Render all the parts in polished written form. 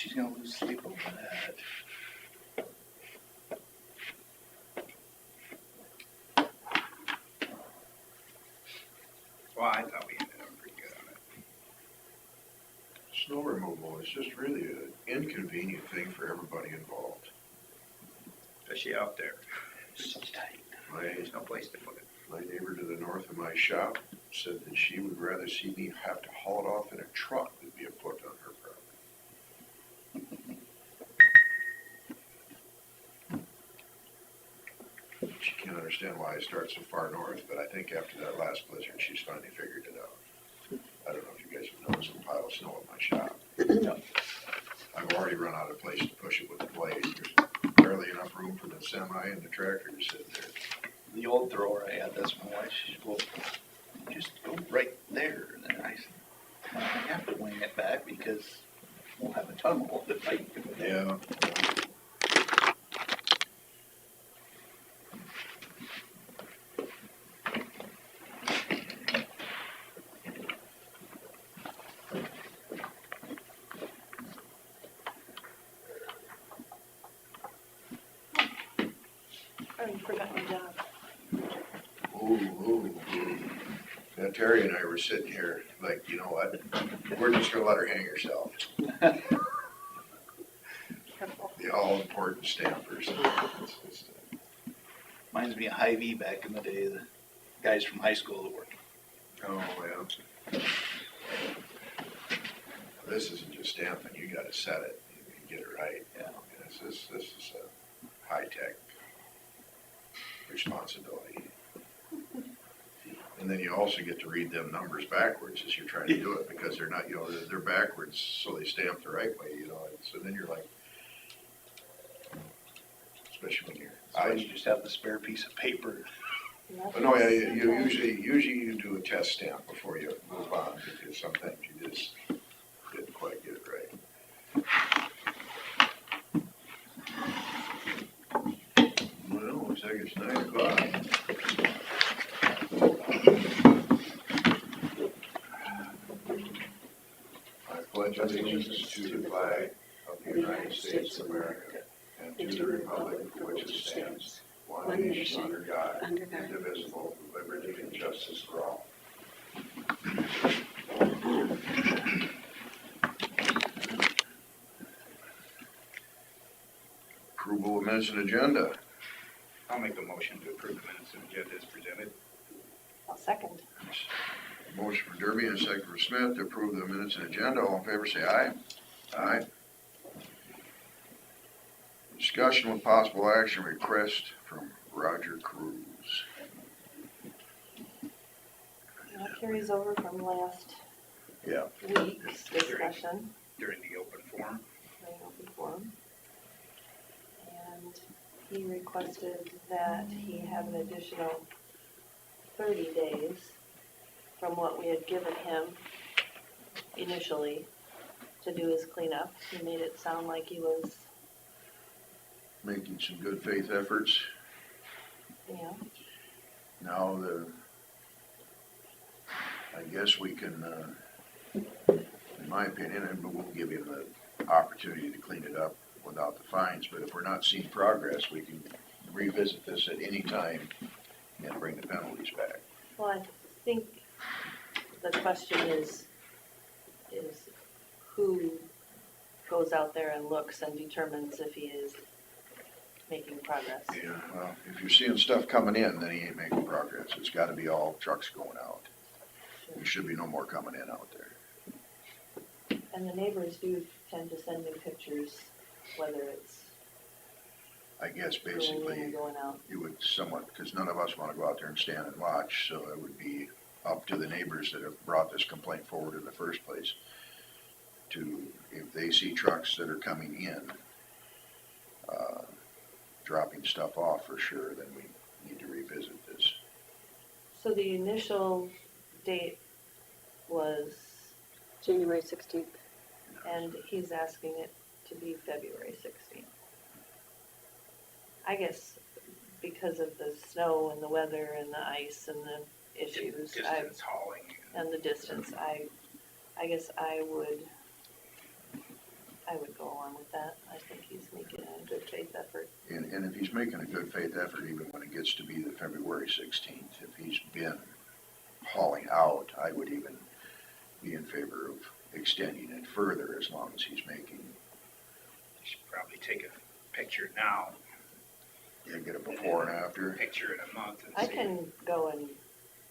she's gonna lose sleep over that. Well, I thought we ended up pretty good on it. Snow removal is just really an inconvenient thing for everybody involved. Especially out there. It's so tight. There's no place to put it. My neighbor to the north of my shop said that she would rather see me have to haul it off in a truck than be a foot on her property. She can't understand why I start so far north, but I think after that last blizzard, she's finally figured it out. I don't know if you guys have noticed a pile of snow at my shop. No. I've already run out of place to push it with the blade. There's barely enough room for the semi and the tractor to sit there. The old thrower I had, that's my wife, she said, well, just go right there. And then I said, well, I have to wing it back because we'll have a tunnel if I do it. Yeah. Oh, you forgot your job. Ooh. Now Terry and I were sitting here like, you know what? We're just gonna let her hang herself. Careful. The all-important stampers. Reminds me of Hy-Vee back in the day, the guys from high school that worked. Oh, yeah. This isn't just stamping, you gotta set it and get it right. Yeah. This is a high-tech responsibility. And then you also get to read them numbers backwards as you're trying to do it, because they're not, you know, they're backwards, so they stamp the right way, you know, and so then you're like, especially when you're. So you just have the spare piece of paper. No, yeah, you usually you do a test stamp before you move on, because sometimes you just didn't quite get it right. Well, looks like it's 9 o'clock. I pledge allegiance to the flag of the United States of America and to the republic for which it stands, one nation under God, indivisible, with liberty and justice for all. Approval of minutes and agenda. I'll make a motion to approve the minutes and agenda as presented. I'll second. Motion for Derby and a second for Smith to approve the minutes and agenda. All in favor, say aye. Aye. Discussion with possible action request from Roger Cruz. That carries over from last Yeah. week's discussion, During the open forum. right open forum. And he requested that he have an additional 30 days from what we had given him initially to do his cleanup. He made it sound like he was, Making some good faith efforts. you know, Now I guess we can, in my opinion, and we'll give him the opportunity to clean it up without the fines, but if we're not seeing progress, we can revisit this at any time and bring the penalties back. well, I think the question is who goes out there and looks and determines if he is making progress. Yeah, well, if you're seeing stuff coming in, then he ain't making progress. It's gotta be all trucks going out. There should be no more coming in out there. And the neighbors do tend to send me pictures, whether it's I guess going in basically or going out. you would somewhat, because none of us wanna go out there and stand and watch, so it would be up to the neighbors that have brought this complaint forward in the first place to, if they see trucks that are coming in, dropping stuff off for sure, then we need to revisit this. So the initial date was, January 16th. and he's asking it to be February 16th. I guess because of the snow and the weather and the ice and the issues, Distance hauling. and the distance, I guess I would I would go along with that. I think he's making a good faith effort. And if he's making a good faith effort, even when it gets to be the February 16th, if he's been hauling out, I would even be in favor of extending it further as long as he's making. You should probably take a picture now, Yeah, get it before and after. picture in a month and I see. can go and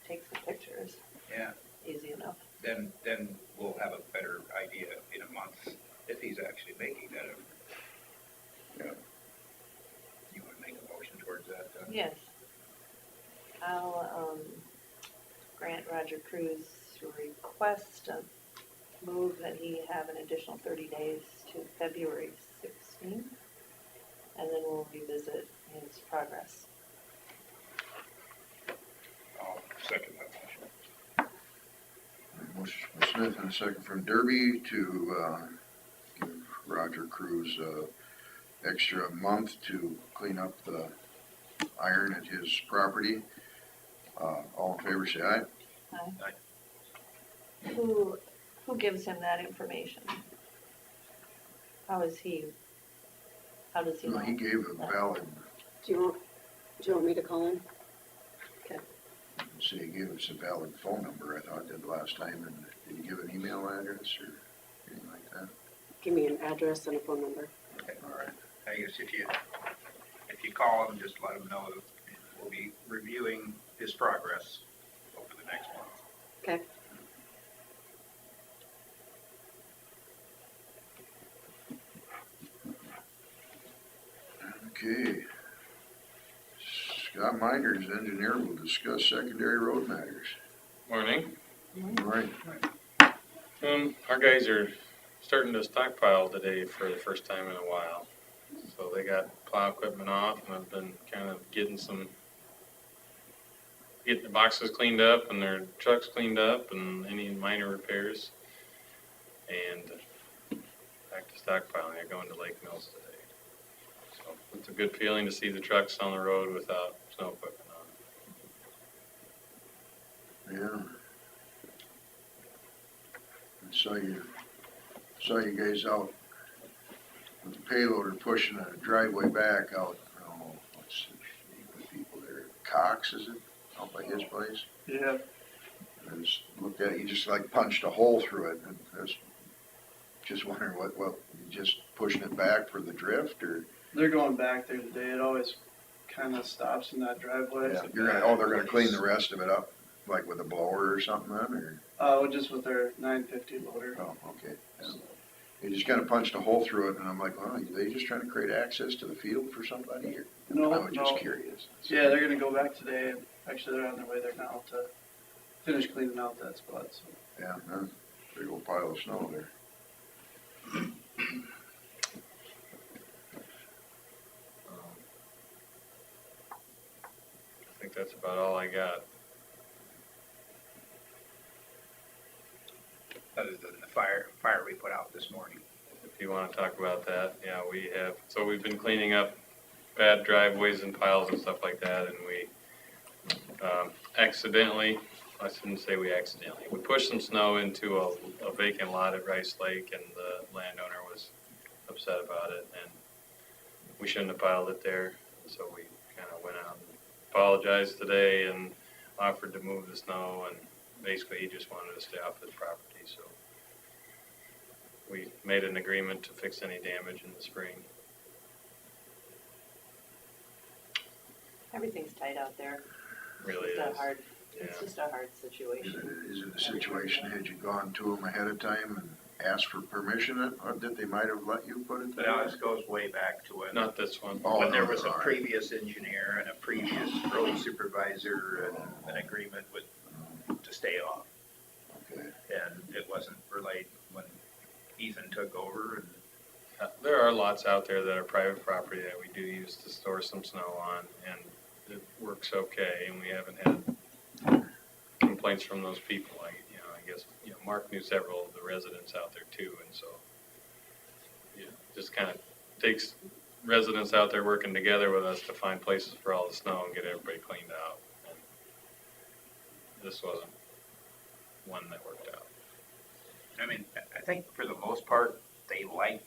take some pictures, Yeah, easy enough. then we'll have a better idea in a month if he's actually making that effort. Yeah. You wanna make a motion towards that, Yes. I'll, grant Roger Cruz request to move that he have an additional 30 days to February 16th, and then we'll revisit his progress. I'll second that motion. Motion from Smith and a second from Derby to give Roger Cruz extra month to clean up the iron at his property. All in favor, say aye. Who gives him that information? How does he No, know? he gave a valid, Do you want me to call him? say he gave us a valid phone number, I thought, did last time, and did he give an email address or anything like that? Give me an address and a phone number. Okay. All right. I guess if you call him, just let him know that we'll be reviewing his progress over the next month. Okay. Okay. Scott Miners, engineer, will discuss secondary road matters. Morning. All right. Our guys are starting to stockpile today for the first time in a while. So they got plow equipment off, and I've been kind of getting the boxes cleaned up and their trucks cleaned up and any minor repairs. And back to stockpiling. They're going to Lake Mills today. So it's a good feeling to see the trucks on the road without snow equipment on. Yeah. I saw you guys out with the payloader pushing a driveway back out, I don't know, what's the name of the people there? Cox, is it? Out by his place? Yeah, I just looked at it, he just like punched a hole through it, and I was just wondering what, you just pushing it back for the drift, or? They're going back there today. It always kind of stops in that driveway. Yeah, So they're gonna clean the rest of it up, like with a blower or something then, or? just with their 950 loader. Oh, okay. Yeah. He just kind of punched a hole through it, and I'm like, well, are they just trying to create access to the field for somebody, or? No, I was just no. curious. Yeah, they're gonna go back today, and actually they're on their way there now to finish cleaning out that spot. So Yeah, big old pile of snow there. I think that's about all I got. Other than the fire we put out this morning. If you want to talk about that, yeah, we have. So we've been cleaning up bad driveways and piles and stuff like that, and we I shouldn't say we pushed some snow into a vacant lot at Rice Lake, and the landowner was upset about it, and we shouldn't have piled it there, so we kind of went out and apologized today and offered to move the snow, and basically he just wanted to stay off his property, so we made an agreement to fix any damage in the spring. Everything's tight out there. Really It's just is. a hard, Yeah. it's just a hard situation. Is it a situation, had you gone to them ahead of time and asked for permission, that they might have let you put it But there? now this goes way back to when Not this one. Oh, when there no, was a all right. previous engineer and a previous road supervisor and an agreement to stay off. Okay. And it wasn't relayed when Ethan took over, and There are lots out there that are private property that we do use to store some snow on, and it works okay, and we haven't had complaints from those people. I guess Mark knew several of the residents out there too, and so just kind of takes residents out there working together with us to find places for all the snow and get everybody cleaned out. And this wasn't one that worked out. I mean, I think for the most part, they like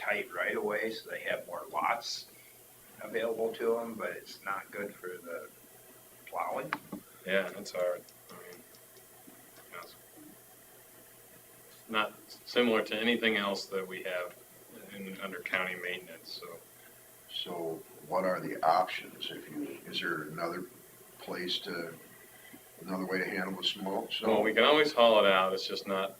tight right away, so they have more lots available to them, but it's not good for the plowing. Yeah, it's hard. I mean, you know, it's not similar to anything else that we have under county maintenance, so. So what are the options is there another way to handle the snow? Well, we can always haul it out, it's just not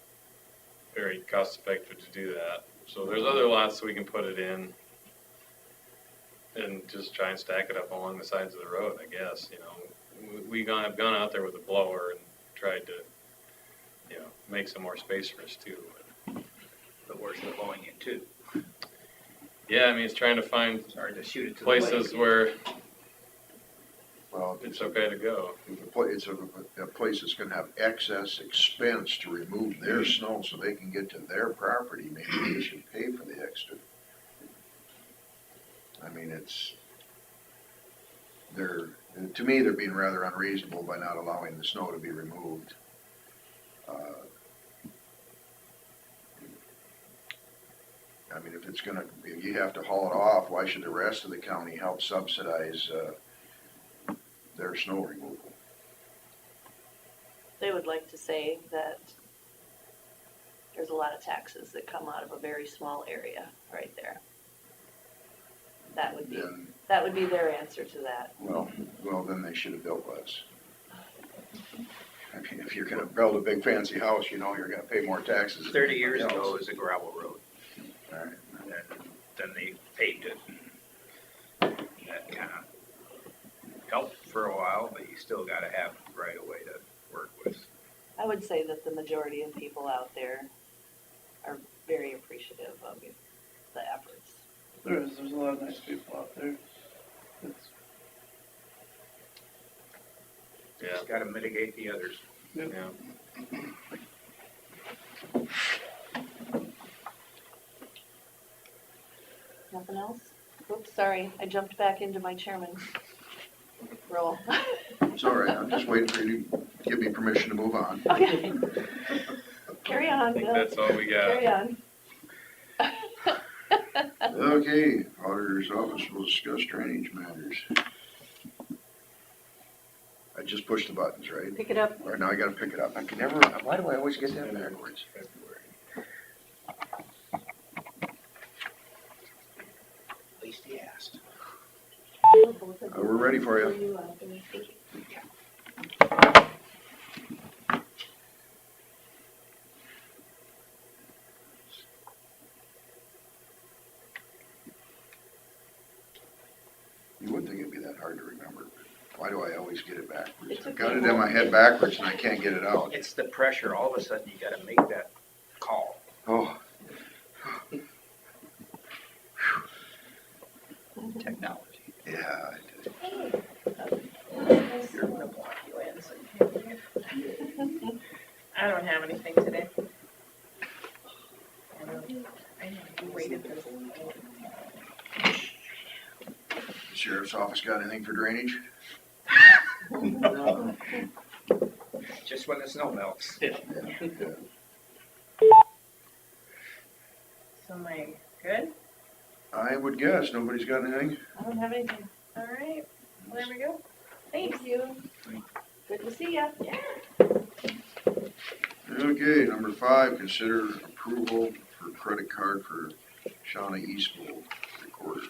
very cost effective to do that. So there's other lots that we can put it in and just try and stack it up along the sides of the road, I guess, you know. I've gone out there with a blower and tried to, you know, make some more space for us too. But where's the blowing it to? Yeah, I mean, it's trying to find It's hard to shoot it to the places lake. where Well, it's okay to go. if it's a place that's gonna have excess expense to remove their snow so they can get to their property, maybe they should pay for the extra. I mean, to me, they're being rather unreasonable by not allowing the snow to be removed. I mean, if you have to haul it off, why should the rest of the county help subsidize, their snow removal? They would like to say that there's a lot of taxes that come out of a very small area right there. That would be their answer to that. Well, then they should have built less. I mean, if you're gonna build a big fancy house, you know you're gonna pay more taxes. than 30 years anybody ago, it else. was a gravel road, All right. and then they paved it. That kind of helped for a while, but you still gotta have right of way to work with. I would say that the majority of people out there are very appreciative of the efforts. There's a lot of nice people out there. It's, Yeah, Just gotta mitigate the others. yeah. Nothing else? Oops, sorry, I jumped back into my chairman role. It's all right, I'm just waiting for you to give me permission to move on. Okay. Carry I on, think Bill. that's all we Carry got. on. Okay, auditor's office will discuss drainage matters. I just pushed the buttons, right? Pick it up. Or now I gotta pick it up. I can never, why do I always get that backwards? At least he asked. We're ready for you. You wouldn't think it'd be that hard to remember. Why do I always get it backwards? It's I've okay. got it in my head backwards and I can't get it out. It's the pressure, all of a sudden you gotta make that call. Oh, Technology. yeah. I don't have anything today. I waited for this. The sheriff's office got anything for drainage? Just when the snow melts. Yeah. So am I good? I would guess, nobody's got anything? I don't have anything. All right, well, there we go. Thanks. Thank you. Good to see ya. Yeah. Okay, number 5, consider approval for credit card for Shauna Eastwood, recorder.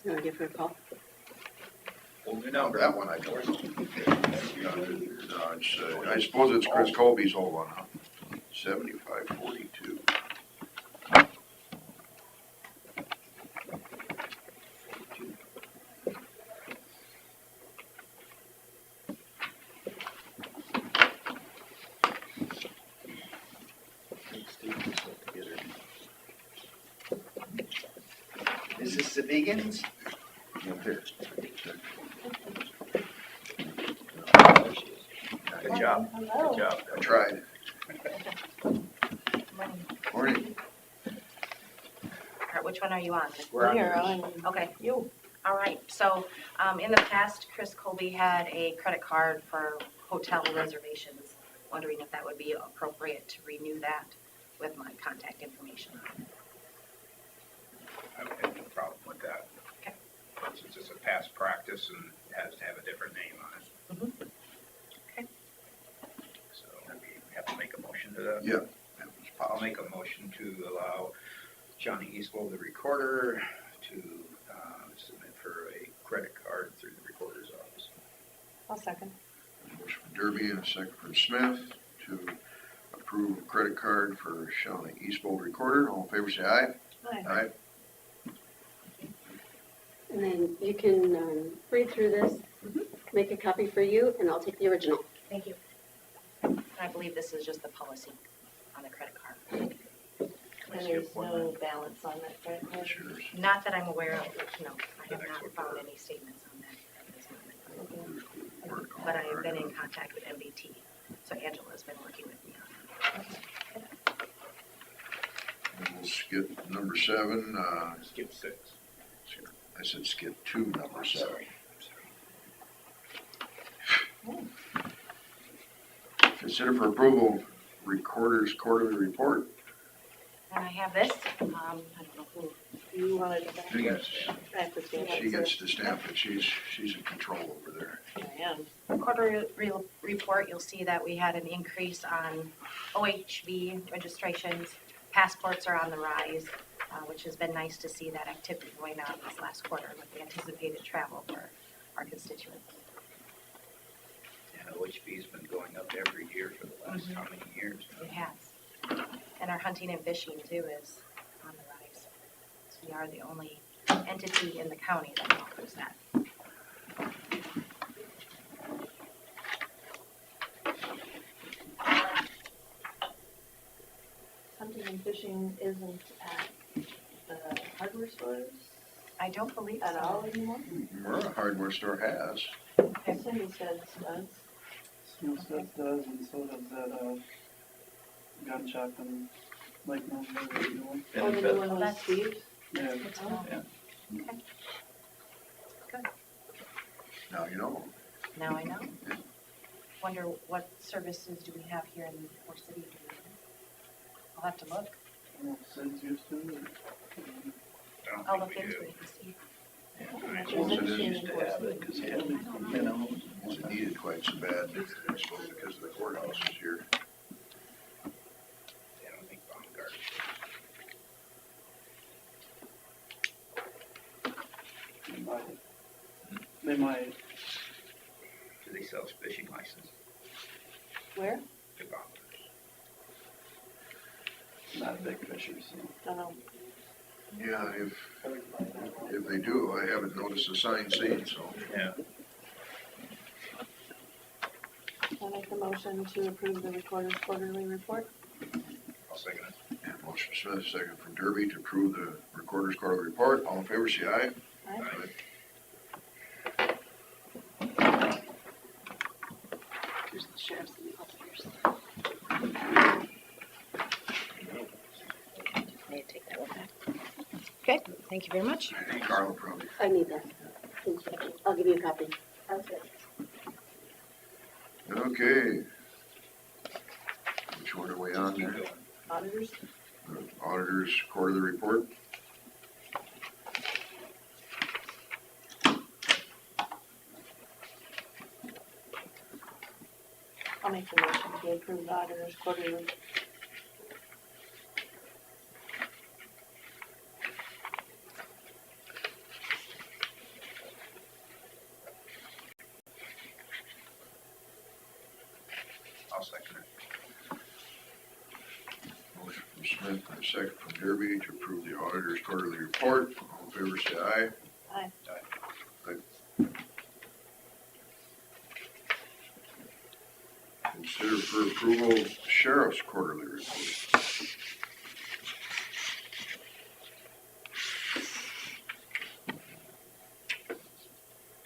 You wanna give her a call? Hold your Now, number. that one I don't know. I suppose it's Chris Colby's old one, huh? 7542. Is this the vegans? Up there. Good job, Hello. good job. I tried. Morning. All right, which one are you on? We're on Here, yours. on Okay, you. all right. So, in the past, Chris Colby had a credit card for hotel reservations. Wondering if that would be appropriate to renew that. with my contact information on. I would have no problem with that. Okay. Since it's a past practice and it has to have a different name on it. Mhm. Okay. So we have to make a motion to that. Yeah. That was I'll possible. make a motion to allow Johnny Eastwell, the recorder, to submit for a credit card through the recorder's office. I'll second. Motion from Derby and a second from Smith to approve a credit card for Shawnee Eastbold Recorder. All in favor, say aye. Aye. Aye. And then you can read through this, make a copy for you, and I'll take the original. Thank you. And I believe this is just the policy on the credit card. And there's no balance on that credit card? Sure. Not that I'm aware of, no, I have not found any statements on that at this moment. But I've been in contact with MBT, so Angela's been working with me on And we'll skip number 7. Skip 6. I said skip to number 7. Sorry. Consider for approval Recorder's Quarterly Report. it. And I have this, I don't know who, You wanted to, She gets, I have to stand she up, gets to stamp it. She's in control over there. so I am. quarterly report, you'll see that we had an increase on OHV registrations. Passports are on the rise, which has been nice to see that activity going on this last quarter with the anticipated travel for our constituents. And OHV's been going up every year for the last how many years? It has. And our hunting and fishing too is on the rise. So we are the only entity in the county that offers that. Hunting and fishing isn't at the hardware stores I don't believe at all so. anymore? Murrah Hardware Store has. Cindy said it does. Snowstead does, and so does that, gun shop and Lake Mills, whatever they're doing. Oh, the new one was That's- Steve? Yeah, Good to know. Yeah. Okay. Good. Now you know. Now I know. Wonder what services do we have here in Fort City? Do we know? I'll have to look. I don't know if Sid's used to it. I don't I'll think look we into do. it and see. Well, it There's is a to Fort have it, City. 'cause it had, you know, It's needed quite so bad, I suppose, because the courthouse is here. I don't think Baumgart. They might, Do they sell fishing license? Where? To Baumgart. not big fishers, so. Don't know. Yeah, if they do, I haven't noticed a sign saying so. Yeah. I'll make the motion to approve the recorder's quarterly report. I'll second it. And motion from Smith, second from Derby to approve the Recorder's Quarterly Report. All in favor, say aye. Aye. Here's the sheriff's and the officers. May I take that one back? Okay, thank you very much. Hey, Carl, probably. I need that. I'll give you a copy. Okay. Which one are we on Keep there? going. Auditors? Auditor's Quarterly Report. I'll make the motion to approve the auditor's quarterly. I'll second it. Motion from Smith and a second from Derby to approve the Auditor's Quarterly Report. All in favor, say aye. Aye. Consider for approval Sheriff's Quarterly Report.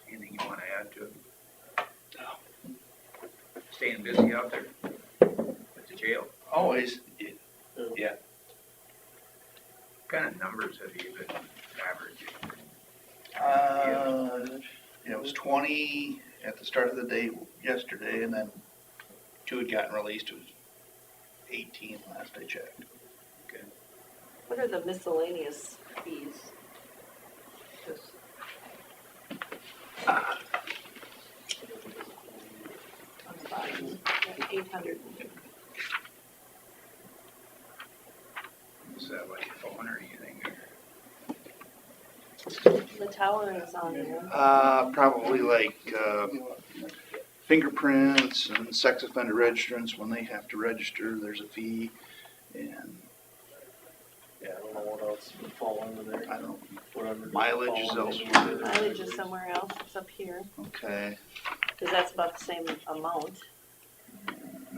Anything you want to add to it? Staying busy out there at the jail. always, yeah, What kind of numbers have you been averaging? it was 20 at the start of the day yesterday, and then 2 had gotten released. It was 18 last I checked. What are the miscellaneous fees? This- On the bottom, 800. Is that like phone or anything? The tower is on there. Probably like, fingerprints and sex offender registrants, when they have to register, there's a fee. And Yeah, I don't know what else would fall under there. I don't, Whatever doesn't mileage is fall elsewhere. under Mileage is somewhere else, it's up here, okay. because that's about the same amount.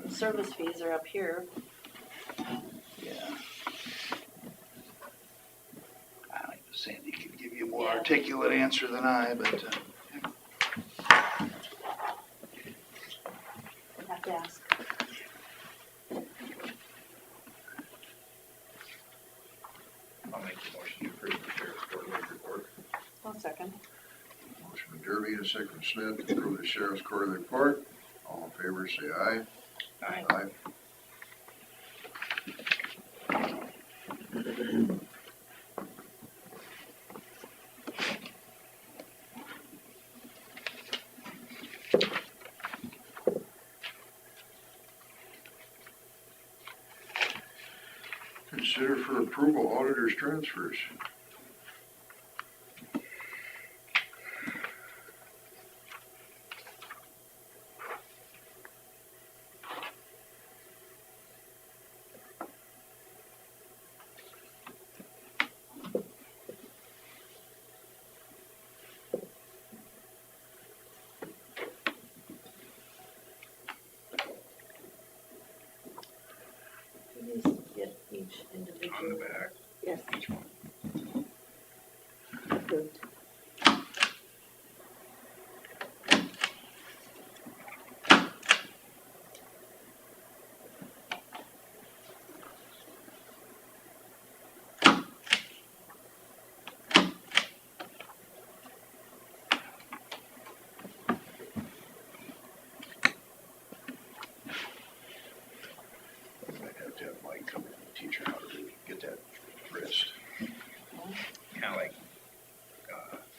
The service fees are up here. Yeah. I don't know, Sandy could give you a more Yeah. articulate answer than I, but, Have to ask. I'll make the motion to approve the sheriff's quarterly report. 1 second. Motion by Derby and a second by Smith to approve the sheriff's quarterly report. All in favor, say aye. Aye. Aye. Consider for approval auditors transfers. Please get each On the individual. back, Yes, each one. approved. Might have to have Mike come in and teach her how to get that wrist. Kinda like,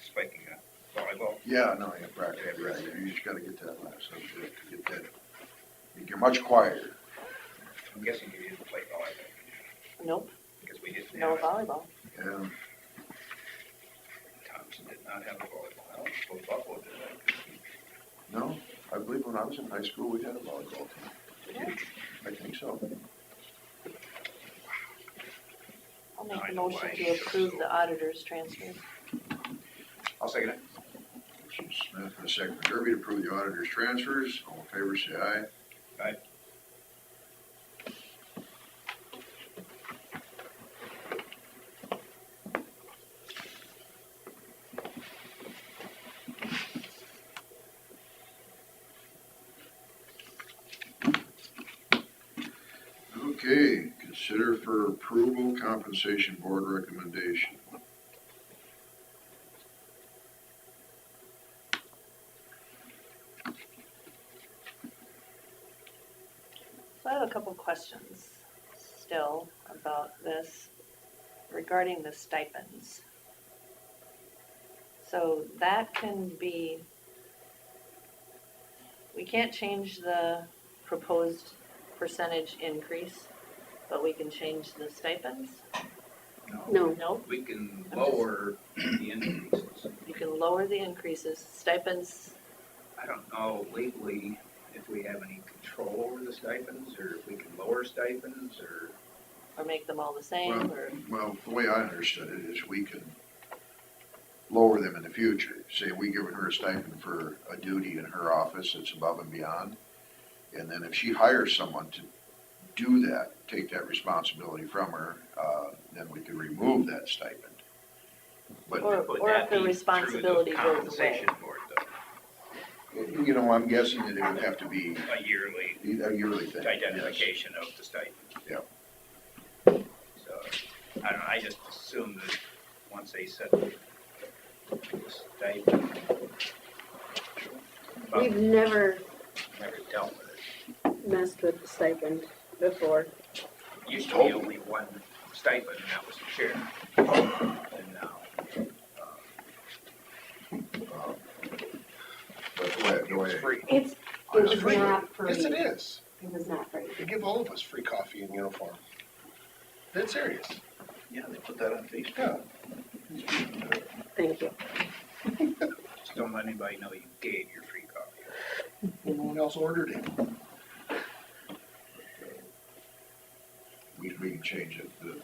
spiking a volleyball. Yeah, no, you practice, right, you just gotta get that last, so you have to get that, you're much quieter. I'm guessing you didn't play volleyball, Nope, because we didn't no have it. volleyball. Yeah, Thompson did not have a volleyball. I don't suppose Buffalo did that. no, I believe when I was in high school, we had a volleyball team. I think so. I'll No, make I a know motion why. to approve the auditor's transfer. I'll second it. Motion Smith and a second by Derby to approve the auditor's transfers. All in favor, say aye. Aye. Okay, consider for approval compensation board recommendation. So I have a couple questions still about this regarding the stipends. So that can be, we can't change the proposed percentage increase, but we can change the stipends? No, Nope, We can I'm just- lower the increases. you can lower the increases, stipends, I don't know legally if we have any control over the stipends, or if we can lower stipends, or, or make them all the same, or, Well, the way I understood it is we can lower them in the future. Say we giving her a stipend for a duty in her office that's above and beyond. And then if she hires someone to do that, take that responsibility from her, then we could remove that stipend. But, Or- would if that the be through responsibility the goes away. compensation board though? you know, I'm guessing that it would have to be A yearly a yearly thing. yes. identification of the stipend. Yep. So, I don't know, I just assume that once they set the stipend. we've never Never dealt with it. messed with the stipend. before. Used to be only one stipend, and that was the sheriff. And now, But go ahead, it go was ahead. free. It It's was free. not free. Yes, it is. It was not free. They give all of us free coffee and uniform. Dead serious. Yeah, they put that on Facebook. Yeah. Thank you. Just don't let anybody know you gave your free coffee. No one else ordered it. We can change it, the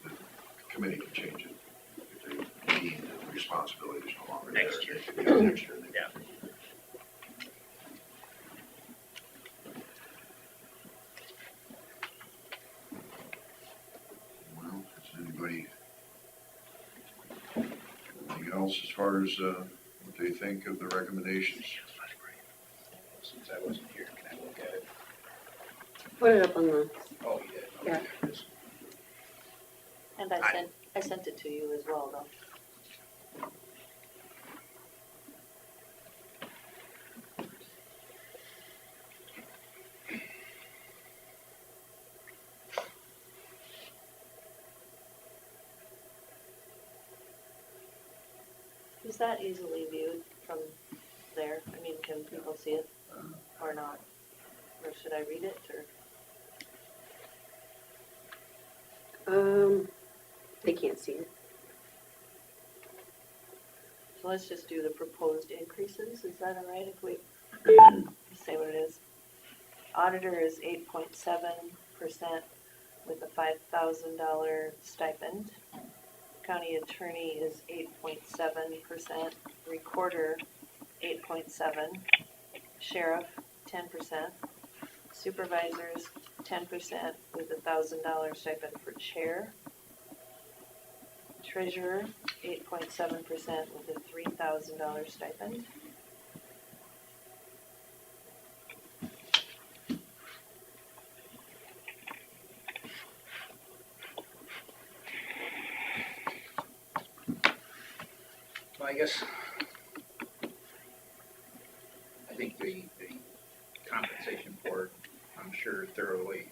committee can change it. If they deem that the responsibility is no longer there. Next year. Yeah, next year. they- Yeah. Well, does anybody, anything else as far as, what they think of the recommendations? Since I wasn't here, can I look at it? Put it up on the, Oh, you did? Yeah. Okay, there it is. And I sent it to you as well, though. Is that easily viewed from there? I mean, can people see it or not? Or should I read it, or? they can't see it. So let's just do the proposed increases, is that all right if we say what it is? Auditor is 8.7% with a $5,000 stipend. County attorney is 8.7%, recorder 8.7, sheriff 10%, supervisors 10% with a $1,000 stipend for chair. Treasurer, 8.7% with a $3,000 stipend. Well, I guess, I think the compensation board, I'm sure thoroughly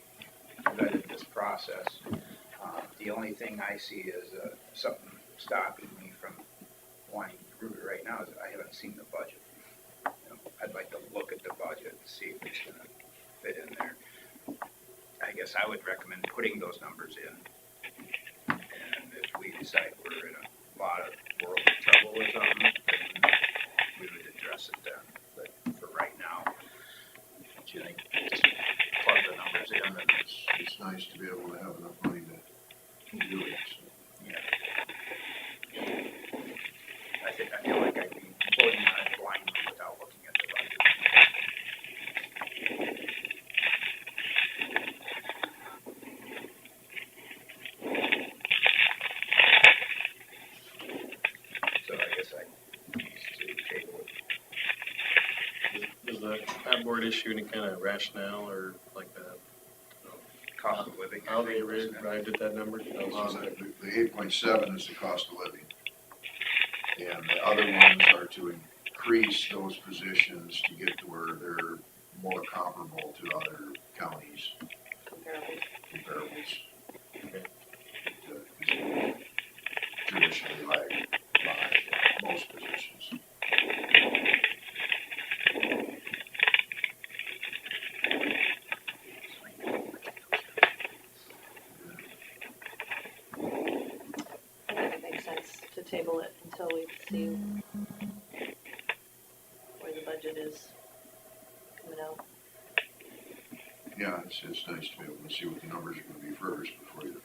vetted this process. The only thing I see is something stopping me from wanting to prove it right now is I haven't seen the budget. You know, I'd like to look at the budget and see if it's gonna fit in there. I guess I would recommend putting those numbers in. And if we decide we're in a lot of world trouble or something, then we would address it then. But for right now, what do you think? Just plug the numbers in and It's nice to be able to have enough money to do it, so. I feel like I'd be voting on it blindly without looking at the budget. So I guess I used to table it. Does that board issue any kind of rationale or like that? Cost of living. How they arrived at that number? The 8.7 is the cost of living. And the other ones are to increase those positions to get to where they're more comparable to other counties, Comparable. comparables. That traditionally like by most positions. I think it makes sense to table it until we see where the budget is coming out. Yeah, it's nice to be able to see what the numbers are gonna be first before you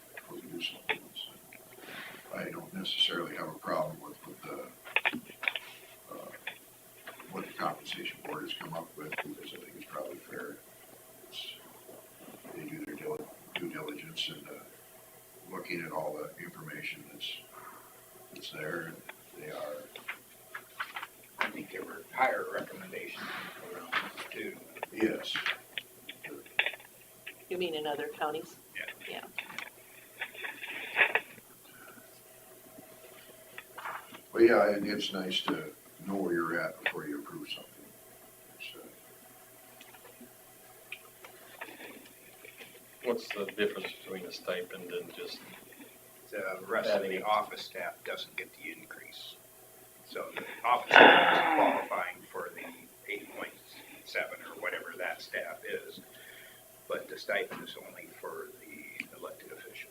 do something. So, I don't necessarily have a problem with what the compensation board has come up with, because I think it's probably fair. They do their due diligence and, looking at all the information that's there, and they are. I think there were higher recommendations around too. Yes. You mean in other counties? Yeah. Yeah. But yeah, it's nice to know where you're at before you approve something. It's, What's the difference between a stipend and just, The rest of the office staff doesn't get the increase. So the office staff is qualifying for the 8.7 or whatever that staff is, but the stipend is only for the elected official.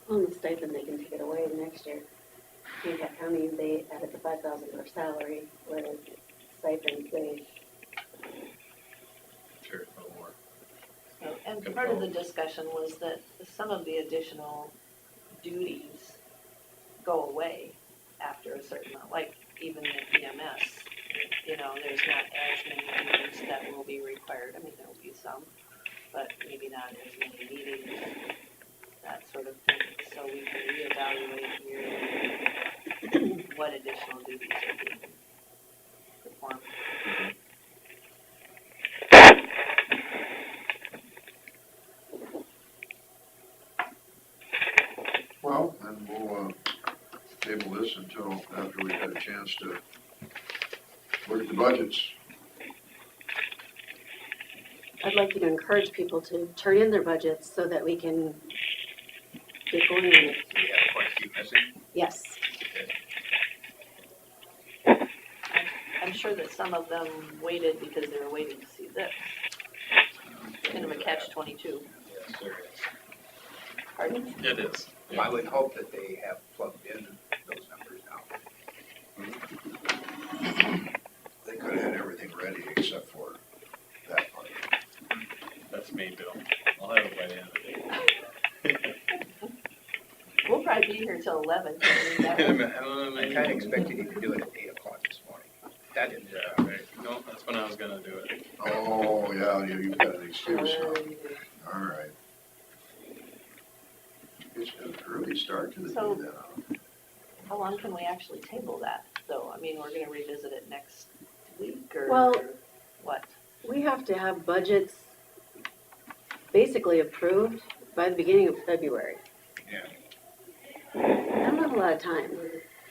On the stipend, they can take it away next year. Hancock County, they added the $5,000 salary, whereas stipend, they, sure, a little more? And part of the discussion was that some of the additional duties go away after a certain amount, like even the EMS. You know, there's not as many meetings that will be required. I mean, there will be some, but maybe not as many meetings, that sort of thing. So we can reevaluate yearly what additional duties are being performed. Well, then we'll, table this until after we've had a chance to work the budgets. I'd like you to encourage people to turn in their budgets so that we can get going on it. We have quite a few missing. Yes. I'm sure that some of them waited because they were waiting to see this. Kind of a catch-22. Yes, there is. Pardon? It is. I would hope that they have plugged in those numbers now. They could have had everything ready except for that part. That's me, Bill. I'll have it by the end of the day. We'll probably be here till 11. I kind of expected you to do it at 8 o'clock this morning. That didn't Yeah, right. No, that's when I was gonna do it. Oh, yeah, you've got an excuse now. All right. It's an early start to the day So- then, huh? How long can we actually table that, though? I mean, we're gonna revisit it next week, or Well- what? We have to have budgets basically approved by the beginning of February. Yeah. I don't have a lot of time.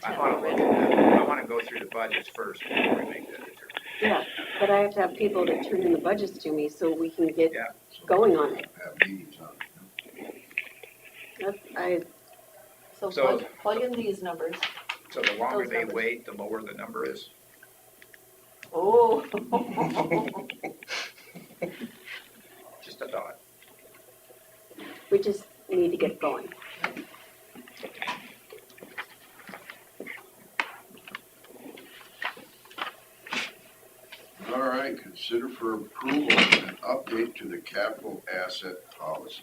I want to go through the budgets first before we make that determination. Yeah, but I have to have people to turn in the budgets to me so we can get Yeah. So going on it. Have meetings on it. So So- plug in these numbers. So the longer Those they numbers. wait, the lower the number is. Oh. Just a thought. We just need to get going. All right, consider for approval an update to the capital asset policy.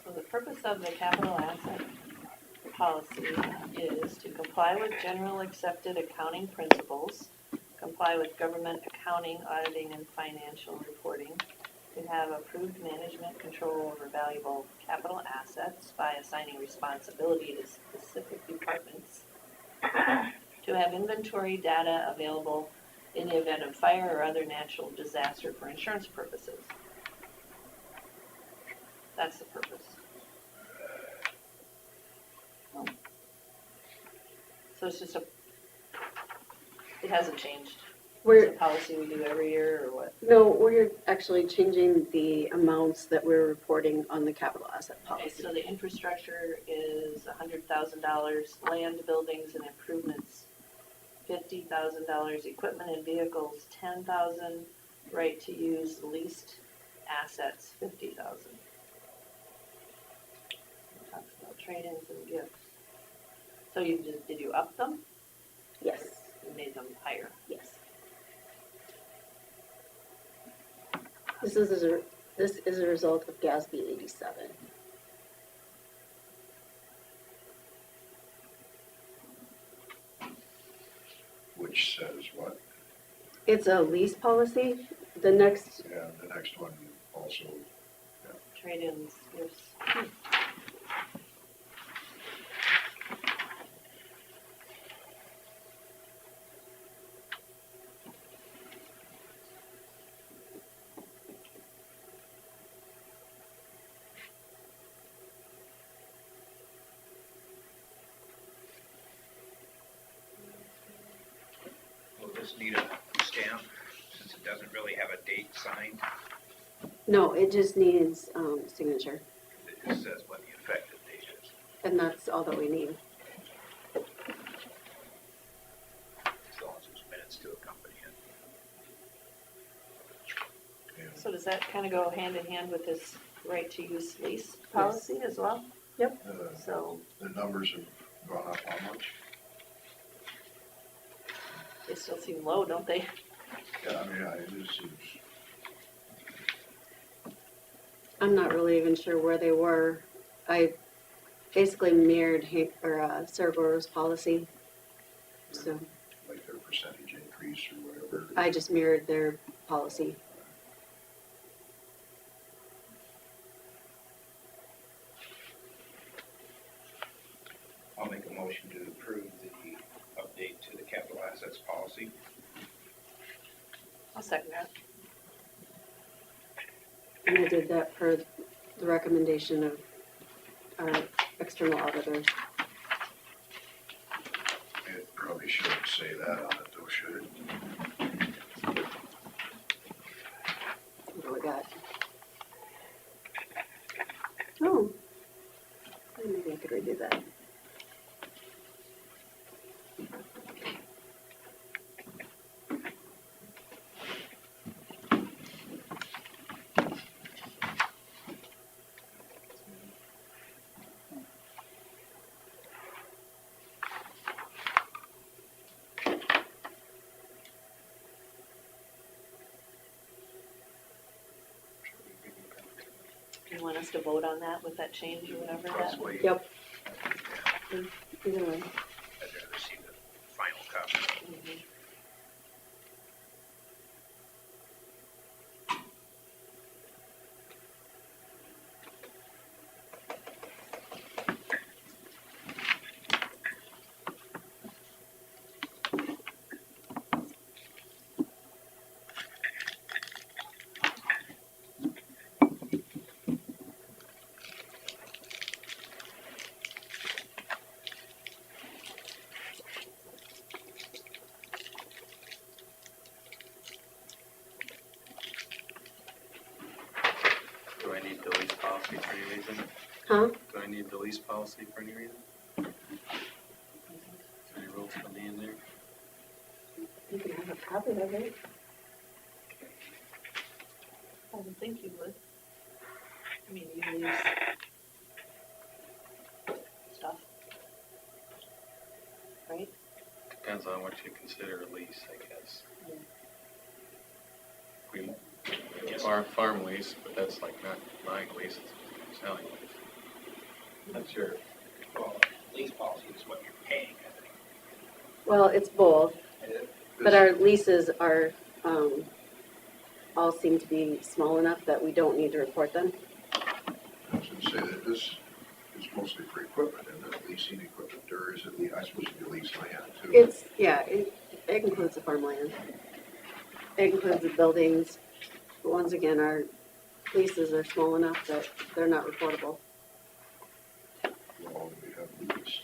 So the purpose of the capital asset policy is to comply with general accepted accounting principles, comply with government accounting, auditing, and financial reporting, to have approved management control over valuable capital assets by assigning responsibility to specific departments, to have inventory data available in the event of fire or other natural disaster for insurance purposes. That's the purpose. So it's just it hasn't changed. It's a policy we do every year, or what? No, we're actually changing the amounts that we're reporting on the capital asset Okay, policy. so the infrastructure is $100,000, land, buildings, and improvements, $50,000, equipment and vehicles, $10,000, right to use leased assets, $50,000. Talks about trade-ins and gifts. So did you up them? Yes, You made them higher? yes. This is a result of GASB 87. Which says what? It's a lease policy. The next, Yeah, the next one also, Trade-ins, gifts. just need a stamp, since it doesn't really have a date signed. No, it just needs, signature, It just says what the effective date is. and that's all that we need. As long as there's minutes to accompany it. So does that kind of go hand in hand with this right to use lease policy as well? So The numbers have gone up how much? they still seem low, don't they? Yeah, I mean, it just seems, I'm not really even sure where they were. I basically mirrored Cerberus policy. So like their percentage increase or whatever. I just mirrored their policy. I'll make a motion to approve the update to the capital assets policy. I'll second that. And I did that per the recommendation of our external auditors. It probably shouldn't say that on it though, should it? What do we got? Oh, maybe I could redo that. Do you want us to vote on that with that change or whatever that? Possibly. Yep. Yeah, Either way. I'd rather see the final copy. Mhm. Do I need the lease policy for any reason? Huh? Do I need the lease policy for any reason? Is there any rules for me in there? You can have a copy of it. I would think you would. I mean, you lease stuff. Right? Depends on what you consider a lease, I guess. We, farm lease, but that's like not buying a lease, it's selling lease. That's your, Well, lease policy is what you're paying, I think. Well, it's both, Is but our leases are, all seem to be small enough that we don't need to report them. I was gonna say that this is mostly for equipment, and not leasing equipment, or is it, I suppose you could lease land too. It's, yeah, it includes the farmland. It includes the buildings. But once again, our leases are small enough that they're not reportable. Well, we have leased.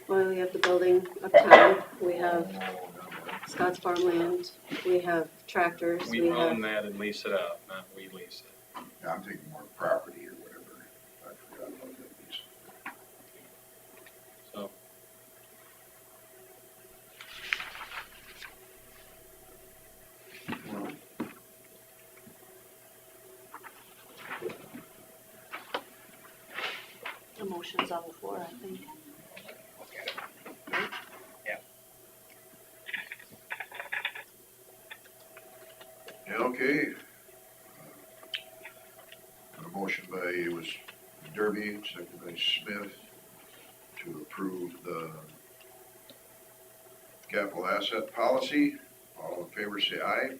Well, we have the building uptown, we have Oh, no, Scott's farmland, we have tractors, we we have, own that and lease it out, not we lease it. yeah, I'm thinking more property or whatever. I forgot about that lease. So, Well, The motion's on the floor, I think. Look at it. yeah, okay. A motion by, it was Derby, second by Smith, to approve the capital asset policy. All in favor, say aye.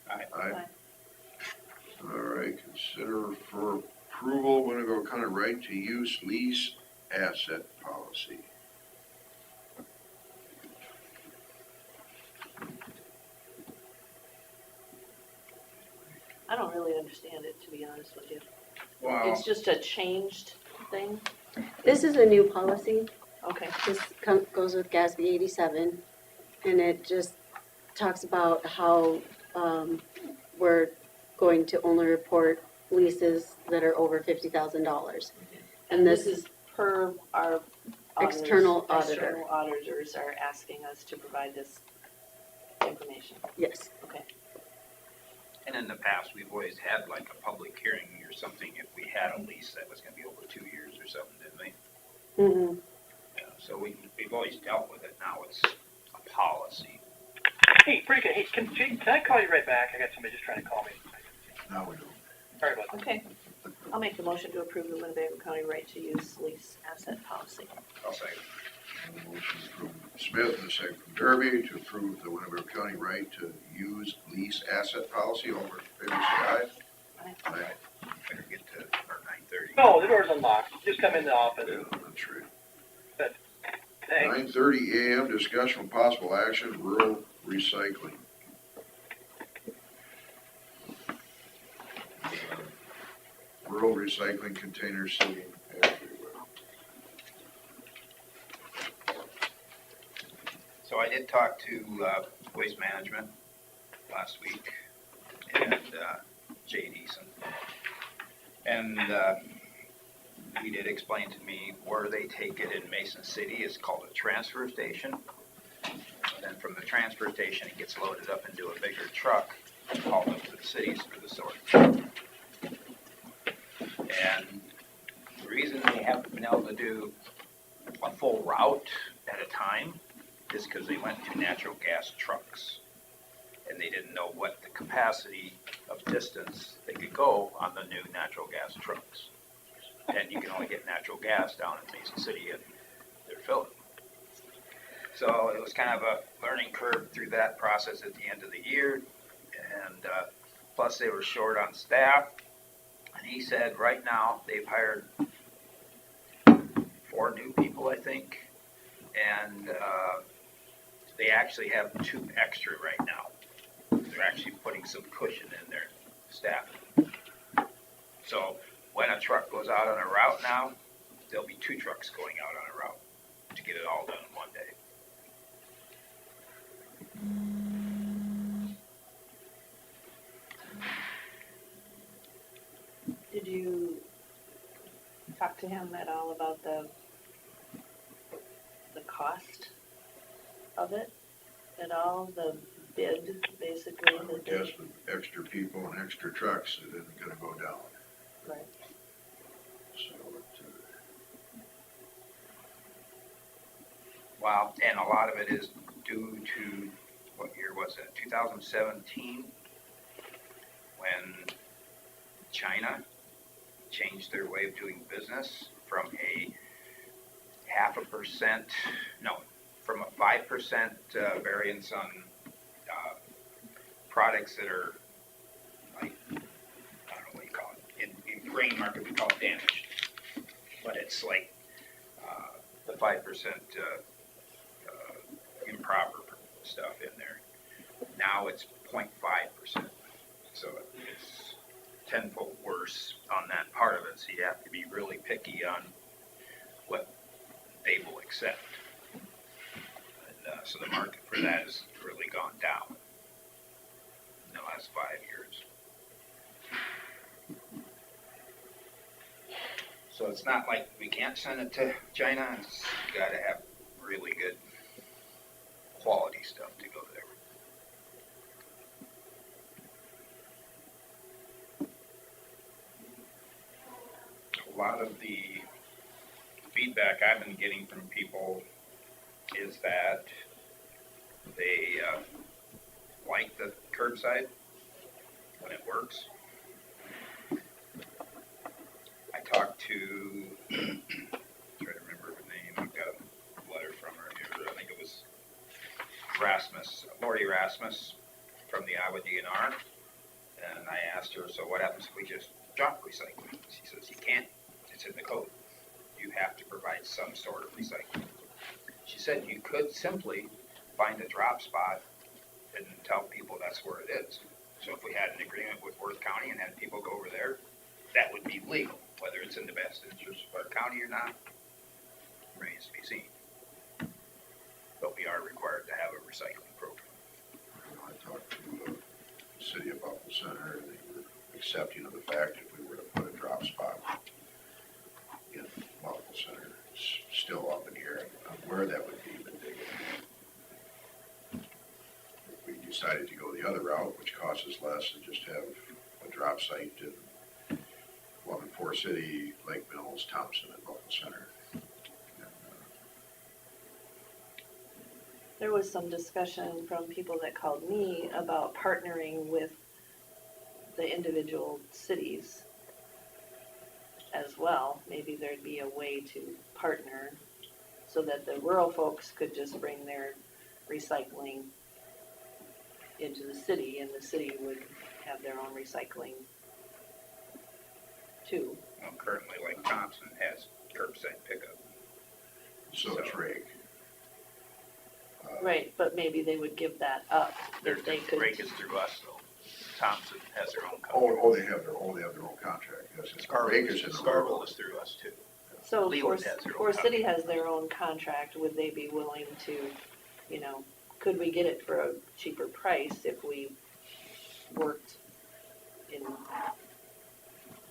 Aye. Aye. All right, consider for approval, Winnebago County right to use lease asset policy. I don't really understand it, to be honest with you. Well, It's just a changed thing? this is a new policy. Okay. This goes with GASB 87, and it just talks about how, we're going to only report leases that are over $50,000. And this is per our auditors. External auditor. External auditors are asking us to provide this information. Yes, Okay. And in the past, we've always had like a public hearing or something if we had a lease that was gonna be over 2 years or something, didn't we? mm-hmm. Yeah, so we've always dealt with it. Now it's a policy. Hey, pretty good. Hey, can I call you right back? I got somebody just trying to call me. Now we do. Sorry about that. Okay. I'll make the motion to approve the Winnebago County right to use lease asset policy. I'll say, Motion from Smith and a second from Derby to approve the Winnebago County right to use lease asset policy. All in favor, say aye. Aye. better get to our 9:30. No, the door's unlocked. Just come in the office. Yeah, that's right. Thanks. 9:30 a.m. Discussion with possible action, rural recycling. Rural recycling containers sitting everywhere. So I did talk to Waste Management last week and Jay Deason. And he did explain to me where they take it in Mason City is called a transfer station. And then from the transfer station, it gets loaded up into a bigger truck and hauled up to the cities for the sorting. And the reason they haven't been able to do a full route at a time is because they went to natural gas trucks. And they didn't know what the capacity of distance they could go on the new natural gas trucks. And you can only get natural gas down in Mason City and they're filling. So it was kind of a learning curve through that process at the end of the year. And plus they were short on staff. And he said right now they've hired 4 new people, I think. And they actually have 2 extra right now. They're actually putting some cushion in their staff. So when a truck goes out on a route now, there'll be 2 trucks going out on a route to get it all done in one day. Did you talk to him at all about the cost of it at all? The bid, basically? I would guess with extra people and extra trucks, it isn't gonna go down. Right. So, Wow, and a lot of it is due to, what year was it, 2017? When China changed their way of doing business from a 0.5%, no, from a 5% variance on products that are like, I don't know what you call it, in grain market we call it damaged, but it's like the 5% improper stuff in there. Now it's 0.5%, so it's tenfold worse on that part of it, so you have to be really picky on what they will accept. And, so the market for that has really gone down in the last 5 years. So it's not like we can't send it to China, it's got to have really good quality stuff to go there. A lot of the feedback I've been getting from people is that they like the curbside when it works. I talked to, try to remember her name, I've got a letter from her here, I think it was Lori Rasmus from the Iowa DNR. And I asked her, so what happens if we just drop recycling? She says, you can't, it's in the code. You have to provide some sort of recycling. She said you could simply find a drop spot and tell people that's where it is. So if we had an agreement with Worth County and had people go over there, that would be legal. Whether it's in the best interest of our county or not, remains to be seen. But we are required to have a recycling program. talked to the city of Buffalo Center, and they were accepting of the fact if we were to put a drop spot in Buffalo Center. It's still up in the air on where that would be, but if we decided to go the other route, which costs us less, and just have a drop site in Forest City, Lake Mills, Thompson, and Buffalo Center. There was some discussion from people that called me about partnering with the individual cities as well. Maybe there'd be a way to partner so that the rural folks could just bring their recycling into the city, and the city would have their own recycling too. Well, currently, like Thompson has curbside pickup. So it's rake. Right, but maybe they would give that up Their if they could. rake is through us though. Thompson has their own Oh, contract. they have their own contract, yes. It's Scarville rake is in the rural. Scarville is through us too. So Leland has their own Forest City has their own contract, would they be willing to, you know, could we get it for a cheaper price if we worked in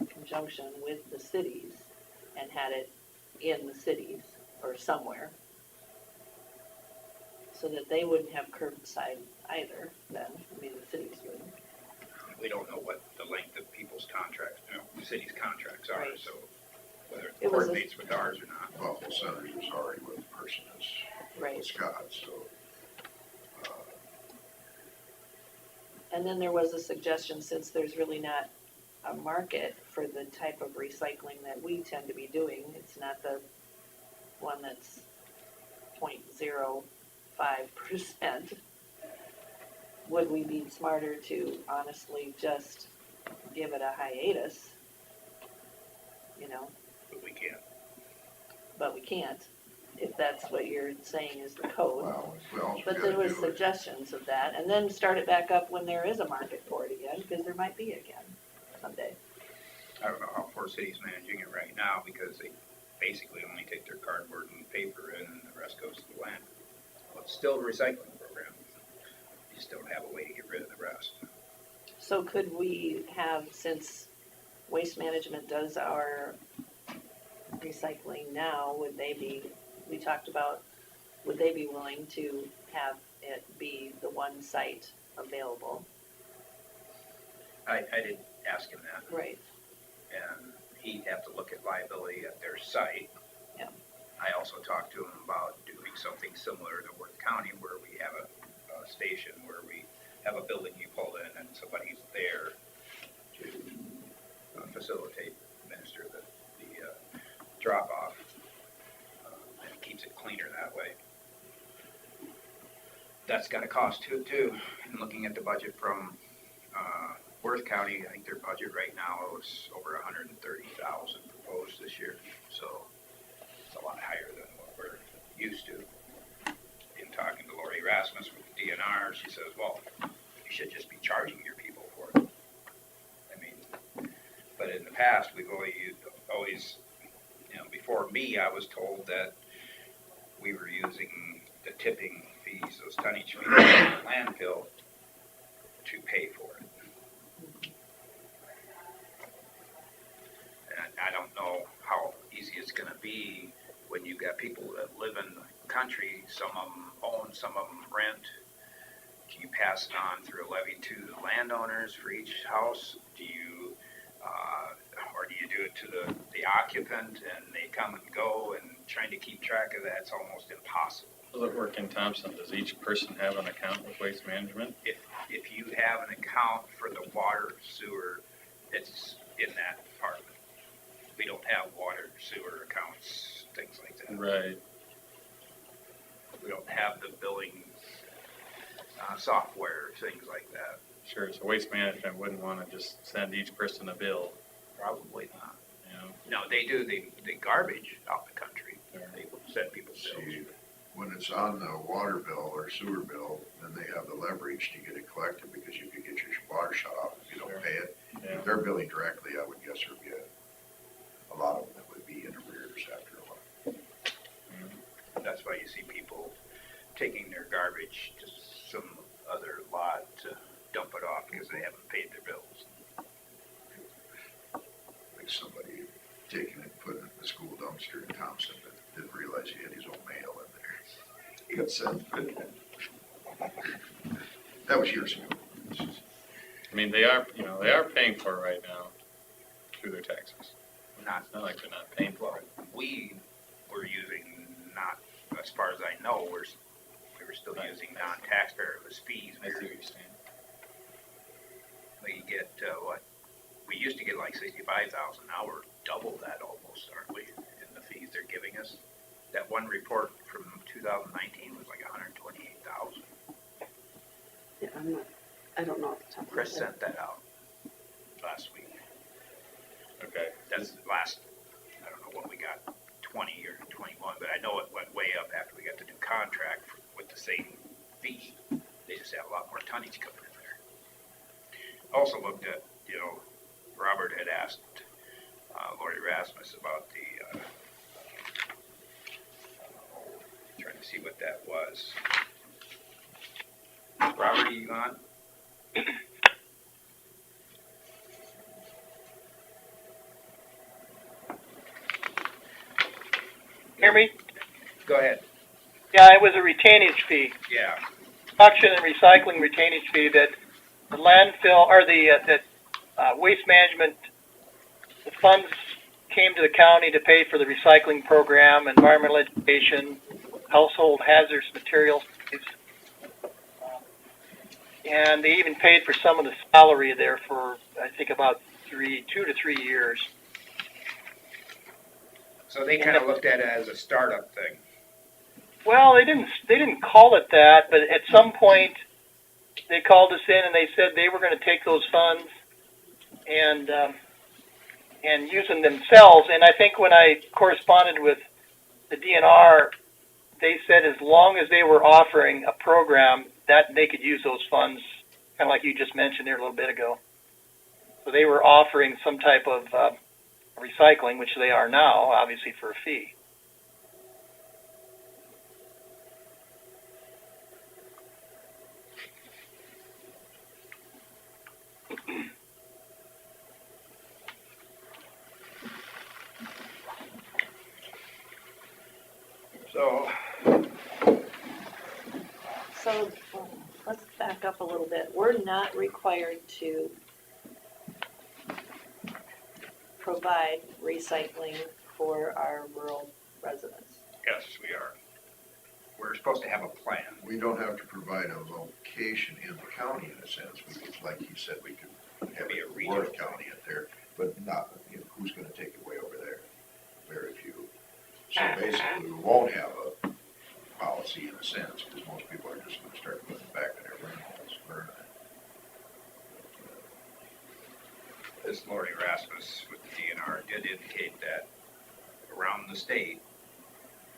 conjunction with the cities and had it in the cities or somewhere? So that they wouldn't have curbside either then, I mean, the cities would. We don't know what the length of people's contracts, the city's contracts are, Right. so whether it It was a- coordinates with ours or not. Buffalo Center is already with the person that's Right. Scott, so. And then there was a suggestion, since there's really not a market for the type of recycling that we tend to be doing, it's not the one that's 0.05%. Would we be smarter to honestly just give it a hiatus? You know, But we can't. but we can't, if that's what you're saying is the code. Well, all we But gotta there was do is, suggestions of that, and then start it back up when there is a market for it again, because there might be again someday. I don't know how Forest City's managing it right now, because they basically only take their cardboard and paper in, and the rest goes to the land. Well, it's still a recycling program. You just don't have a way to get rid of the rest. So could we have, since Waste Management does our recycling now, would they be, we talked about, would they be willing to have it be the one site available? I did ask him that, Right. and he'd have to look at liability at their site. Yeah. I also talked to him about doing something similar to Worth County, where we have a station where we have a building you pull in and somebody's there to facilitate, administer the drop off, and it keeps it cleaner that way. That's got a cost to it too. And looking at the budget from Worth County, I think their budget right now is over $130,000 proposed this year. So it's a lot higher than what we're used to. In talking to Lori Rasmus with DNR, she says, well, you should just be charging your people for it. I mean, but in the past, we've always, you know, before me, I was told that we were using the tipping fees, those tonnage fees in the landfill to pay for it. And I don't know how easy it's gonna be when you got people that live in the country, some of them own, some of them rent. Do you pass it on through a levy to the landowners for each house? Do you, or do you do it to the occupant and they come and go, and trying to keep track of that's almost impossible. Does it work in Thompson? Does each person have an account with Waste Management? If you have an account for the water sewer, it's in that department. We don't have water sewer accounts, things like that. Right. We don't have the billing software, things like that. Sure, so Waste Management wouldn't want to just send each person a bill, Probably not. you know? No, they do the garbage out the country. Sure. They send people bills. see, when it's on the water bill or sewer bill, then they have the leverage to get it collected because you could get your water shut off if you Sure. don't pay it. Yeah. If they're billing directly, I would guess there'd be a lot of them that would be in arrears after a while. That's why you see people taking their garbage to some other lot to dump it off because they haven't paid their bills. Like somebody taking it and putting it in the school dumpster in Thompson, but didn't realize he had his own mail in there. He got sent. That was years ago. I mean, they are paying for it right now through their taxes. Not, It's not like they're not paying for well, it. we were using not, as far as I know, we were still using non-taxpayer, it was fees. I see what you're saying. We get, we used to get like 65,000, now we're double that almost, aren't we, in the fees they're giving us? That one report from 2019 was like 128,000. Yeah, I don't know off the top of my Chris head. sent that out last week. Okay. That's the last, I don't know what we got, 20 or 21, but I know it went way up after we got the new contract with the same fee. They just had a lot more tonnage coming in there. Also looked at, Robert had asked Lori Rasmus about the, trying to see what that was. Robert, are you on? Hear me? Go ahead. Yeah, it was a retainage fee, Yeah. auction and recycling retainage fee that the landfill, or the waste management, the funds came to the county to pay for the recycling program, environmental education, household hazardous materials. And they even paid for some of the salary there for, I think, about 2 to 3 years. So they kind of looked at it as a startup thing. Well, they didn't call it that, but at some point they called us in and they said they were going to take those funds and use them themselves. And I think when I corresponded with the DNR, they said as long as they were offering a program that they could use those funds, kind of like you just mentioned there a little bit ago. So they were offering some type of recycling, which they are now, obviously for a fee. So, So, let's back up a little bit. We're not required to provide recycling for our rural residents. yes, we are. We're supposed to have a plan. We don't have to provide a location in the county in a sense. We could, like he said, we could have Be a a regional Worth County in there, but not, who's gonna take it way over there? Very few. So basically, we won't have a policy in a sense, because most people are just gonna start putting it back in their rentals, burning it. This Lori Rasmus with the DNR did indicate that around the state,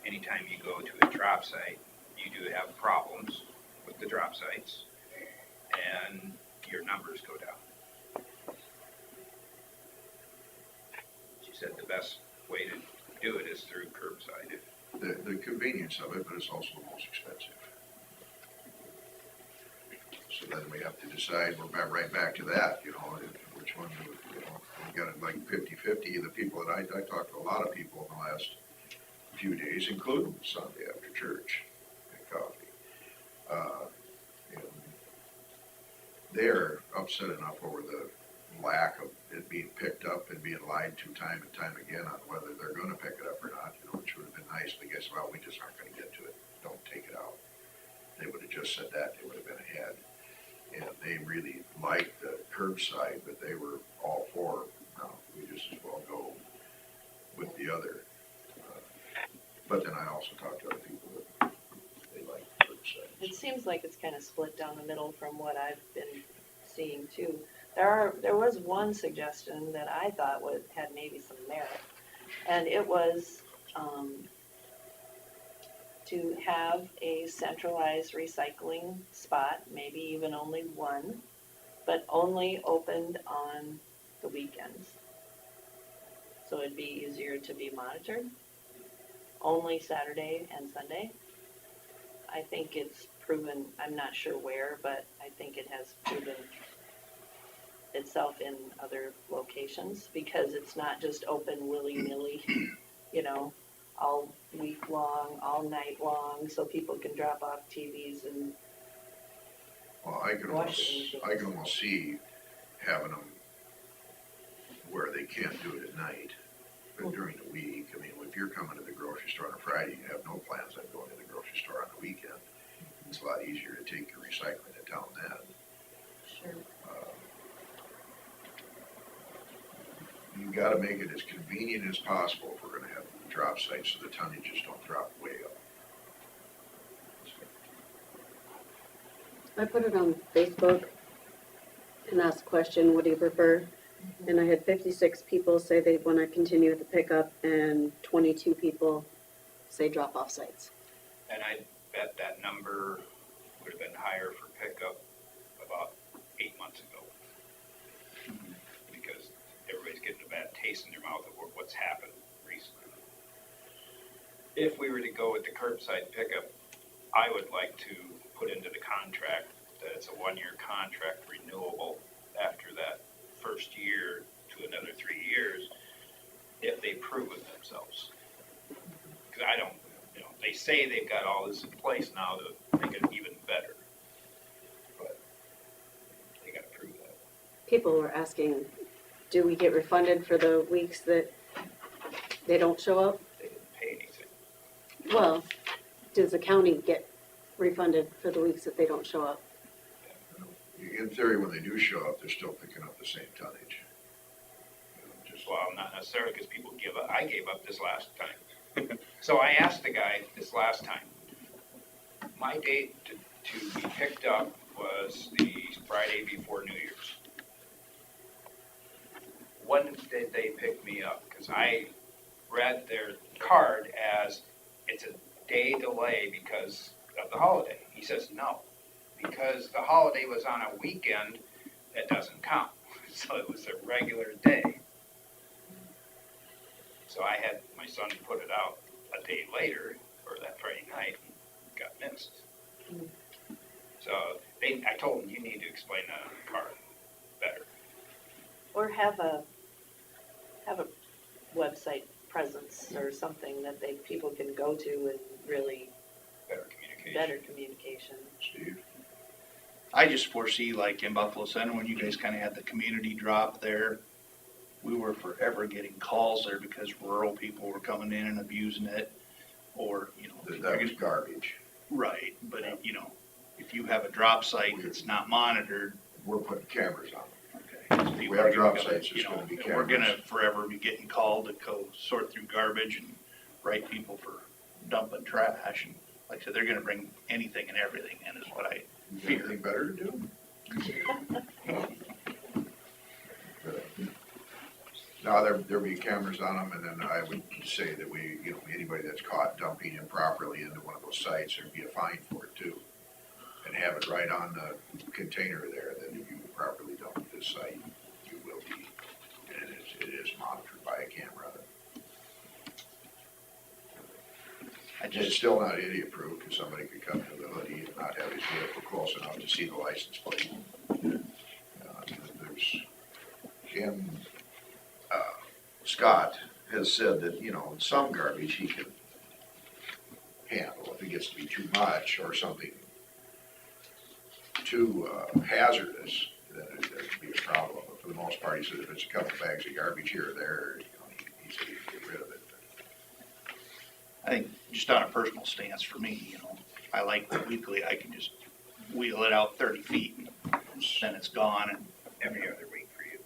anytime you go to a drop site, you do have problems with the drop sites, and your numbers go down. She said the best way to do it is through curbside. The convenience of it, but it's also the most expensive. So then we have to decide, we're right back to that, which one, we got it like 50-50. The people that I talked to a lot of people in the last few days, including Sunday after church and coffee. And they're upset enough over the lack of it being picked up and being lied to time and time again on whether they're gonna pick it up or not, which would have been nice, but guess what, we just aren't gonna get to it, don't take it out. They would have just said that, they would have been ahead. And they really liked the curbside, but they were all for, no, we just as well go with the other. But then I also talked to other people that they like curbside. It seems like it's kind of split down the middle from what I've been seeing too. There was one suggestion that I thought had maybe some merit, and it was to have a centralized recycling spot, maybe even only one, but only opened on the weekends. So it'd be easier to be monitored, only Saturday and Sunday. I think it's proven, I'm not sure where, but I think it has proven itself in other locations, because it's not just open willy-nilly, you know, all week long, all night long, so people can drop off TVs and, Well, I can almost see having them where they can't do it at night, but during the week, I mean, if you're coming to the grocery store on a Friday, you have no plans on going to the grocery store on the weekend. It's a lot easier to take your recycling to town then. sure, You gotta make it as convenient as possible if we're gonna have drop sites so the tonnages don't drop way up. I put it on Facebook and asked a question, what do you prefer? And I had 56 people say they want to continue with the pickup and 22 people say drop off sites. And I bet that number would have been higher for pickup about 8 months ago. Because everybody's getting a bad taste in their mouth of what's happened recently. If we were to go with the curbside pickup, I would like to put into the contract that it's a 1-year contract renewable after that first year to another 3 years if they prove it themselves. Because I don't, they say they've got all this in place now to make it even better. But they gotta prove that. People were asking, do we get refunded for the weeks that they don't show up? They didn't pay anything. Well, does the county get refunded for the weeks that they don't show up? In theory, when they do show up, they're still picking up the same tonnage. Well, not necessarily, because people give up. I gave up this last time. So I asked the guy this last time. My date to be picked up was the Friday before New Year's. When did they pick me up? Because I read their card as it's a day delay because of the holiday. He says no, because the holiday was on a weekend, that doesn't count. So it was a regular day. So I had my son put it out a day later for that Friday night and got missed. So I told him, you need to explain the card better. or have a website presence or something that people can go to and really better communication. Steve? I just foresee, like in Buffalo Center, when you guys kinda had the community drop there, we were forever getting calls there because rural people were coming in and abusing it, or, That was garbage. right, but, if you have a drop site that's not monitored, We're putting cameras on them. okay. We have drop sites, there's gonna be We're cameras. gonna forever be getting called to go sort through garbage and write people for dumping trash, and like I said, they're gonna bring anything and everything in, is what I You got fear. anything better to do? No, there'll be cameras on them, and then I would say that anybody that's caught dumping improperly into one of those sites, there'd be a fine for it too. And have it right on the container there, that if you improperly dump at this site, you will be, and it is monitored by a camera. It's still not idiot proof, because somebody could come to the hoodie and not have his vehicle close enough to see the license plate. Scott has said that, some garbage he can handle. If it gets to be too much or something too hazardous, then it could be a problem. But for the most part, he said if it's a couple bags of garbage here or there, he said he can get rid of it. I think just on a personal stance for me, I like the weekly, I can just wheel it out 30 feet, and then it's gone, and Every other week for you.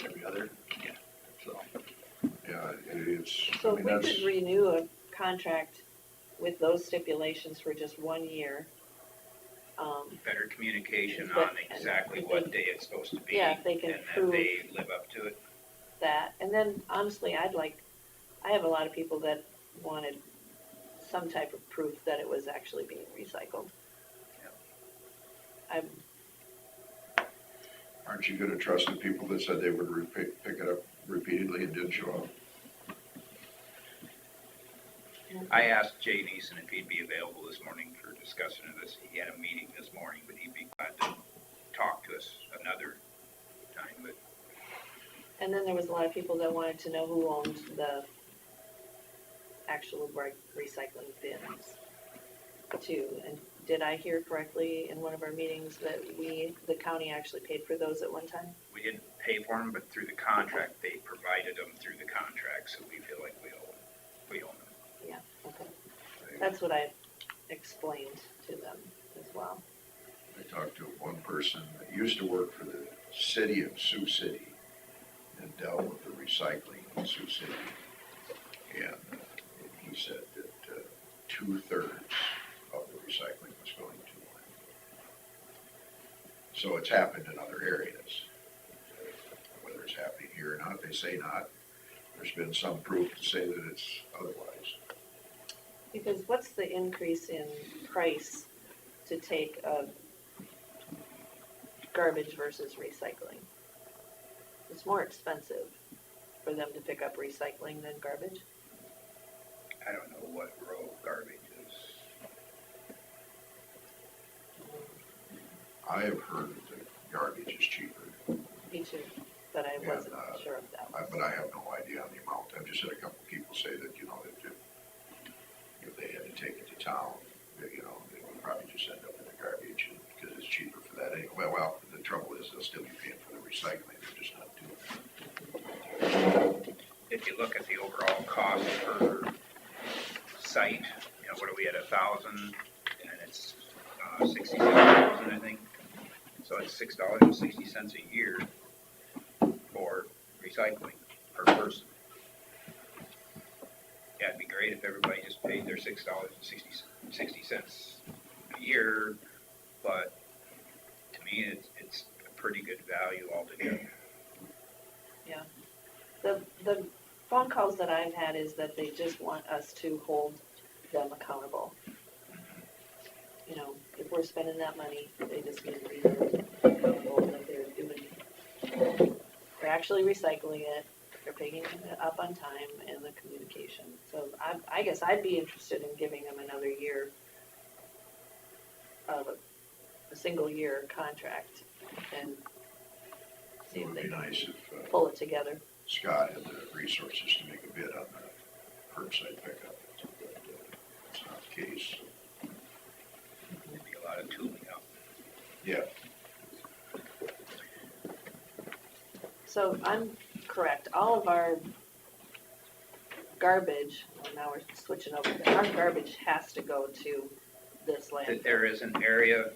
every other, yeah, so. Yeah, it's. So I if mean, we that's- could renew a contract with those stipulations for just 1 year, Better communication But- on exactly what day it's supposed to be. Yeah, if they can and prove- that they live up to it. that, and then honestly, I have a lot of people that wanted some type of proof that it was actually being recycled. Aren't you gonna trust the people that said they would pick it up repeatedly and didn't show up? I asked Jay Neeson if he'd be available this morning for discussion of this. He had a meeting this morning, but he'd be glad to talk to us another time, but And then there was a lot of people that wanted to know who owned the actual recycling bins too. And did I hear correctly in one of our meetings that the county actually paid for those at one time? we didn't pay for them, but through the contract, they provided them through the contract, so we feel like we own them. Yeah, okay. That's what I explained to them as well. I talked to one person that used to work for the city of Sioux City and dealt with the recycling in Sioux City. And he said that 2/3 of the recycling was going to one. So it's happened in other areas. Whether it's happening here or not, they say not. There's been some proof to say that it's otherwise. Because what's the increase in price to take garbage versus recycling? It's more expensive for them to pick up recycling than garbage. I don't know what row garbage is. I have heard that the garbage is cheaper, Me too, but I Yeah, wasn't sure of that. but I have no idea on the amount. I've just had a couple of people say that, you know, that if they had to take it to town, that, you know, they would probably just end up in the garbage because it's cheaper for that anyway. Well, the trouble is they'll still be paying for the recycling, they're just not doing it. If you look at the overall cost per site, you know, what are we at, 1,000, and it's 67,000, I think. So it's $6.60 a year for recycling per person. Yeah, it'd be great if everybody just paid their $6.60 a year, but to me, it's a pretty good value altogether. The phone calls that I've had is that they just want us to hold them accountable. You know, if we're spending that money, they just need to be accountable that they're actually recycling it, they're picking it up on time, and the communication. So I guess I'd be interested in giving them another year of a single year contract and see It if would they be can nice if pull it together. Scott had the resources to make a bid on the curbside pickup, but it's not the case. There'd be a lot of tooling out. Yeah, So I'm correct, all of our garbage, well, now we're switching over, our garbage has to go to this That landfill. there is an area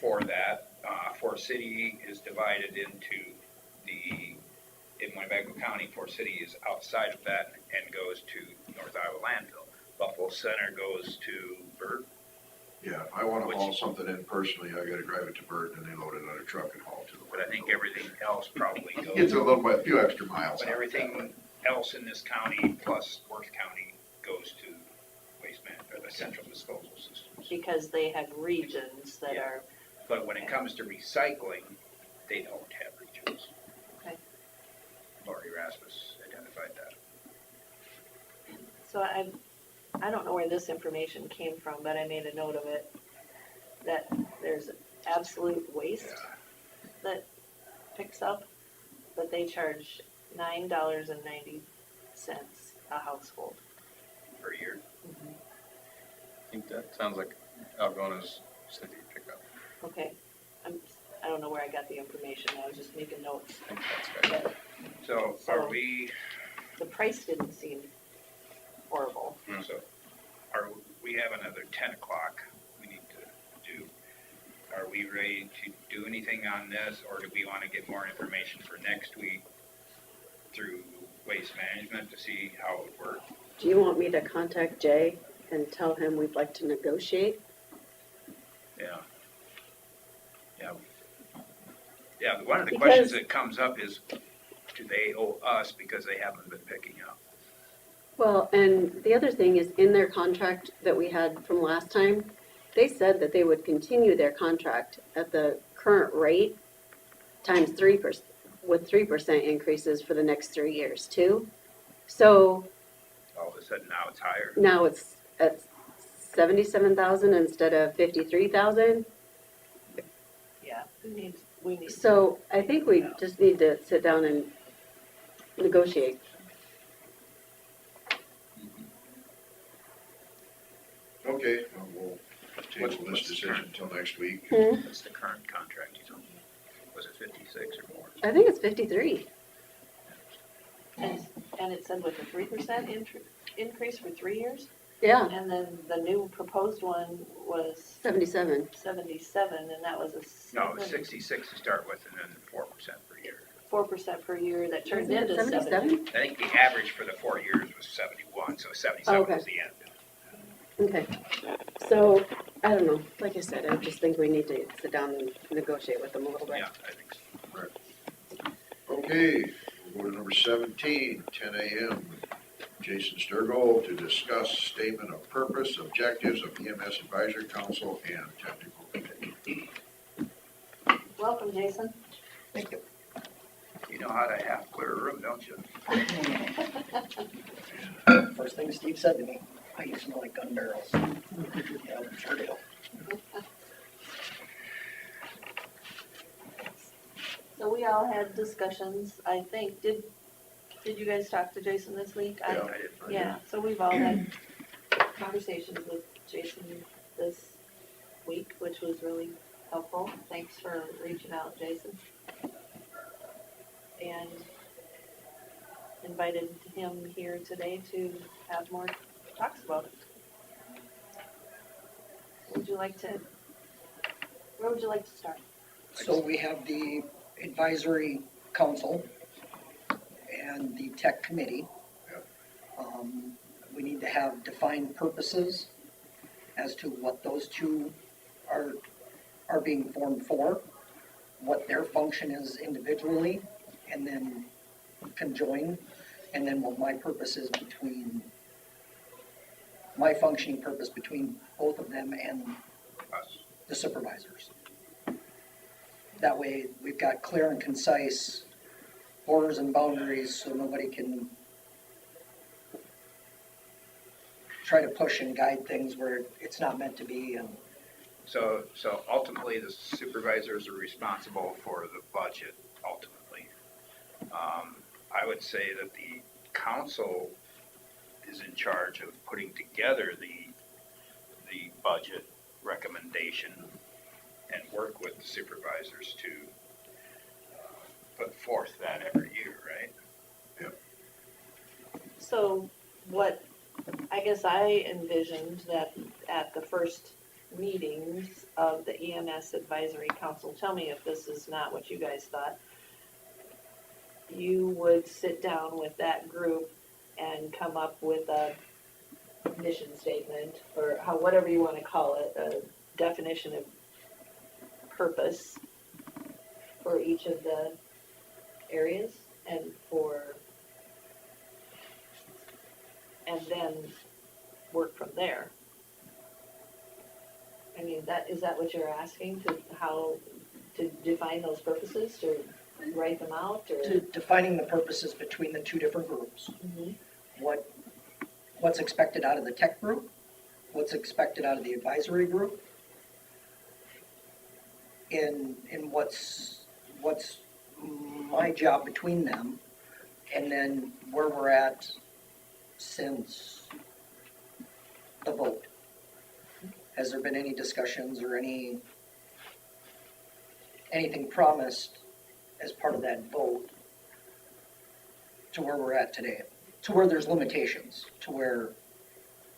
for that. Forest City is divided into in Winnebago County, Forest City is outside of that and goes to North Iowa landfill. Buffalo Center goes to Burt. yeah, if I wanna haul something in personally, I gotta drive it to Burton and they load it on a truck and haul to the. But I think everything else probably goes. It's a little bit, a few extra miles. But out everything else in this county plus Worth County goes to waste management, or the central disposal systems. Because they have regions that Yeah. are, But when it comes to recycling, they don't have regions. Okay. Lori Rasmus identified that. so I don't know where this information came from, but I made a note of it, that there's absolute waste Yeah. that picks up, but they charge $9.90 a household. Per year. I think that sounds like Algona's city pickup. Okay, I don't know where I got the information, I was just making notes. I think that's right. But So are we, the price didn't seem horrible. so we have another 10 o'clock we need to do. Are we ready to do anything on this, or do we want to get more information for next week through waste management to see how it would work? Do you want me to contact Jay and tell him we'd like to negotiate? Yeah. Yeah, one of the questions Because- that comes up is, do they owe us because they haven't been picking up? Well, and the other thing is, in their contract that we had from last time, they said that they would continue their contract at the current rate times 3%, with 3% increases for the next 3 years too. So All this sudden now it's higher. Now it's at 77,000 instead of 53,000. Yeah, we need. So I think we just need to sit down and negotiate. Okay, well, we'll table this What's the decision current? until next week. What's the current contract you told me? Was it 56 or more? I think it's 53. And it said with a 3% increase for 3 years? Yeah, And then the new proposed one was 77. 77, and that was a. No, it was 66 to start with and then 4% per year. 4% per year that turned Isn't it into 70. 77? I think the average for the 4 years was 71, so 77 Okay. was the end. Okay. So, I don't know. Like I said, I just think we need to sit down and negotiate with them a little bit. Yeah, I think so. Okay, we'll go to number 17, 10 a.m. Jason Sturgill to discuss statement of purpose, objectives of EMS Advisory Council and Technical Committee. Welcome, Jason. Thank you. You know how to half clear a room, don't you? First thing Steve said to me, I used to smell like gun barrels. Yeah, sure do. So we all had discussions, I think. Did you guys talk to Jason this week? I did. Yeah, so we've all had conversations with Jason this week, which was really helpful. Thanks for reaching out, Jason. And invited him here today to have more talks about it. Where would you like to start? So we have the advisory council and the tech committee. We need to have defined purposes as to what those two are being formed for, what their function is individually, and then conjoin, and then what my purpose is between, my functioning purpose between both of them and Us. the supervisors. That way, we've got clear and concise borders and boundaries, so nobody can try to push and guide things where it's not meant to be. And So ultimately, the supervisors are responsible for the budget, ultimately. I would say that the council is in charge of putting together the budget recommendation and work with the supervisors to put forth that every year, right? So what, I guess I envisioned that at the first meetings of the EMS Advisory Council, tell me if this is not what you guys thought, you would sit down with that group and come up with a mission statement, or whatever you want to call it, a definition of purpose for each of the areas, and then work from there. I mean, is that what you're asking, to define those purposes, to write them out, or? to defining the purposes between the two different groups, Mhm. what's expected out of the tech group, what's expected out of the advisory group, and what's my job between them, and then where we're at since the vote. Has there been any discussions or anything promised as part of that vote to where we're at today? To where there's limitations, to where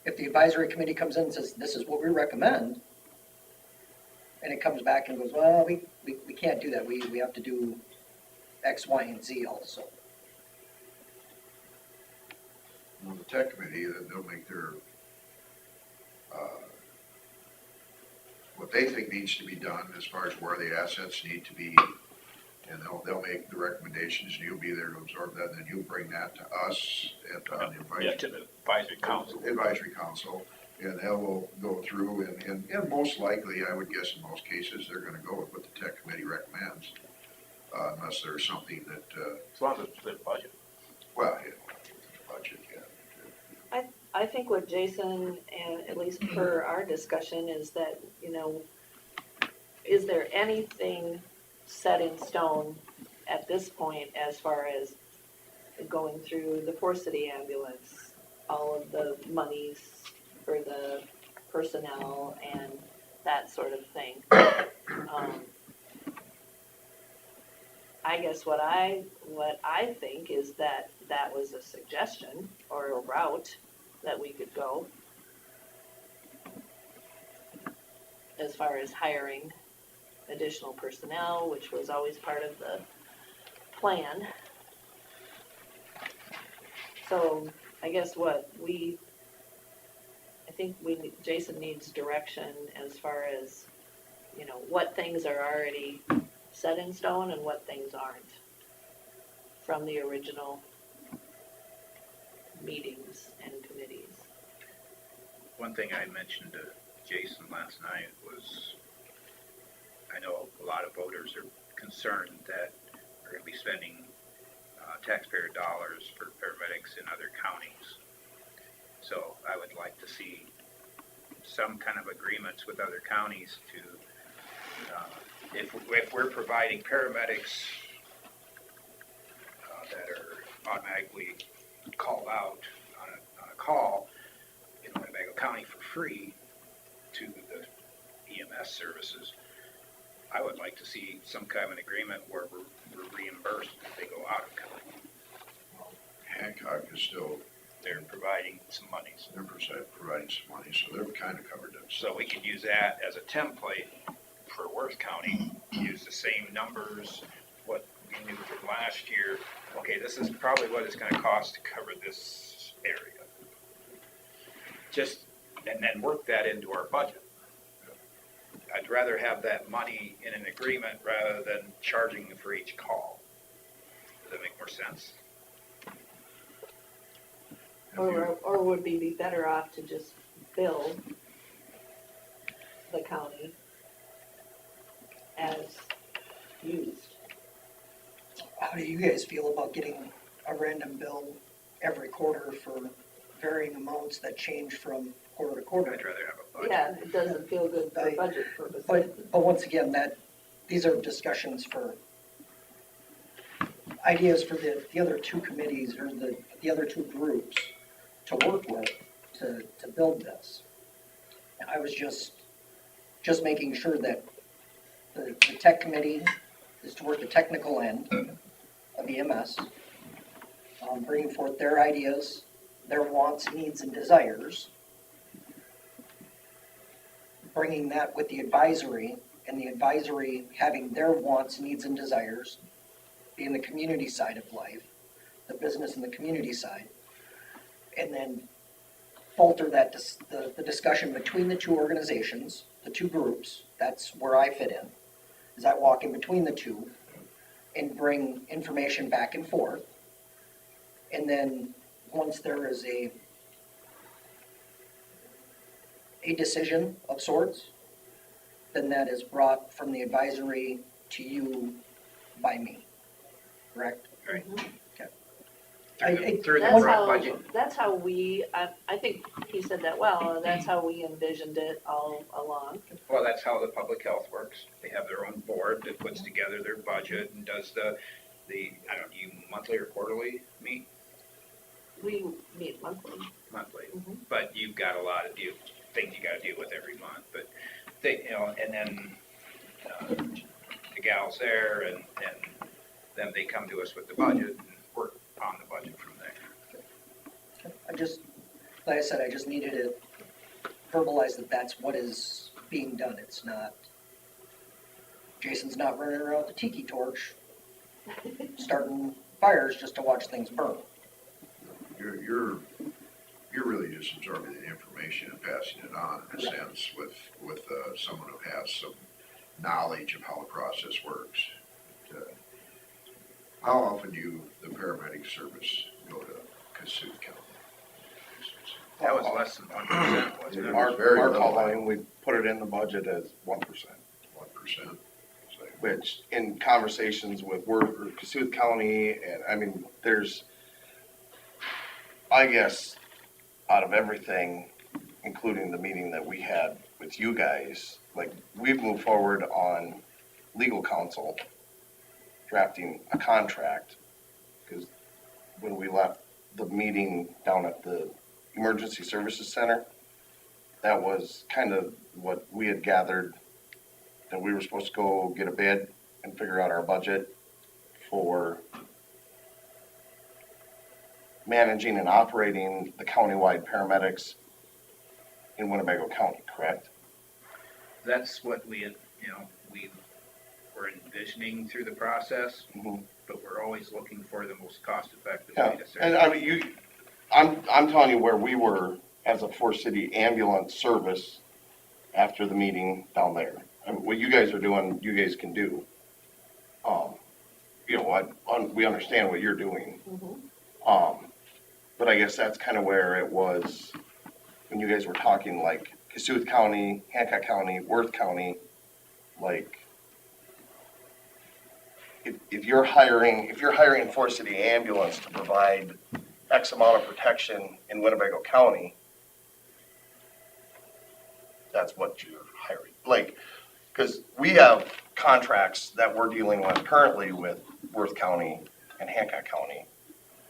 if the advisory committee comes in and says, this is what we recommend, and it comes back and goes, well, we can't do that, we have to do X, Y, and Z also. Well, the tech committee, they'll make their, what they think needs to be done as far as where the assets need to be, and they'll make the recommendations, and you'll be there to absorb that, and then you'll bring that to us at the advisory. To the advisory council. Advisory council, and they will go through, and most likely, I would guess in most cases, they're gonna go with what the tech committee recommends, unless there's something that, As long as it's the budget. well, yeah, budget, yeah. I think what Jason, and at least per our discussion, is that, is there anything set in stone at this point as far as going through the Four City ambulance, all of the monies for the personnel and that sort of thing? I guess what I think is that that was a suggestion or a route that we could go as far as hiring additional personnel, which was always part of the plan. So I guess Jason needs direction as far as, what things are already set in stone and what things aren't from the original meetings and committees. One thing I mentioned to Jason last night was, I know a lot of voters are concerned that we're gonna be spending taxpayer dollars for paramedics in other counties. So I would like to see some kind of agreements with other counties to, if we're providing paramedics that are automatically called out on a call in Winnebago County for free to the EMS services, I would like to see some kind of an agreement where we're reimbursed if they go out of county. Hancock is still, They're providing some monies. they're providing some money, so they're kind of covered themselves. So we could use that as a template for Worth County, use the same numbers, what we knew from last year. Okay, this is probably what it's gonna cost to cover this area. And then work that into our budget. I'd rather have that money in an agreement rather than charging for each call. Does that make more sense? Or would we be better off to just bill the county as used? How do you guys feel about getting a random bill every quarter for varying amounts that change from quarter to quarter? I'd rather have a budget. Yeah, it doesn't feel good for budget purposes. But once again, these are discussions for ideas for the other two committees or the other two groups to work with to build this. And I was just making sure that the tech committee is to work the technical end of EMS, bringing forth their ideas, their wants, needs, and desires, bringing that with the advisory, and the advisory having their wants, needs, and desires, being the community side of life, the business and the community side, and then falter that the discussion between the two organizations, the two groups. That's where I fit in, is I walk in between the two and bring information back and forth. And then once there is a decision of sorts, then that is brought from the advisory to you by me, correct? Right. Okay. Through the That's budget. that's how I think he said that well, that's how we envisioned it all along. Well, that's how the public health works. They have their own board that puts together their budget and does the I don't know, you monthly or quarterly meet? We meet monthly. Monthly. Mhm. But you've got a lot of things you gotta deal with every month, but they, and then, the gals there and then they come to us with the budget and work on the budget from there. Like I said, I just needed to verbalize that that's what is being done. It's not, Jason's not running around with a tiki torch, starting fires just to watch things burn. You're really just absorbing the information and passing it on in a sense with someone who has some knowledge of how the process works. How often do the paramedic service go to Cassuth County? That was less than 1%, wasn't it? Our Very little. call volume, we put it in the budget as 1%, 1%. which in conversations with Cassuth County, and I mean, I guess out of everything, including the meeting that we had with you guys, like, we've moved forward on legal counsel drafting a contract, because when we left the meeting down at the Emergency Services Center, that was kind of what we had gathered, that we were supposed to go get a bid and figure out our budget for managing and operating the countywide paramedics in Winnebago County, correct? That's what we had, we were envisioning through the process, Mhm. but we're always looking for the most cost-effective Yeah, way to serve. and I mean, I'm telling you where we were as a Forest City ambulance service after the meeting down there. And what you guys are doing, you guys can do. We understand what you're doing. But I guess that's kind of where it was when you guys were talking, like Cassuth County, Hancock County, Worth County, like, if you're hiring Forest City ambulance to provide X amount of protection in Winnebago County, that's what you're hiring. Like, because we have contracts that we're dealing with currently with Worth County and Hancock County,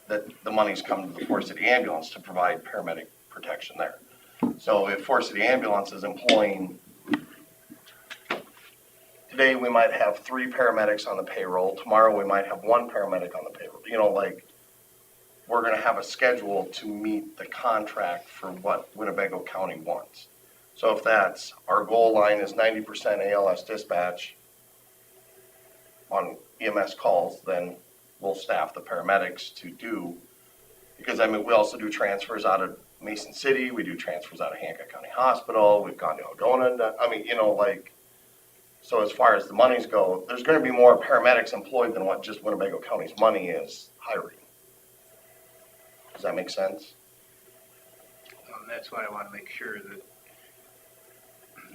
that the money's come to the Forest City ambulance to provide paramedic protection there. So if Forest City ambulance is employing, today we might have 3 paramedics on the payroll, tomorrow we might have 1 paramedic on the payroll. We're gonna have a schedule to meet the contract for what Winnebago County wants. So if that's, our goal line is 90% ALS dispatch on EMS calls, then we'll staff the paramedics to do, because we also do transfers out of Mason City, we do transfers out of Hancock County Hospital, we've gone to Algona, so as far as the monies go, there's gonna be more paramedics employed than what just Winnebago County's money is hiring. Does that make sense? That's why I want to make sure that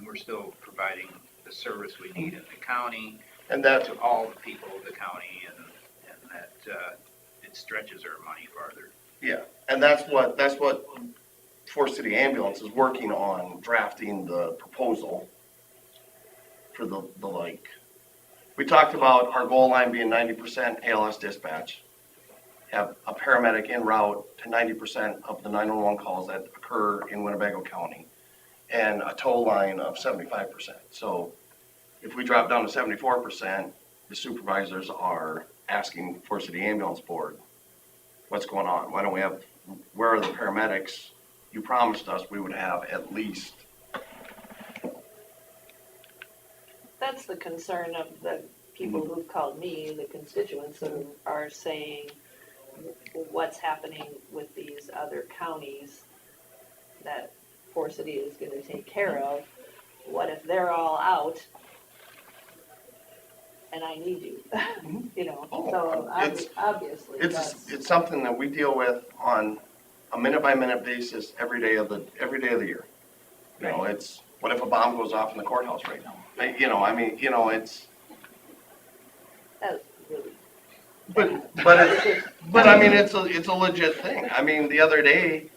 we're still providing the service we need in the county And that, to all the people of the county, and that it stretches our money farther. yeah, and that's what Forest City Ambulance is working on, drafting the proposal for the we talked about our goal line being 90% ALS dispatch, have a paramedic en route to 90% of the 911 calls that occur in Winnebago County, and a tow line of 75%. So if we drop down to 74%, the supervisors are asking Forest City Ambulance Board, what's going on? Why don't we have, where are the paramedics? You promised us we would have at least. That's the concern of the people who've called me, the constituents who are saying, what's happening with these other counties that Forest City is gonna take care of? What if they're all out and I need you? So obviously, It's something that we deal with on a minute-by-minute basis every day of the year. It's, what if a bomb goes off in the courthouse right now? It's. that's really. But I mean, it's a legit thing. I mean, the other day,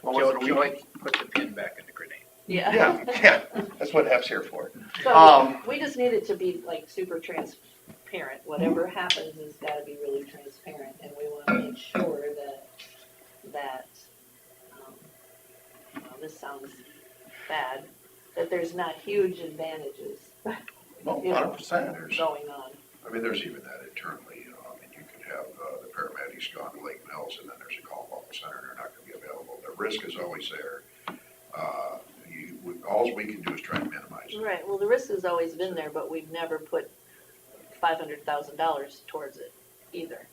what was it, a week? Joy, put the pin back in the grenade. Yeah, that's what HEP's here for. So we just need it to be like super transparent. Whatever happens has gotta be really transparent, and we wanna make sure that, this sounds bad, that there's not huge advantages Well, 100%. going on. I mean, there's even that internally, you could have the paramedics gone to Lake Mills, and then there's a call off the center, and they're not gonna be available. The risk is always there. All we can do is try to minimize it. Right, well, the risk has always been there, but we've never put $500,000 towards it either,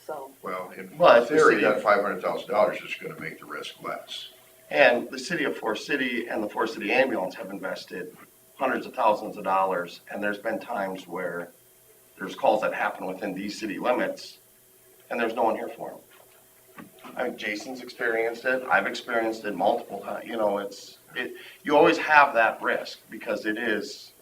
so. Well, in But the theory, city that of- $500,000 is gonna make the risk less. And the city of Forest City and the Forest City Ambulance have invested hundreds of thousands of dollars, and there's been times where there's calls that happen within these city limits, and there's no one here for them. Jason's experienced it, I've experienced it multiple times, you always have that risk, because it is,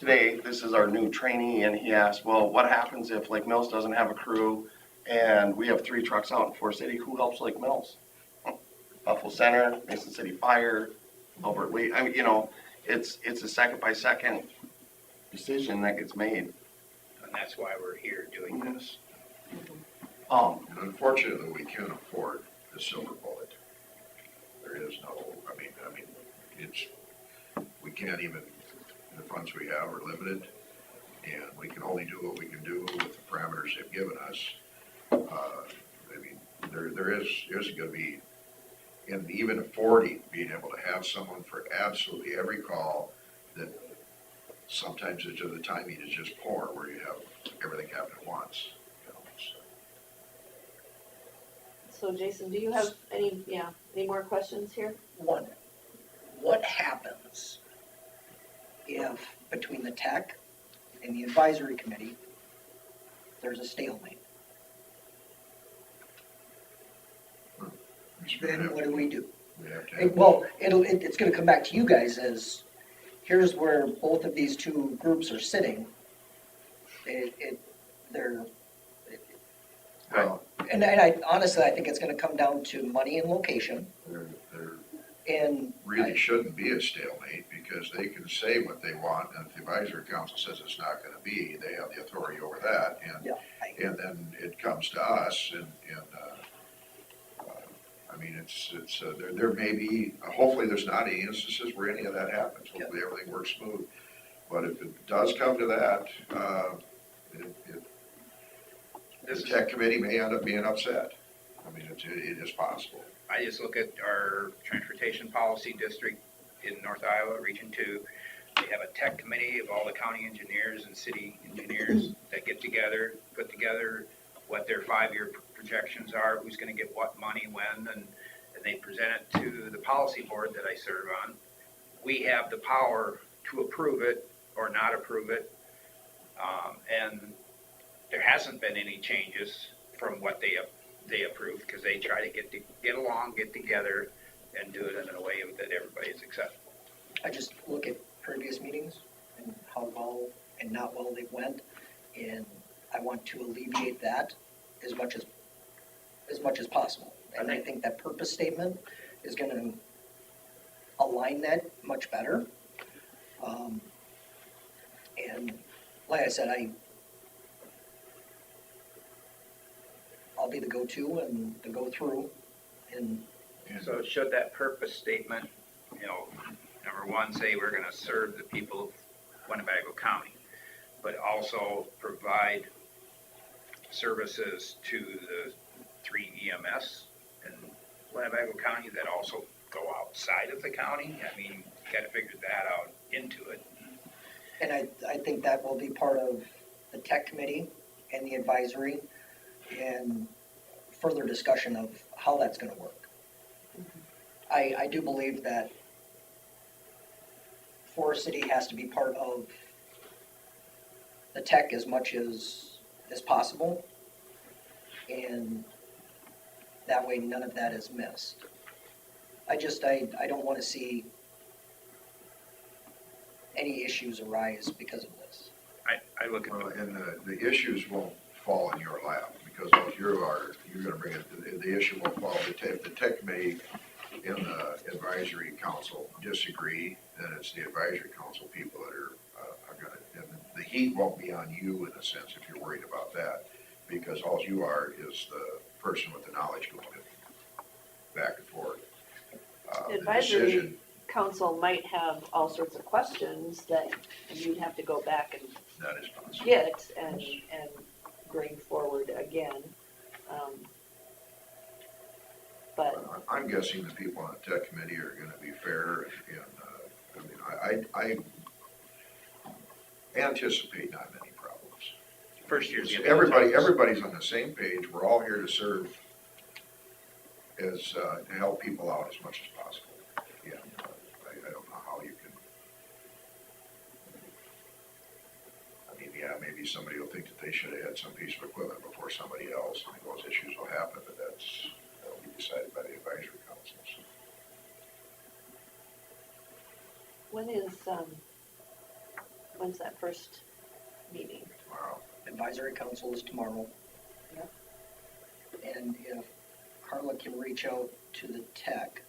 today, this is our new trainee, and he asked, well, what happens if Lake Mills doesn't have a crew, and we have 3 trucks out in Forest City, who helps Lake Mills? Buffalo Center, Mason City Fire, Albert Lee, I mean, you know, it's a second by second decision that gets made. And that's why we're here doing this. Um, And unfortunately, we can't afford the silver bullet. There is no, I mean, it's, we can't even, the funds we have are limited, and we can only do what we can do with the parameters they've given us. I mean, there is gonna be, and even affording, being able to have someone for absolutely every call, that sometimes it's just, the timing is just poor, where you have everything happen at once, you know, so. So Jason, do you have any more questions here? One, what happens if between the tech and the advisory committee, there's a stalemate? Then what do we do? We have to have. Well, it's gonna come back to you guys as, here's where both of these two groups are sitting. They're, Well, and I honestly, I think it's gonna come down to money and location, there and really shouldn't be a stalemate, because they can say what they want, and if the advisory council says it's not gonna be, they have the authority over that, yeah, and then it comes to us, and I mean, there may be, hopefully there's not any instances where any of that happens, hopefully everything works smooth. But if it does come to that, the tech committee may end up being upset. I mean, it is possible. I just look at our transportation policy district in North Iowa, Region 2. We have a tech committee of all the county engineers and city engineers that get together, put together what their 5-year projections are, who's gonna get what money when, and they present it to the policy board that I serve on. We have the power to approve it or not approve it. And there hasn't been any changes from what they approved, because they try to get along, get together, and do it in a way that everybody is acceptable. I just look at previous meetings and how well and not well they went, and I want to alleviate that as much as possible. And I think that purpose statement is gonna align that much better. And like I said, I'll be the go-to and the go-through, and So should that purpose statement, you know, number one, say we're gonna serve the people of Winnebago County, but also provide services to the 3 EMS in Winnebago County that also go outside of the county? I mean, you gotta figure that out into it. And I think that will be part of the tech committee and the advisory and further discussion of how that's gonna work. I do believe that Forest City has to be part of the tech as much as possible. And that way none of that is missed. I don't wanna see any issues arise because of this. I look at Well, and the issues won't fall in your lap, because if you're gonna bring it, the issue will fall, if the tech committee and the advisory council disagree, then it's the advisory council people that are gonna, and the heat won't be on you in a sense if you're worried about that, because all you are is the person with the knowledge going back and forth. The Advisory decision, council might have all sorts of questions that you'd have to go back and that is possible. get and bring forward again. But I'm guessing the people on the tech committee are gonna be fair, and, I mean, I anticipate not many problems. first year's. Everybody's on the same page, we're all here to serve to help people out as much as possible. Yeah, I don't know how you can. I mean, yeah, maybe somebody will think that they should have had some piece of equipment before somebody else, and those issues will happen, but that'll be decided by the advisory council, so. when's that first meeting? Wow. Advisory council is tomorrow. Yep. And if Carla can reach out to the tech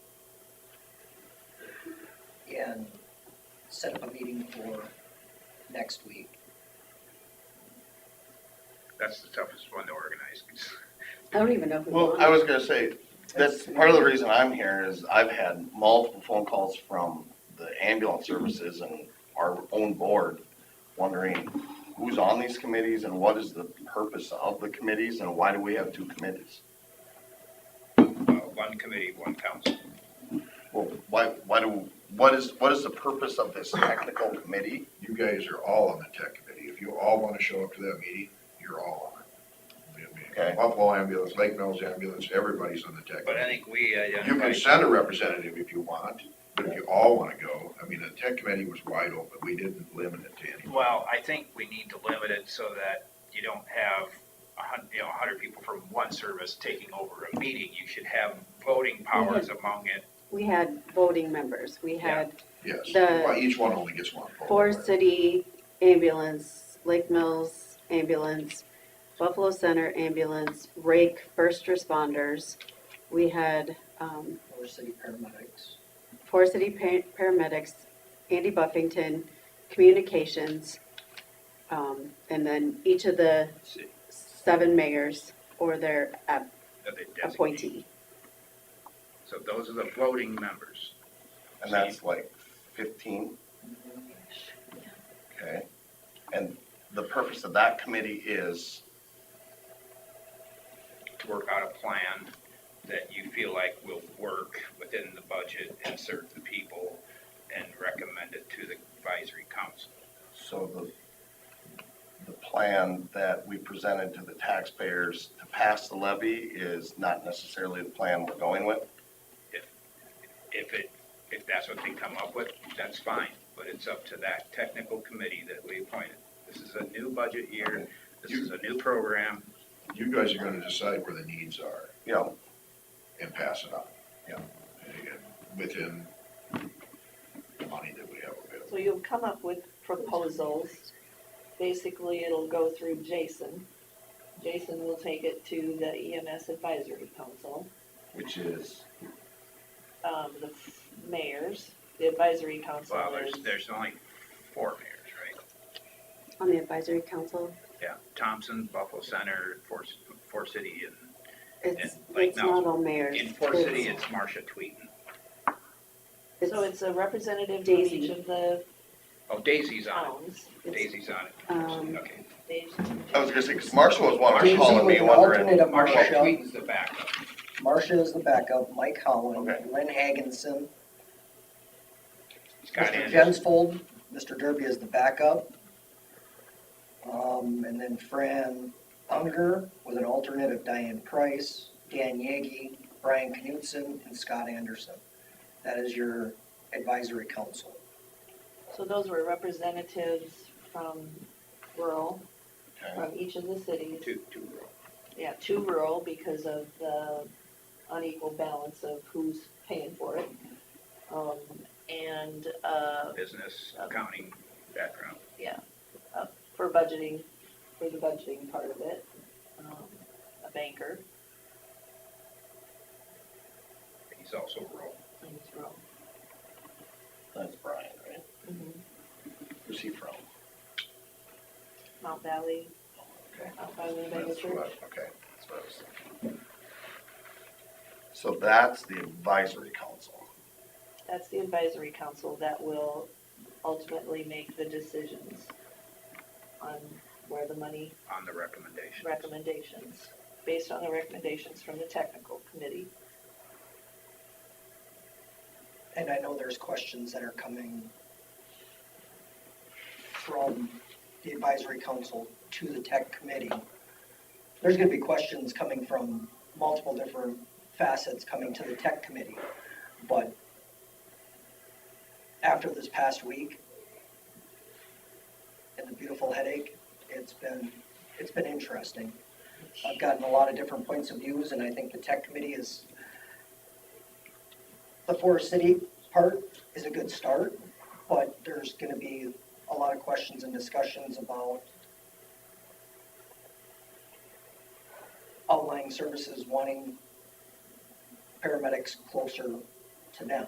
and set up a meeting for next week. That's the toughest one to organize. I don't even know if we Well, want I it. was gonna say, that's part of the reason I'm here is I've had multiple phone calls from the ambulance services and our own board wondering who's on these committees and what is the purpose of the committees and why do we have two committees? One committee, one council. Well, what is the purpose of this technical committee? You guys are all on the tech committee. If you all wanna show up to that meeting, you're all on it. Okay. Buffalo Ambulance, Lake Mills Ambulance, everybody's on the tech But I committee. think we You can identified, send a representative if you want, but if you all wanna go, I mean, the tech committee was wide open. We didn't limit it to anyone. well, I think we need to limit it so that you don't have 100 people from one service taking over a meeting. You should have voting powers among it. We had voting members. We had Yes, The- well, each one only gets one. vote. Forest City Ambulance, Lake Mills Ambulance, Buffalo Center Ambulance, Rake First Responders. We had Or city paramedics. Forest City Paramedics, Andy Buffington, Communications, and then each of the See, 7 mayors or their that they designate. appointee. So those are the voting members. And that's like 15? Okay. And the purpose of that committee is, To work out a plan that you feel like will work within the budget and serve the people and recommend it to the advisory council. so the plan that we presented to the taxpayers to pass the levy is not necessarily the plan we're going with? If that's what they come up with, that's fine, but it's up to that technical committee that we appointed. This is a new budget year, this is a new program. You guys are gonna decide where the needs are You know, and pass it on. Yeah. And within the money that we have available. So you'll come up with proposals. Basically, it'll go through Jason. Jason will take it to the EMS Advisory Council, which is, the mayors. The advisory council Well, is, there's only 4 mayors, right? On the advisory council, Yeah, Thompson, Buffalo Center, Forest City, and it's, And Lake it's not Mills. all mayors. in Forest City, It's- it's Marcia Tweeten. so it's a representative from Daisy. each of the Oh, Daisy's on towns. it, Daisy's on it. Okay. I was gonna say, because Marshall was one of Daisy calling me was an wondering. alternate of Marcia Marcia. Tweeten's the backup. Marcia is the backup, Mike Holland, Okay. Lynn Hagenson, Scott Mr. Anderson. Jensfold, Mr. Derby is the backup. And then Fran Unger with an alternate of Diane Price, Dan Yagi, Brian Knutson, and Scott Anderson. That is your advisory council. So those were representatives from rural, Okay. from each of the cities. Two. Yeah, 2 rural because of the unequal balance of who's paying for it. And, Business, accounting background. for budgeting, for the budgeting part of it, a banker, He's also rural. and it's rural. That's Brian, right? Who's he from? Mount Valley, Okay. out by Winnebago That's Church. okay, that's what I was thinking. So that's the advisory council. That's the advisory council that will ultimately make the decisions on where the money, On the recommendation. recommendations, based on the recommendations from the technical committee. And I know there's questions that are coming from the advisory council to the tech committee. There's gonna be questions coming from multiple different facets coming to the tech committee. But after this past week and the beautiful headache, it's been interesting. I've gotten a lot of different points of views, and I think the tech committee is, the Forest City part is a good start, but there's gonna be a lot of questions and discussions about outlying services wanting paramedics closer to them.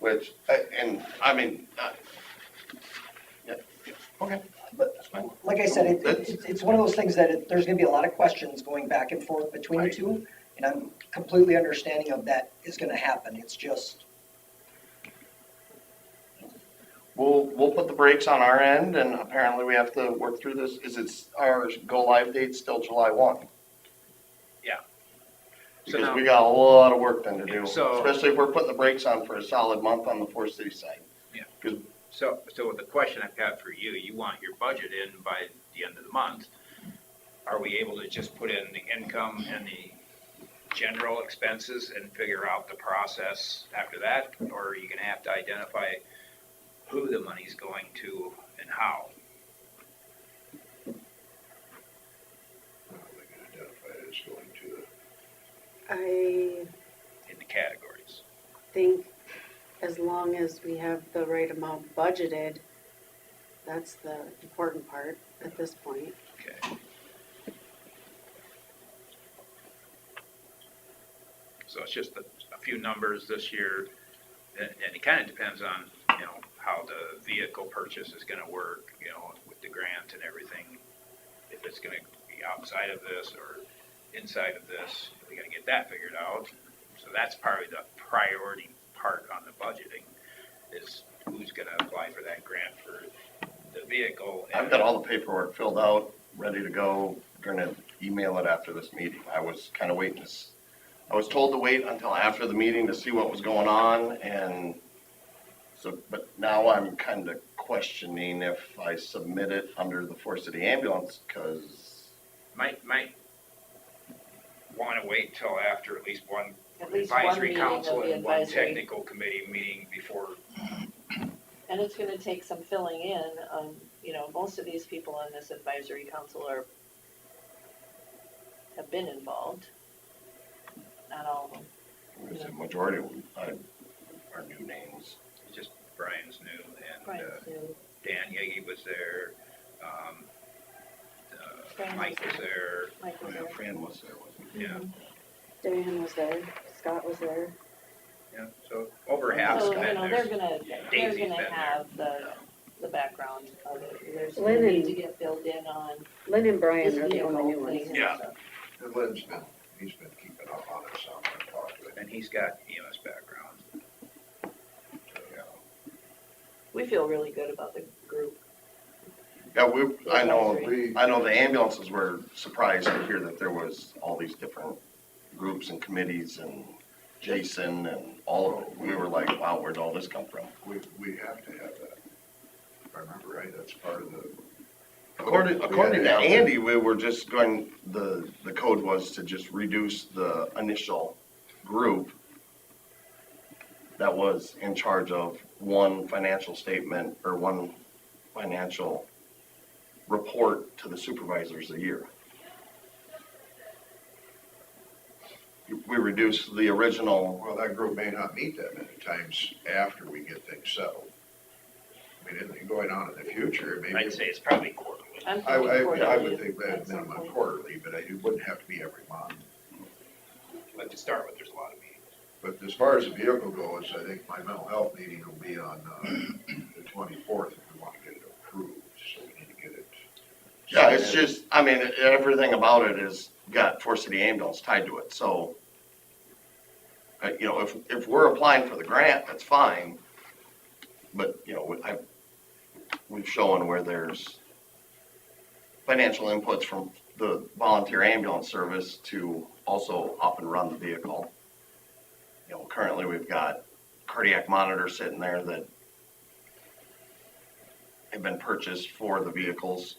Which, and, I mean, yeah, okay, that's fine. Like I said, That's- it's one of those things that there's gonna be a lot of questions going back and forth between the two, and I'm completely understanding of that is gonna happen, it's just, We'll put the brakes on our end, and apparently we have to work through this. Our go-live date's still July 1? Yeah. So Because now- we got a lot of work then to do, So- especially if we're putting the brakes on for a solid month on the Forest City side. So the question I've got for you, you want your budget in by the end of the month. Are we able to just put in the income and the general expenses and figure out the process after that? Or are you gonna have to identify who the money's going to and how? We can identify it as going to I In the categories? think as long as we have the right amount budgeted, that's the important part at this point. Okay. So it's just a few numbers this year, and it kind of depends on, you know, how the vehicle purchase is gonna work, you know, with the grant and everything. If it's gonna be outside of this or inside of this, we gotta get that figured out. So that's probably the priority part on the budgeting, is who's gonna apply for that grant for the vehicle. I've got all the paperwork filled out, ready to go. We're gonna email it after this meeting. I was kind of waiting I was told to wait until after the meeting to see what was going on, and so, but now I'm kind of questioning if I submit it under the Forest City ambulance, because Might wanna wait till after at least one At least one advisory meeting of council the and one advisory. technical committee meeting before. And it's gonna take some filling in on, you know, most of these people on this advisory council have been involved. Not all of them. the majority of them are new names. Just Brian's new, and Brian's new. Dan Yagi was there, Fran Mike was was there, Mike was there. Fran was there, wasn't he? yeah, Diane was there, Scott was there. yeah, so over half's So, been you know, there. they're Daisy's gonna been have the background of it. There's some Lynn need and- to get filled in on Lynn and Brian this are the only new vehicle thing ones. and Yeah. stuff. And he's been keeping up on it some, and talked to him. And he's got EMS background. We feel really good about the group. Yeah, I know Advisory. the ambulances were surprised to hear that there was all these different groups and committees and Jason and all of it. We were like, wow, where'd all this come from? We have to have that. If I remember right, that's part of the. According We to had have that. Andy, we were just going, the code was to just reduce the initial group that was in charge of one financial statement or one financial report to the supervisors a year. We reduced the original, Well, that group may not meet that many times after we get things settled. I mean, anything going on in the future, maybe. I'd say it's probably quarterly. I'm I thinking quarterly would think that at some minimum point. quarterly, but it wouldn't have to be every month. But to start with, there's a lot of meetings. But as far as the vehicle goes, I think my mental health meeting will be on the 24th if we want to get it approved, so we need to get it. yeah, it's just, I mean, everything about it is got Forest City ambulance tied to it, so. You know, if we're applying for the grant, that's fine, but, you know, we've shown where there's financial inputs from the volunteer ambulance service to also up and run the vehicle. You know, currently we've got cardiac monitors sitting there that have been purchased for the vehicles.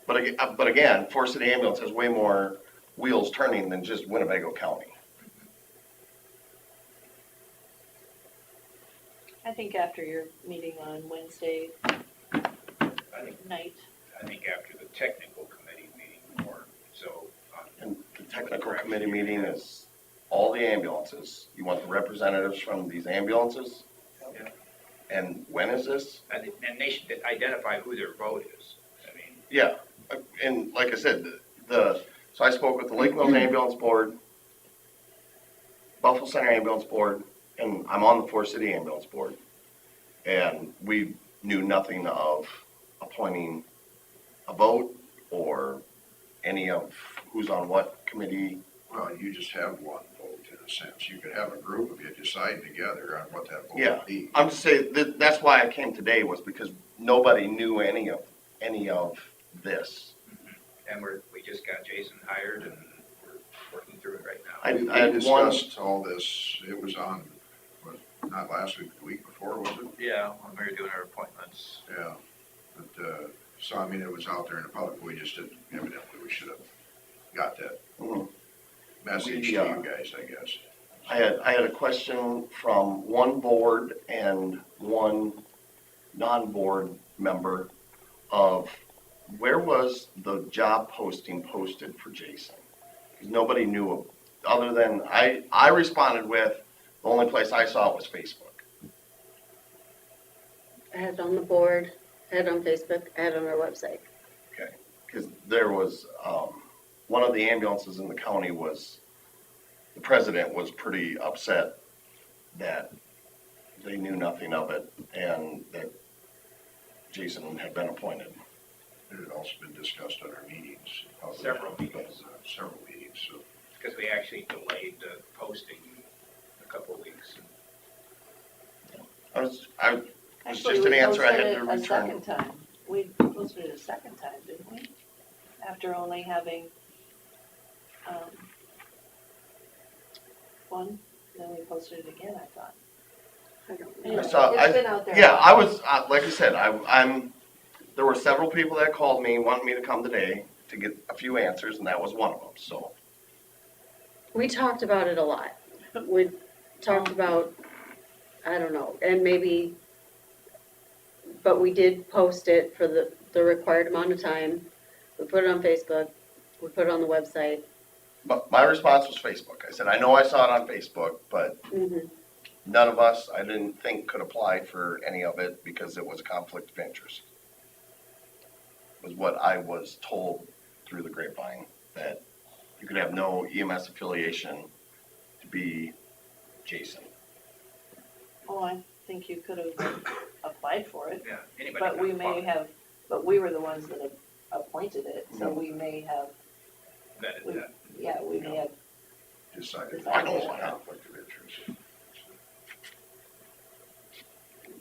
But again, Forest City ambulance has way more wheels turning than just Winnebago County. I think after your meeting on Wednesday I think, night, I think after the technical committee meeting more, so. And the technical committee meeting is all the ambulances. You want the representatives from these ambulances? Yeah. And when is this? And they should identify who their vote is. I mean, Yeah, and like I said, So I spoke with the Lake Mills Ambulance Board, Buffalo Center Ambulance Board, and I'm on the Forest City Ambulance Board. And we knew nothing of appointing a vote or any of who's on what committee. Well, you just have one vote in a sense. You could have a group of you decide together on what that vote Yeah. would be. I'm just saying, that's why I came today, was because nobody knew any of this. And we just got Jason hired and we're working through it right now. I We had one, discussed all this, it was on, not last week, the week before, was it? Yeah, when we were doing our appointments. Yeah, but, so I mean, it was out there in the public, we just didn't, evidently, we should have got that Mhm. message to you guys, I guess. I had a question from one board and one non-board member of where was the job posting posted for Jason? 'Cause nobody knew, other than, I responded with, the only place I saw it was Facebook. I had it on the board, I had it on Facebook, I had it on our website. Okay, because there was, one of the ambulances in the county was, the president was pretty upset that they knew nothing of it and that Jason had been appointed. It had also been discussed at our meetings. Several meetings. Several meetings, so. Because we actually delayed the posting a couple of weeks. I was Actually, just an we answer I posted had it to a return. second time. We posted it a second time, didn't we? After only having, one, then we posted it again, I thought. I don't know. Anyway, saw- it's been out there. a Yeah, while. I was, like I said, there were several people that called me, wanting me to come today to get a few answers, and that was one of them, so. We talked about it a lot. We talked about, I don't know, and maybe, but we did post it for the required amount of time. We put it on Facebook, we put it on the website. But my response was Facebook. I said, I know I saw it on Facebook, but Mhm. none of us, I didn't think could apply for any of it because it was a conflict of interest. Was what I was told through the grapevine, that you could have no EMS affiliation to be Jason. Oh, I think you could have applied for it, Yeah, anybody but can we may apply. have, but we were the ones that have appointed it, so No. we may have, Vetted we- that. yeah, we may have, Decided I that don't was a want it. conflict of interest.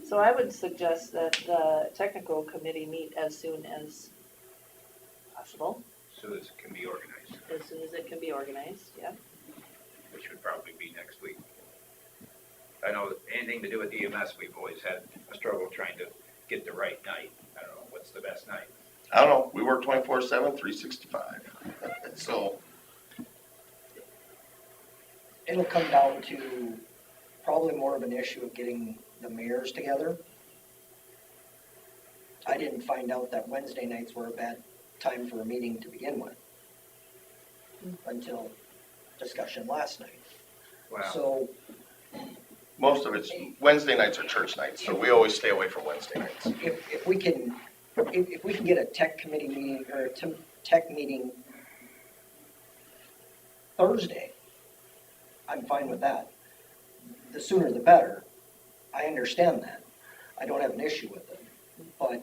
so I would suggest that the technical committee meet as soon as possible, So this can be organized, as soon as it can be organized, yeah. which would probably be next week. I know that anything to do with EMS, we've always had a struggle trying to get the right night. I don't know, what's the best night? I don't know, we work 24/7, 365. So, It'll come down to probably more of an issue of getting the mayors together. I didn't find out that Wednesday nights were a bad time for a meeting to begin with until discussion last night. Wow. So most of it's, Wednesday nights are church nights, so we always stay away from Wednesday nights. if we can get a tech committee meeting or a tech meeting Thursday, I'm fine with that. The sooner the better. I understand that. I don't have an issue with it. But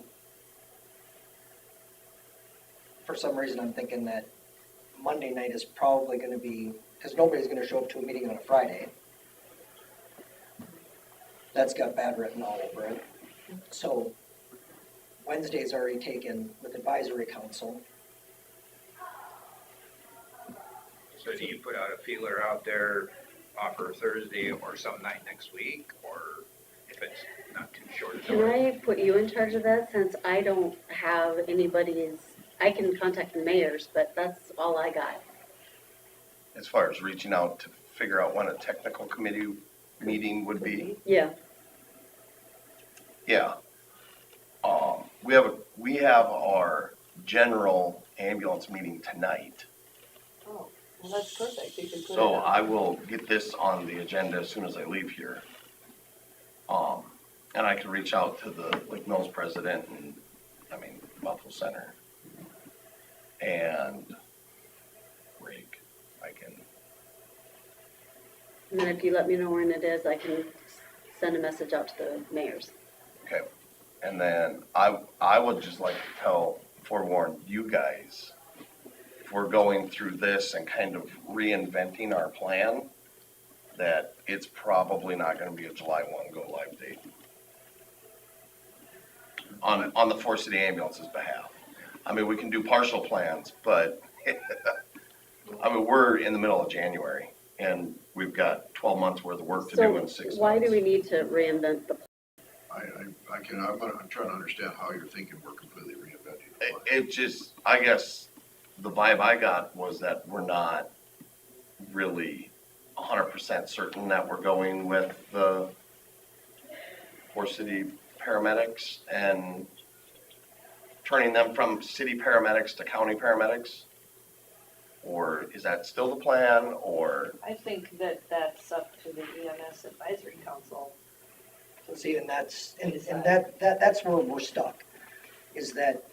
for some reason, I'm thinking that Monday night is probably gonna be, because nobody's gonna show up to a meeting on a Friday. That's got bad written all over it. So Wednesday's already taken with advisory council. So do you put out a feeler out there, offer Thursday or some night next week, or if it's not too short a Can notice? I put you in charge of that, since I don't have anybody's, I can contact the mayors, but that's all I got. As far as reaching out to figure out when a technical committee meeting would be. Yeah, Yeah. We have our general ambulance meeting tonight. Oh, well, that's perfect, you can put it So on. I will get this on the agenda as soon as I leave here. And I can reach out to the Lake Mills president and, Buffalo Center. And I can, And then if you let me know when it is, I can send a message out to the mayors. okay. And then I would just like to forewarn you guys, if we're going through this and kind of reinventing our plan, that it's probably not gonna be a July 1 go live date. On the Forest City Ambulance's behalf. I mean, we can do partial plans, but, I mean, we're in the middle of January, and we've got 12 months worth of work to do in 6 months. So why do we need to reinvent the, I'm trying to understand how you're thinking we're completely reinventing the plan. It just, I guess, the vibe I got was that we're not really 100% certain that we're going with the Forest City paramedics and turning them from city paramedics to county paramedics? Or is that still the plan, or? I think that that's up to the EMS Advisory Council. to See, and that's decide. that's where we're stuck, is that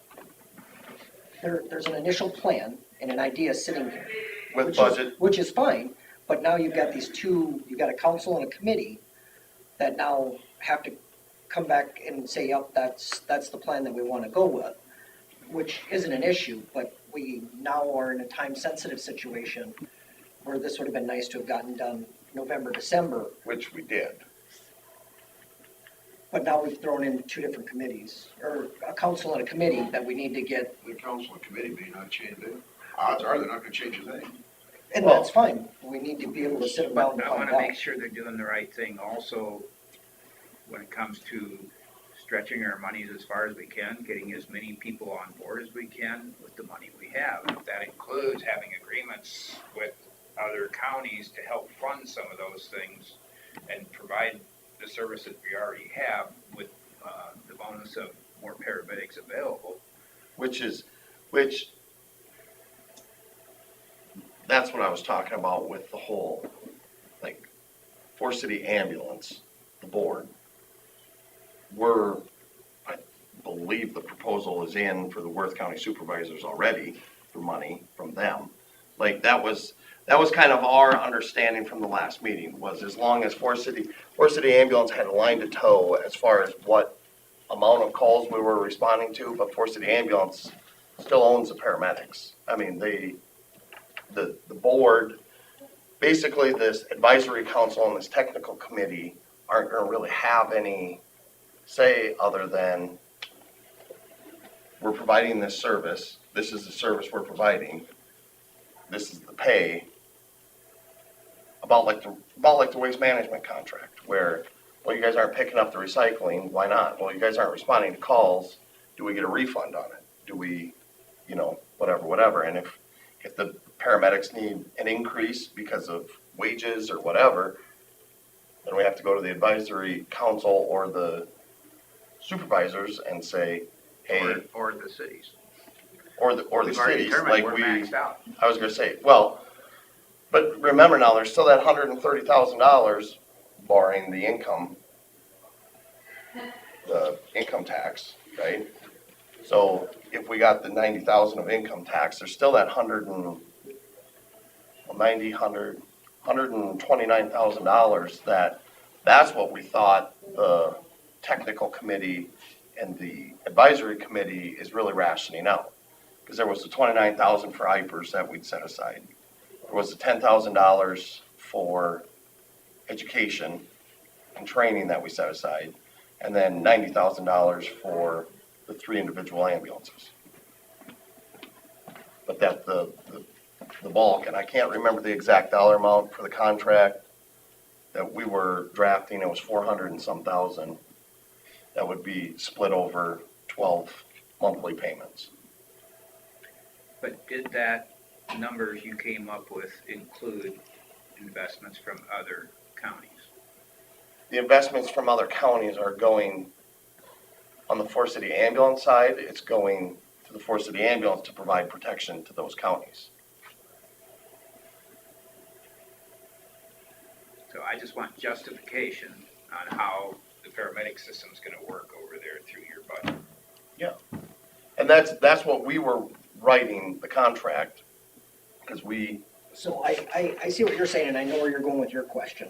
there's an initial plan and an idea sitting here. With budget? Which is fine, but now you've got you've got a council and a committee that now have to come back and say, yep, that's the plan that we wanna go with, which isn't an issue, but we now are in a time-sensitive situation where this would have been nice to have gotten done November, December, Which we did. but now we've thrown in two different committees, or a council and a committee that we need to get, The council and committee may not change it. Odds are they're not gonna change a thing. and that's fine. We need to be able to sit down and But I find wanna out. make sure they're doing the right thing also when it comes to stretching our monies as far as we can, getting as many people on board as we can with the money we have. And if that includes having agreements with other counties to help fund some of those things and provide the services we already have with the bonus of more paramedics available. Which that's what I was talking about with the whole, like, Forest City Ambulance, the board. I believe the proposal is in for the Worth County Supervisors already for money from them. Like, that was kind of our understanding from the last meeting, was as long as Forest City Ambulance had a line to toe as far as what amount of calls we were responding to, but Forest City Ambulance still owns the paramedics. I mean, the board, basically this advisory council and this technical committee aren't gonna really have any say other than we're providing this service, this is the service we're providing, this is the pay. About like the waste management contract, where, well, you guys aren't picking up the recycling, why not? Well, you guys aren't responding to calls, do we get a refund on it? Do we, whatever, and if the paramedics need an increase because of wages or whatever, then we have to go to the advisory council or the supervisors and say, hey, Or the cities. or the We've already cities, determined like we're maxed out. I was gonna say, well, but remember now, there's still that $130,000 barring the income tax, right? So if we got the 90,000 of income tax, there's still that $129,000 that's what we thought the technical committee and the advisory committee is really rationing out. Because there was the 29,000 for IPERS that we'd set aside. There was the $10,000 for education and training that we set aside, and then $90,000 for the 3 individual ambulances. But that the bulk, and I can't remember the exact dollar amount for the contract that we were drafting, it was 400 and some thousand. That would be split over 12 monthly payments. But did that numbers you came up with include investments from other counties? The investments from other counties are going, on the Forest City Ambulance side, it's going to the Forest City Ambulance to provide protection to those counties. So I just want justification on how the paramedic system's gonna work over there through your budget. And that's what we were writing the contract, because we So I see what you're saying, and I know where you're going with your question.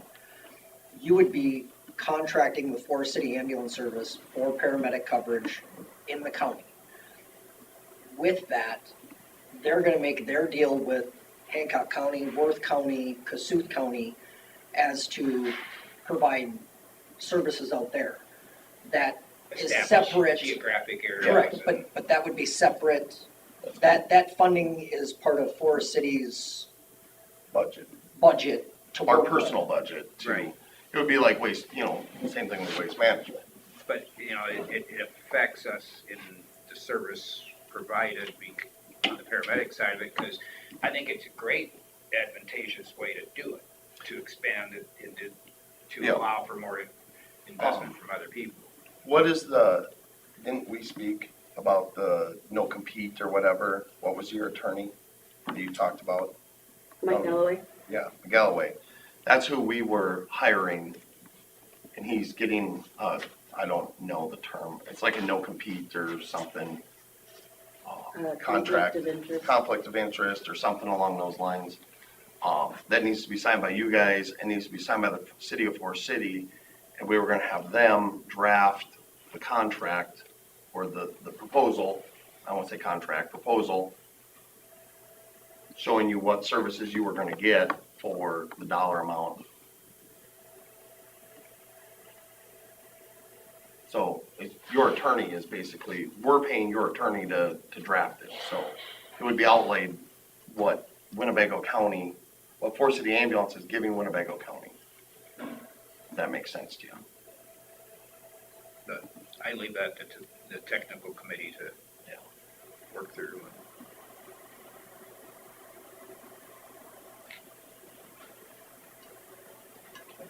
You would be contracting with Forest City Ambulance Service for paramedic coverage in the county. With that, they're gonna make their deal with Hancock County, Worth County, Cassuth County as to provide services out there. That is Establish separate. geographic areas. Correct, but that would be separate. That funding is part of Forest City's Budget, budget to our work with. personal budget too. Right. It would be like waste, same thing with waste management. But, it affects us in the service provided on the paramedic side of it, because I think it's a great advantageous way to do it, to expand it into, to Yeah. allow for more investment from other people. What is didn't we speak about the no compete or whatever? What was your attorney that you talked about? Mike Galloway? Yeah, Galloway. That's who we were hiring, and he's getting, I don't know the term, it's like a no compete or something. Contract, Conflict of interest. conflict of interest or something along those lines. That needs to be signed by you guys and needs to be signed by the city of Forest City. And we were gonna have them draft the contract or the proposal, I won't say contract, proposal, showing you what services you were gonna get for the dollar amount. So your attorney is basically, we're paying your attorney to draft it, so it would be outlaid what Winnebago County, what Forest City Ambulance is giving Winnebago County. If that makes sense to you. But I leave that to the technical committee to work through.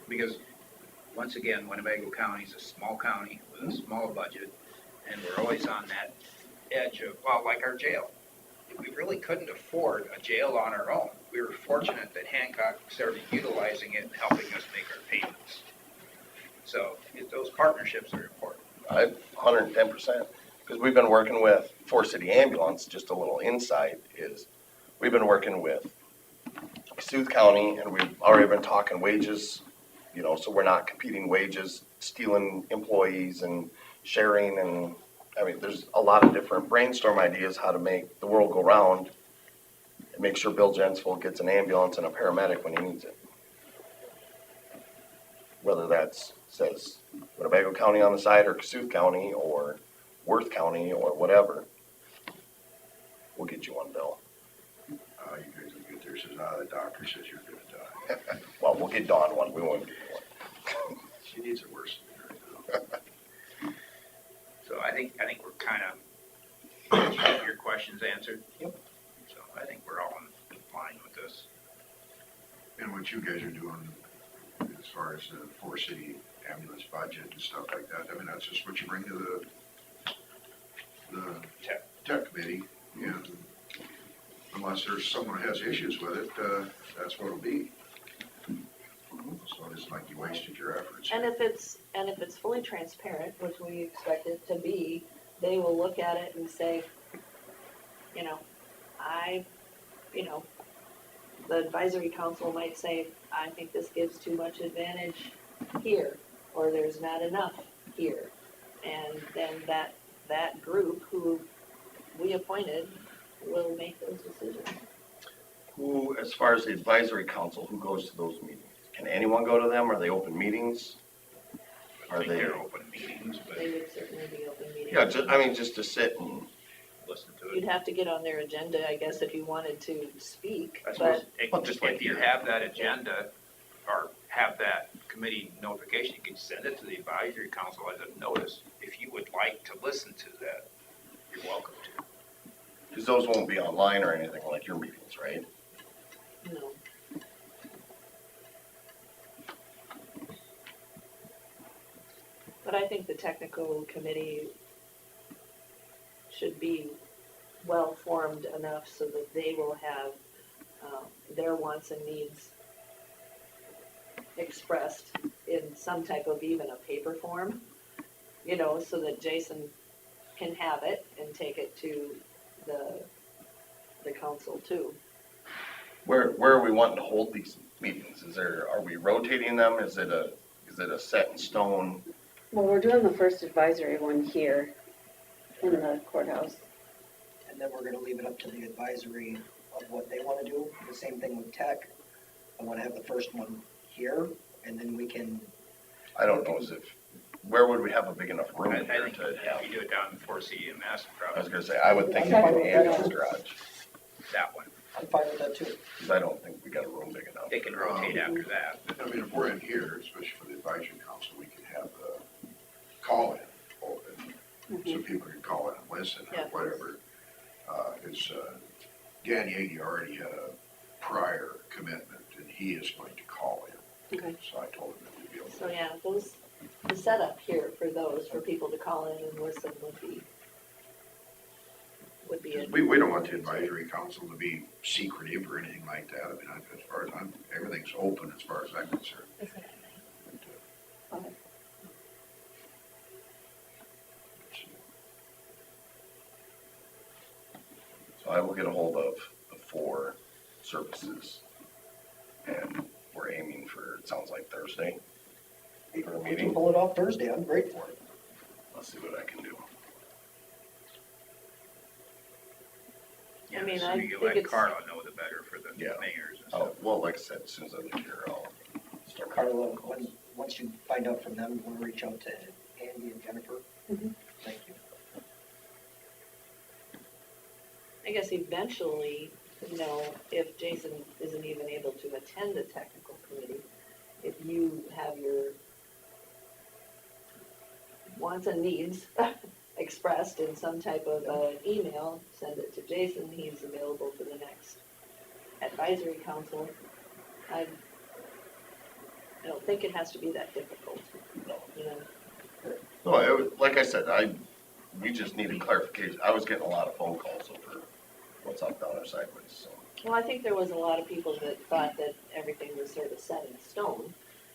Because, once again, Winnebago County is a small county with a small budget, and we're always on that edge of, well, like our jail. We really couldn't afford a jail on our own. We were fortunate that Hancock started utilizing it and helping us make our payments. So, those partnerships are important. 110%, because we've been working with Forest City Ambulance, just a little insight is, we've been working with Cassuth County, and we've already been talking wages, so we're not competing wages, stealing employees and sharing, and, there's a lot of different brainstorm ideas how to make the world go round and make sure Bill Jensfeld gets an ambulance and a paramedic when he needs it. Whether that's, says Winnebago County on the side, or Cassuth County, or Worth County, or whatever. We'll get you one, Bill. You guys will get there, says, the doctor says you're gonna die. Well, we'll get Dawn one, we won't get you one. She needs it worse than right now. So I think we're kind of, your questions answered. Yep. So I think we're all in line with this. And what you guys are doing as far as the Forest City ambulance budget and stuff like that, that's just what you bring to the tech committee, and unless there's someone who has issues with it, that's what it'll be. So it's like you wasted your efforts. And if it's fully transparent, which we expect it to be, they will look at it and say, the advisory council might say, I think this gives too much advantage here, or there's not enough here. And then that group who we appointed will make those decisions. Who, as far as the advisory council, who goes to those meetings? Can anyone go to them? Are they open meetings? I think they're open meetings, but They would certainly be open meetings. Yeah, just to sit and, listen to You'd it. have to get on their agenda, I guess, if you wanted to speak, I suppose, but just like if you here. have that agenda, or have that committee notification, you can send it to the advisory council as a notice. If you would like to listen to that, you're welcome to. because those won't be online or anything like your meetings, right? no. But I think the technical committee should be well-formed enough so that they will have their wants and needs expressed in some type of even a paper form, so that Jason can have it and take it to the council too. Where are we wanting to hold these meetings? Are we rotating them? Is it a set in stone? Well, we're doing the first advisory one here in the courthouse. And then we're gonna leave it up to the advisory of what they wanna do. The same thing with tech. I wanna have the first one here, and then we can, I don't know, where would we have a big enough room I here think to? if you do it down in 4C EMS, I was probably gonna say, I would think I'm fine in with the that. ambulance garage, that one. I'm fine with that too. because I don't think we got a room big enough. They can rotate after that. I mean, if we're in here, especially for the advisory council, we can have the call-in open, so people can call in and listen or Yeah. whatever. Dan Yagi already had a prior commitment, and he is going to call in. Okay. So I told him that we'd be able to. So, yeah, the setup here for those, for people to call in and listen would be a. We don't want the advisory council to be secretive or anything like that. I mean, as far as everything's open as far as I'm concerned. Okay. So I will get a hold of the 4 services, and we're aiming for, it sounds like Thursday. If For a we meeting. can pull it off Thursday, I'm great for it. Let's see what I can do. I mean, The I sooner you think let it's- Carla know, the better for the Yeah. mayors and Oh, stuff. well, like I said, as soon as I leave here, I'll start. Carla, once you find out from them, we'll reach out to Andy and Jennifer. Mhm. Thank you. I guess eventually, if Jason isn't even able to attend the technical committee, if you have your wants and needs expressed in some type of email, send it to Jason, he's available for the next advisory council. I don't think it has to be that difficult, you know. No, like I said, we just needed clarification. I was getting a lot of phone calls over what's up, down, or sideways, so. Well, I think there was a lot of people that thought that everything was sort of set in stone,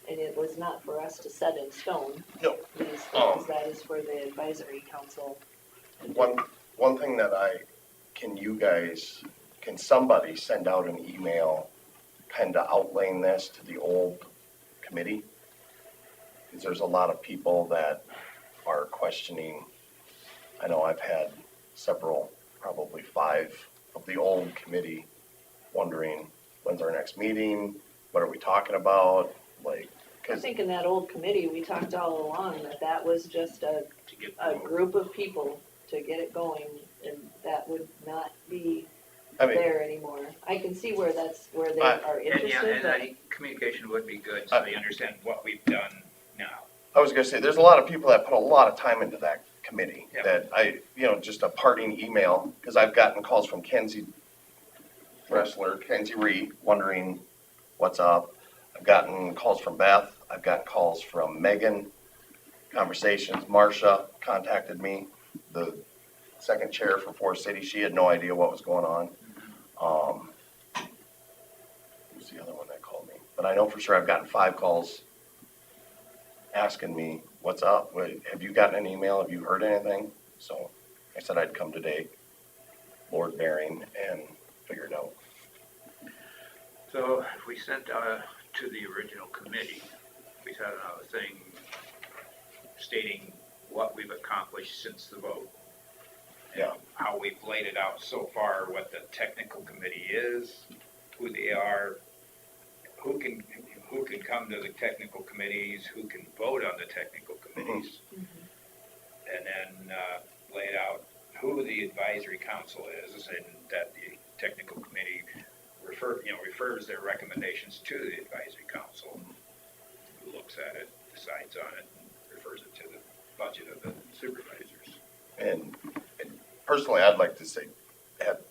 and it was not for us to set in stone No. these things, that is for the advisory council. One thing that can somebody send out an email kind of outlaying this to the old committee? Because there's a lot of people that are questioning. I know I've had several, probably 5 of the old committee wondering, when's our next meeting? What are we talking about? Like, I think in that old committee, we talked all along that was just a group of people to get it going, and that would not be I mean, there anymore. I can see where they I- are And yeah, interested, and I but think communication would be good, so they understand what we've done now. I was gonna say, there's a lot of people that put a lot of time into that committee, Yeah. that just a parting email, because I've gotten calls from Kenzie Ree, wondering what's up. I've gotten calls from Beth, I've gotten calls from Megan, conversations, Marcia contacted me, the second chair for Forest City, she had no idea what was going on. Who's the other one that called me? But I know for sure I've gotten 5 calls asking me, what's up? Have you gotten an email? Have you heard anything? So I said I'd come today, Lord bearing, and figure it out. So if we sent to the original committee, we sent out a thing stating what we've accomplished since the vote. and Yeah. How we've laid it out so far, what the technical committee is, who they are, who can come to the technical committees, who can vote on the technical committees. And then laid out who the advisory council is, and that the technical committee refers their recommendations to the advisory council, who looks at it, decides on it, and refers it to the budget of the supervisors. And personally, I'd like to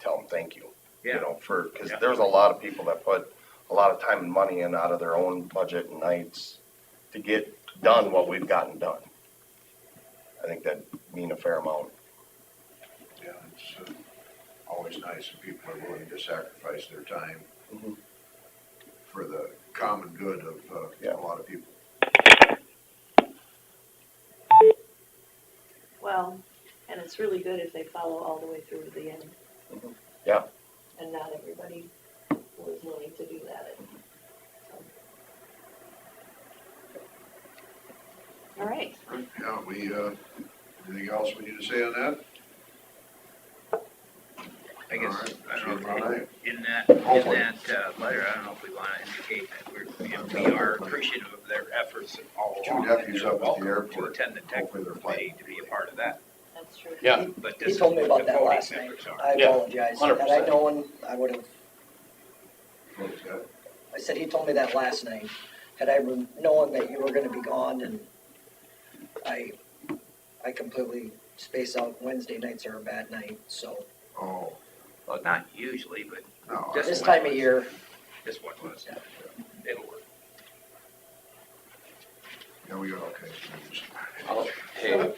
tell them thank you. Yeah. Because Yeah. there's a lot of people that put a lot of time and money in out of their own budget and nights to get done what we've gotten done. I think that'd mean a fair amount. Yeah, it's always nice when people are willing to sacrifice their time Mhm. for the common good of Yeah. a lot of people. well, and it's really good if they follow all the way through to the end. Yeah. And not everybody will is willing to do that. All right, Yeah, anything else we need to say on that? I guess, All right, I don't know, all right. in that, Hopefully. letter, I don't know if we wanna indicate that we are appreciative of their efforts all Two along. deputies and they're up at the welcome airport. To attend the tech Hopefully they're committee to be a part of that, that's true. Yeah. but He this is told me what about the that voting last night. members are. I Yeah, apologize. Had I 100%. known, I would have, What was that? I said he told me that last night. Had I known that you were gonna be gone, and I completely space out. Wednesday nights are a bad night, so Oh, Well, not usually, but no. This this one time of was. year, this one was, it'll work. Yeah, we got okay. Oh, hey,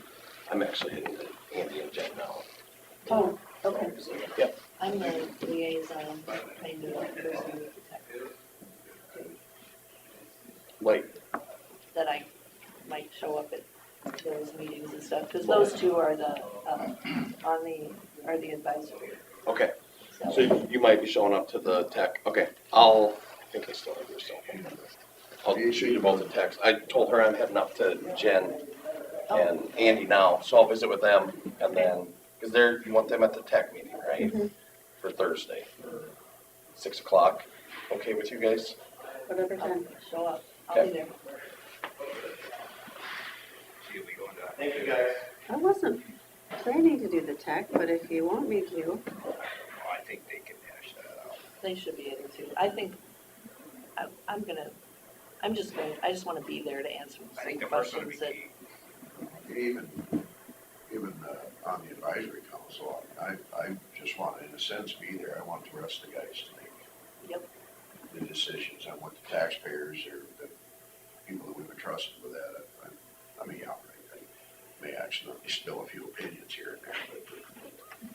I'm actually hitting the Andy and Jen now. Oh, okay. I'm the liaison, kind of person with the tech, Like, that I might show up at those meetings and stuff, because those two are the, are the advisory. okay, So, so you might be showing up to the tech, okay, I think I still have your cell phone number. I'll shoot you both a text. I told her I'm heading up to Jen and Andy now, so I'll visit with them and then, cause you want them at the tech meeting, right? For Thursday, for 6 o'clock, okay with you guys? Whatever I'll time. show up, I'll be Okay. there. So you'll be going to that. Thank you, guys. I wasn't planning to do the tech, but if you want me to. Well, I think they can hash that out. They should be able to. I think, I just wanna be there to answer I some think the first one would questions be that, key. Even on the advisory council, I just want, in a sense, be there. I want the rest of the guys to make Yep. the decisions. I want the taxpayers or the people that we've entrusted with that. I mean, yeah, I may accidentally spill a few opinions here and there,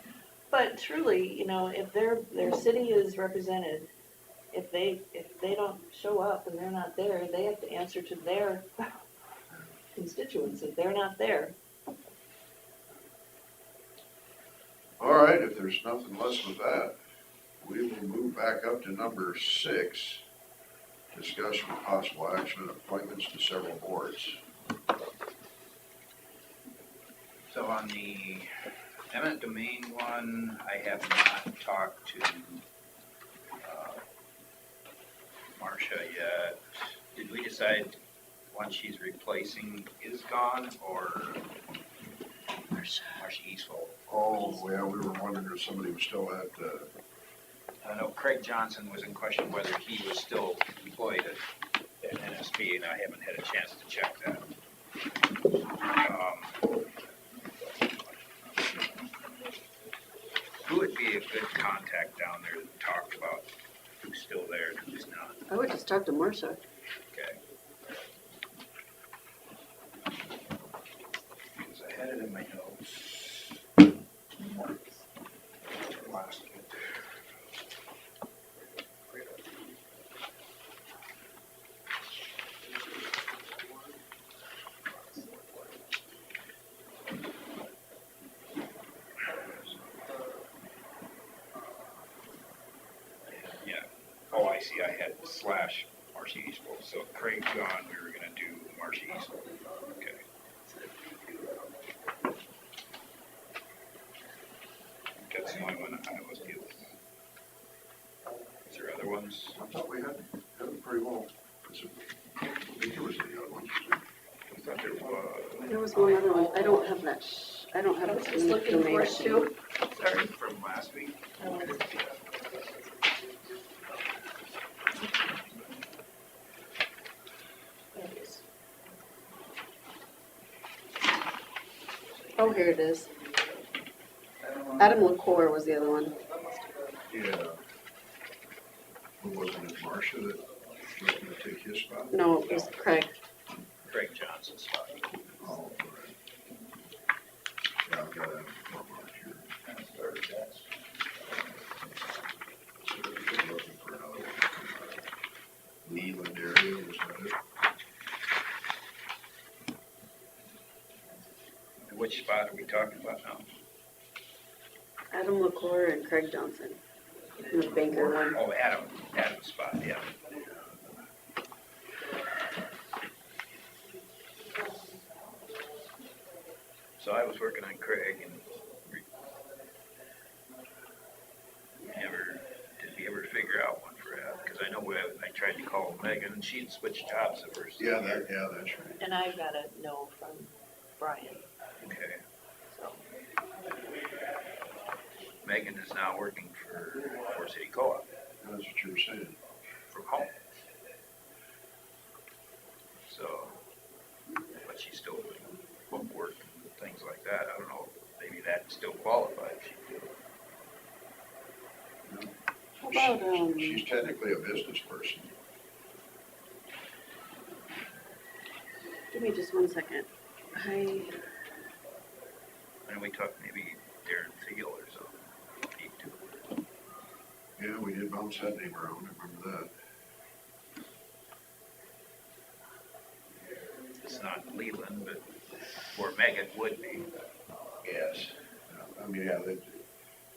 but truly, if their city is represented, if they don't show up and they're not there, they have to answer to their constituents if they're not there. All right, if there's nothing less with that, we will move back up to number 6. Discussion with possible action, appointments to several boards. So on the eminent domain one, I have not talked to Marcia yet. Did we decide one she's replacing is gone or Marcia Eastful? Oh, yeah, we were wondering if somebody was still at, I know Craig Johnson was in question whether he was still employed at NSP, and I haven't had a chance to check that. Who would be a good contact down there to talk about who's still there and who's not? I would just talk to Marcia. Okay. Because I had it in my notes. Last one. Yeah. Oh, I see. I had slash Marcia Eastful. So Craig gone, we were gonna do Marcia Eastful. Okay. That's the only one I was dealing with. Is there other ones? I thought we had it pretty well. I think there was any other ones. I thought there was. There was one other one. I don't have that. I don't have I was it. just looking for it too. Sorry, from last week. There it is. Oh, here it is. Adam LaCour was the other one. Yeah. Wasn't it Marcia that was gonna take his spot? No, it was Craig. Craig Johnson's spot. Oh, all right. Yeah, I've got that marked here. So we're looking for another one from Leland area, was that it? Which spot are we talking about now? Adam LaCour and Craig Johnson. The banker one. Oh, Adam's spot, yeah. So I was working on Craig and did we ever figure out one for Adam? Because I know I tried to call Megan and she'd switched jobs the first Yeah, year. that's right. And I got a no from Brian, Okay. so. Megan is now working for City Co-op That's what you were saying. from home. So, but she's still doing book work and things like that. I don't know, maybe that still qualifies. How about, She's technically a business person. give me just 1 second. And we talked maybe Darren Field or something. He too. Yeah, we did bounce that name around, I remember that. It's not Leland, but where Megan would be. Yes. I mean, yeah,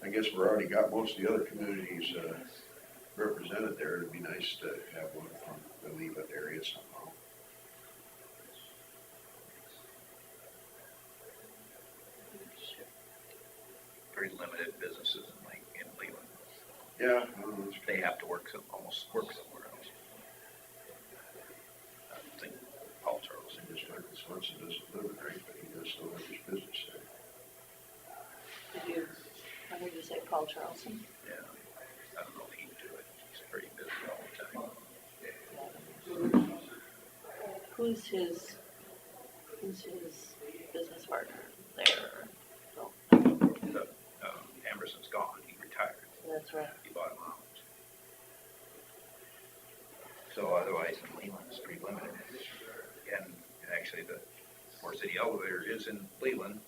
I guess we're already got most of the other communities, represented there. It'd be nice to have one from the Leland area somehow. Very limited businesses in Leland. Yeah. I don't know, They have to almost work somewhere else. I think Paul Charles. Just Michael Swanson doesn't live in right, but he does still have his business there. Did you, I heard you say Paul Charleston? Yeah. I don't know if he'd do it. He's pretty busy all the time. Who's his business partner there? Oh, Emerson's gone. He retired. that's right. He bought him out. So otherwise, in Leland, it's pretty limited. And actually, the Fort City Elevator is in Leland.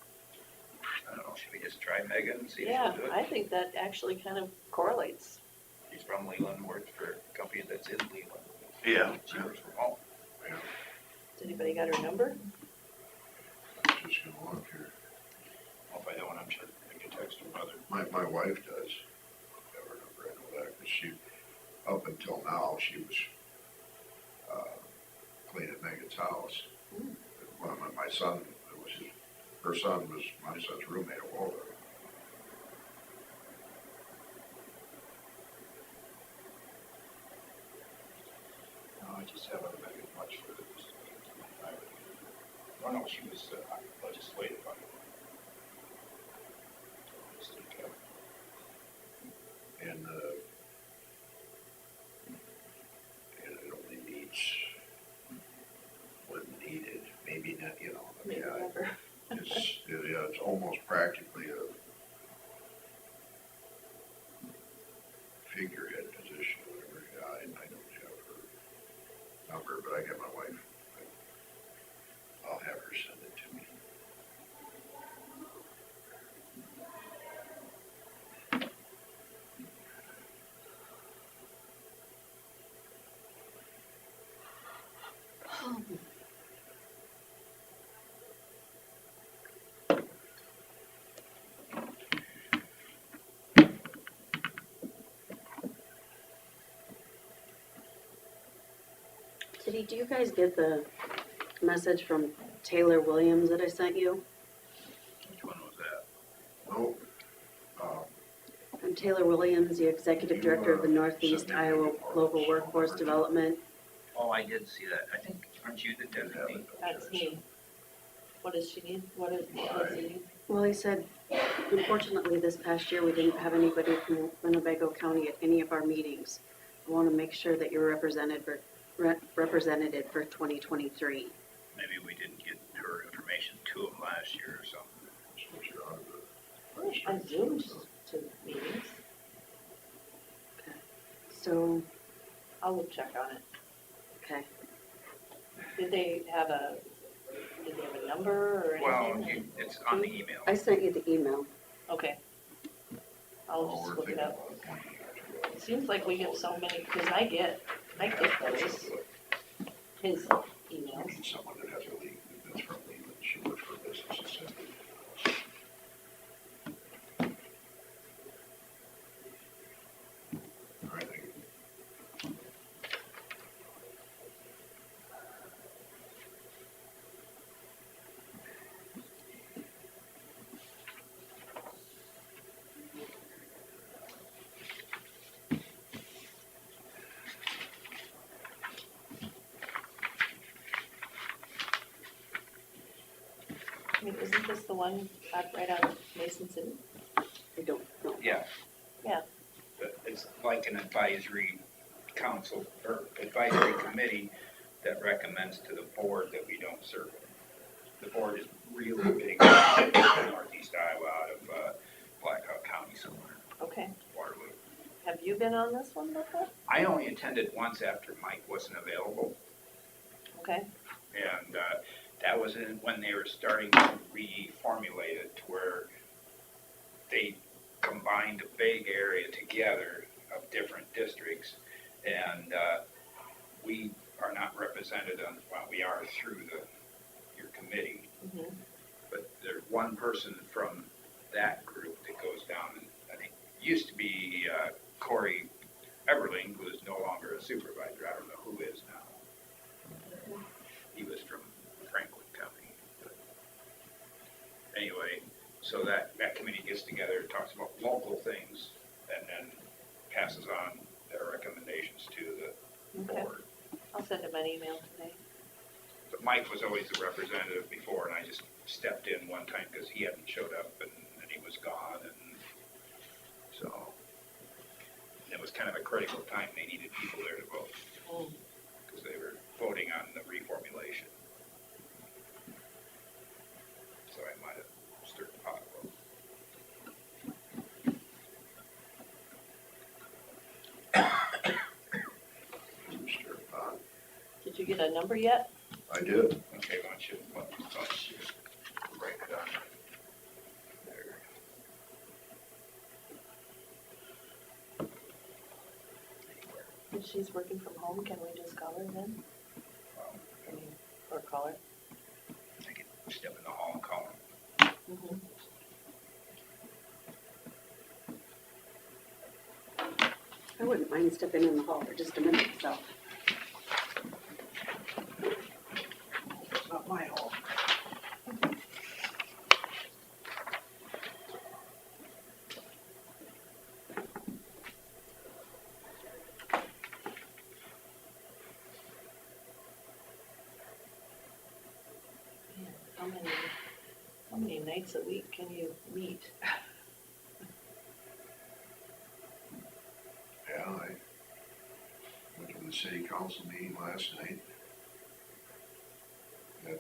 I don't know, should we just try Megan and see if Yeah, she'll do it? I think that actually kind of correlates. She's from Leland, works for a company that's in Leland. Yeah. She works from home. Has anybody got her number? Just gonna look here. Well, if I don't, I'm sure I can text her mother. My wife does. Have her number, I know that, 'cause she, up until now, she was, cleaning Megan's house. Well, my son, her son was my son's roommate at Waldo. No, I just haven't met as much for this. Oh, no, she was legislative on it. And it only needs when needed, maybe not, I mean, Maybe never. it's almost practically a figurehead position, whatever. I don't have her number, but I got my wife. I'll have her send it to me. Do you guys get the message from Taylor Williams that I sent you? Which one was that? Nope. I'm Taylor Williams, the Executive Director of the Northeast Iowa Local Workforce Development. Oh, I did see that. I think, aren't you the designee? That's me. What does she need? What does he need? Well, he said, unfortunately, this past year, we didn't have anybody from Winnebago County at any of our meetings. I want to make sure that you're represented for 2023. Maybe we didn't get her information to him last year or something. I zoomed to meetings. So, I'll look check on it. okay. Did they have a number or Well, anything? it's on the email. I sent you the email. Okay. I'll just look it up. It seems like we get so many, because I get those, his emails. Someone that has a lead, that's from Leland, she works for a business assistant. mean, isn't this the one right out of Mason City? I don't know. Yeah. Yeah. But it's like an advisory council, or advisory committee that recommends to the board that we don't serve it. The board is really big in northeast Iowa, out of Blackhawk County somewhere, Okay. Waterloo. Have you been on this one before? I only attended once after Mike wasn't available, Okay. and that was when they were starting to reformulate it to where they combined a big area together of different districts, and we are not represented on, well, we are through your committee, Mhm. but there's one person from that group that goes down, and I think used to be Corey Everling, who is no longer a supervisor. I don't know who is now. He was from Franklin County. But anyway, so that committee gets together, talks about local things, and then passes on their recommendations to the Okay. board. I'll send him an email today. But Mike was always the representative before, and I just stepped in one time because he hadn't showed up, and he was gone, and so it was kind of a critical time. They needed people there to vote Mm. because they were voting on the reformulation. So I might have stirred the pot a Stir pot. Did you get a number yet? I did. little. Okay, why don't you write it on there. If she's working from home, can we just call her then? I mean, or call her? I can step in the hall and call him. Mhm. I wouldn't mind stepping in the hall for just a minute, so. It's not my hall. Man, how many nights a week can you meet? Yeah, I went to the city council meeting last night. Had,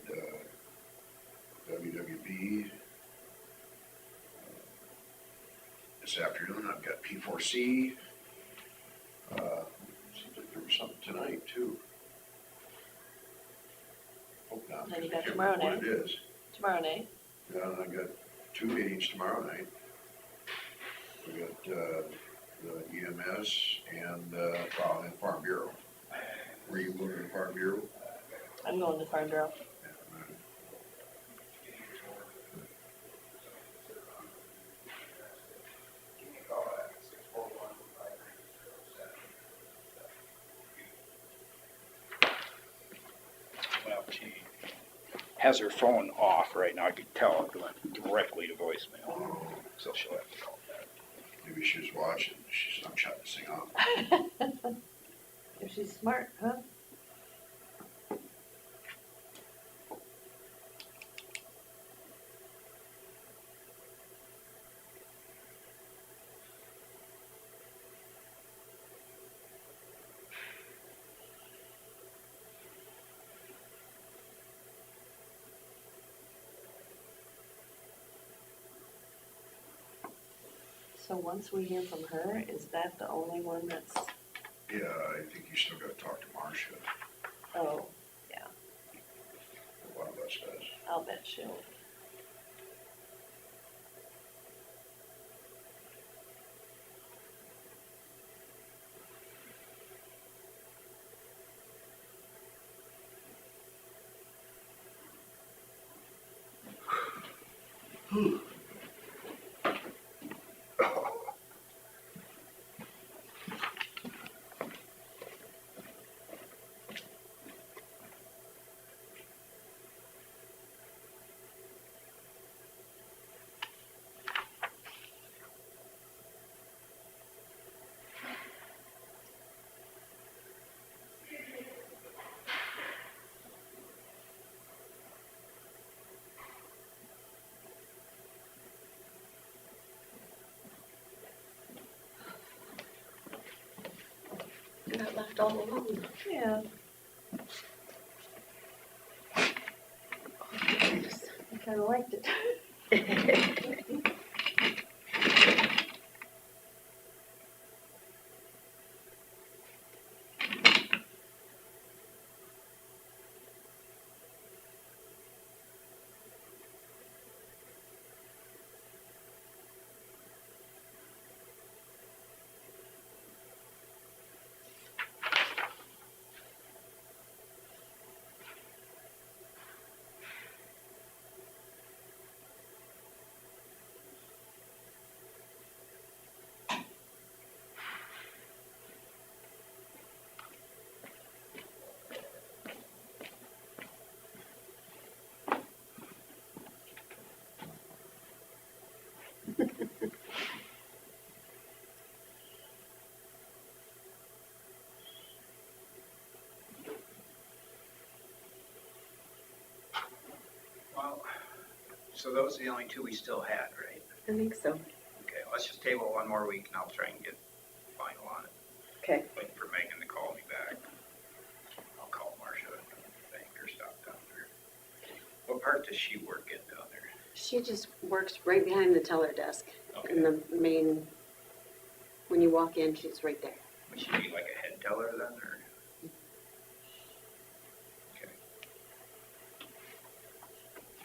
WWB. This afternoon, I've got P4C. Seems like there was something tonight too. Hope not. Then you got Can't tomorrow remember night. What it is. Tomorrow night? Yeah, and I got 2 meetings tomorrow night. We got, the EMS and, and Farm Bureau. Were you moving to Farm Bureau? I'm going to Farm Bureau. Yeah, Well, she has her phone off right now. I could tell it went directly to voicemail. So she'll have to call back. maybe she was watching, she's not shutting this thing off. If she's smart, huh? So once we hear from her, is that the only one that's, Yeah, I think you still gotta talk to Marcia, oh, one of us does. I'll bet she'll. left all alone. Yeah. I kinda liked it. Well, so those are the only two we still had, right? I think so. Okay, let's just table one more week and I'll try and get final on it. Okay. Waiting for Megan to call me back. I'll call Marcia and bank her stuff down there. What part does she work in down there? She just works right behind the teller desk in Okay, the main, when you walk in, she's right there. would she be like a head teller then, or? Okay.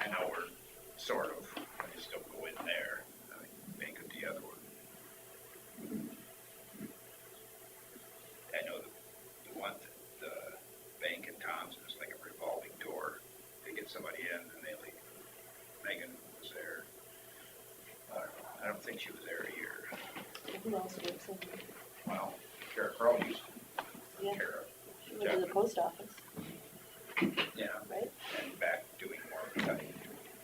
I know we're sort of, I just don't go in there. I think of the other one. I know the one that the bank in Thompson is like a revolving door. They get somebody in and they leave. Megan was there. I don't know. I don't think she was there a year. Who else works in there? Well, Kara Crow used to. Yeah. Kara, She went to the post office, yeah, right? and back doing more cutting.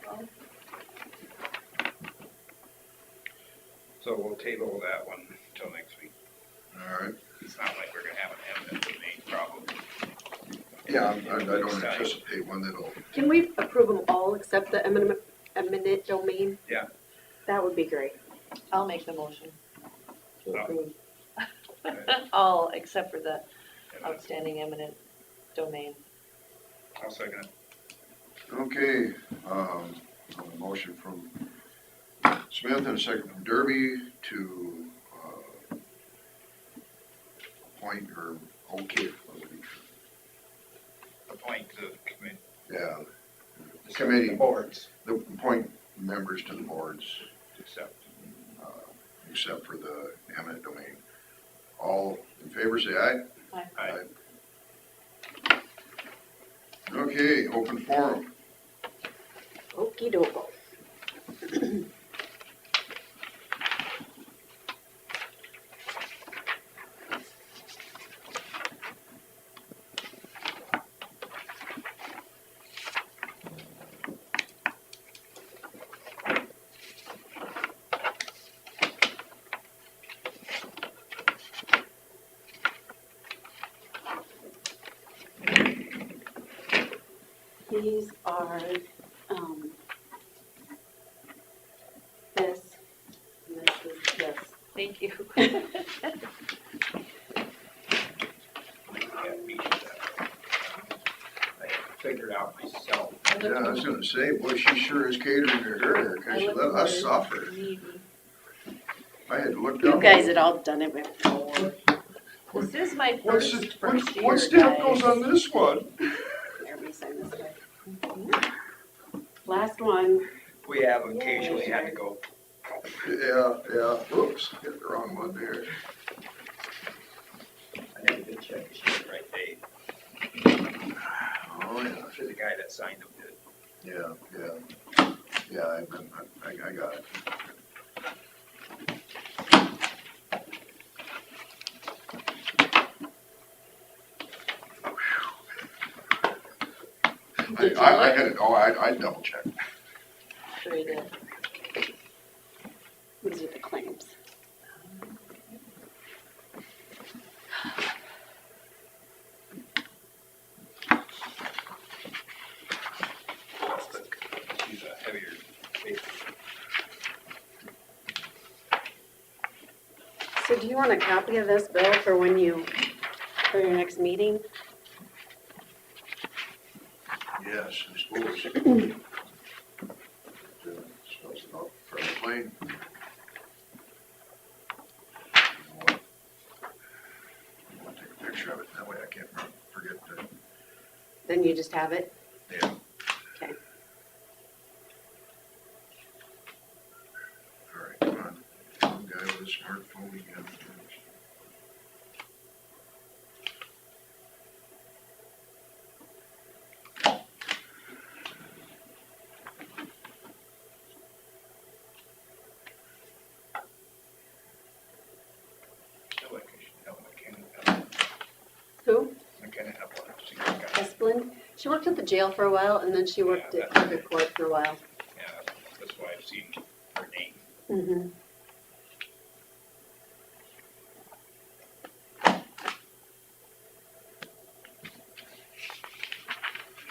Well, So we'll table that one until next week. All right. It's not like we're gonna have an eminent domain problem. Yeah, I don't anticipate one that'll, Can we approve them all except the eminent domain? Yeah. That would be great. I'll make the motion to Oh. approve. Okay. All except for the outstanding eminent domain. I'll second it. okay, on a motion from Smith and a second from Derby to, appoint or okay, what would it be? Appoint the committee. Yeah, The Committee. boards, the appoint members to the boards, except, except for the eminent domain. All in favor, say aye. I, Okay, open forum. Okey doke. These are, this, and this is this. Thank you. yeah, me too. I figured out myself. Yeah, I was gonna say, boy, she sure is catering to her, cause she let us suffer. I had to look down. You guys had all done it before. This is my What's first year, what stamp goes guys. on this one? There, we sign this way. Last one. We have occasionally had to go, Yeah, whoops, hit the wrong one there. I never did check the sheet right date. Oh, yeah, For the guy that signed them did. yeah, I got it. I had it, I double checked. Sure you did. These are the claims. He's a heavier paper. So do you want a copy of this bill for when you for your next meeting? Yes, I suppose. Supposed to go from the plane. I'll take a picture of it, that way I can't forget to, Then you just have it? yeah. Okay. All right, come on. Some guy with a smartphone again. I feel like I should have McKenna, Who? McKenna have one, see that guy. Esplin? She worked at the jail for a while, and then she worked Yeah, at that's- circuit court for a while. Yeah, that's why I've seen her name. Mm-hmm.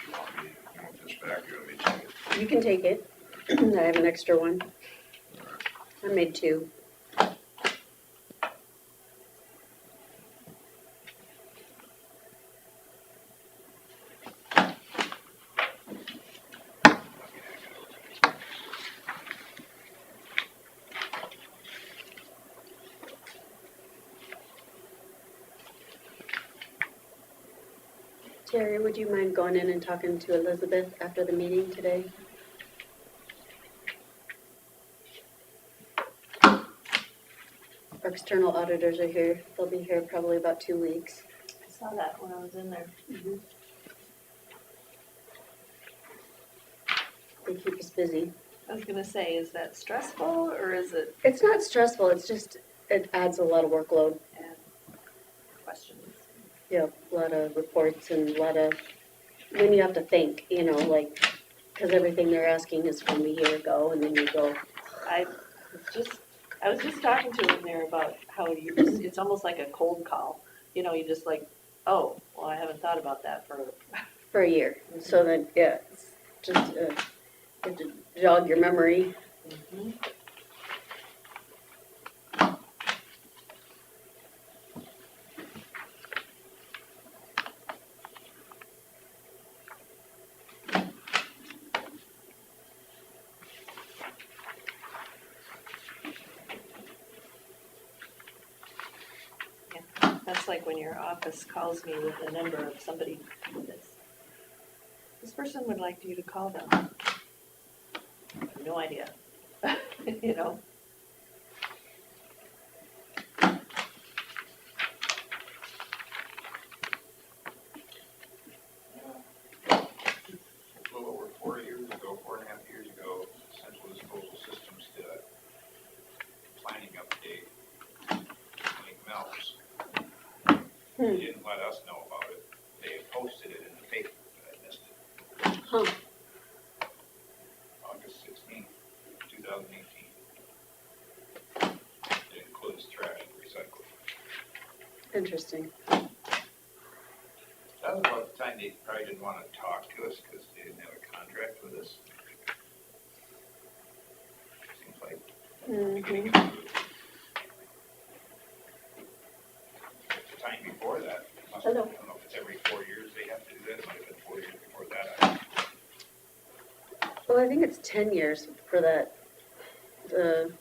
You want this back, you want me to take it? You can take it. I have an extra one. I made 2. Terry, would you mind going in and talking to Elizabeth after the meeting today? Our external auditors are here. They'll be here probably about 2 weeks. I saw that when I was in there. They keep us busy. I was gonna say, is that stressful or is it It's not stressful, it's just, it adds a lot of workload. questions? Yeah, a lot of reports and a lot of, then you have to think, you know, like, because everything they're asking is from a year ago, and then you go, I was just talking to him there about how you just, it's almost like a cold call. You know, you just like, oh, well, I haven't thought about that for a year. So then, yeah, it's just, you have to jog your memory. That's like when your office calls me with the number of somebody that's, this person would like you to call them. I have no idea, you know? A little over 4 years ago, 4.5 years ago, Central Disposal Systems did a planning update, like Mel's. They didn't let us know about it. They had posted it in the paper, but I missed it. Huh, August 16th, 2018. It includes trash and recycling. interesting. That was about the time they probably didn't want to talk to us because they didn't have a contract with us. Seems like beginning of the time before that. Must have, I don't know if it's every 4 years they have to do that. It might have been 4 years before that. Well, I think it's 10 years for that, the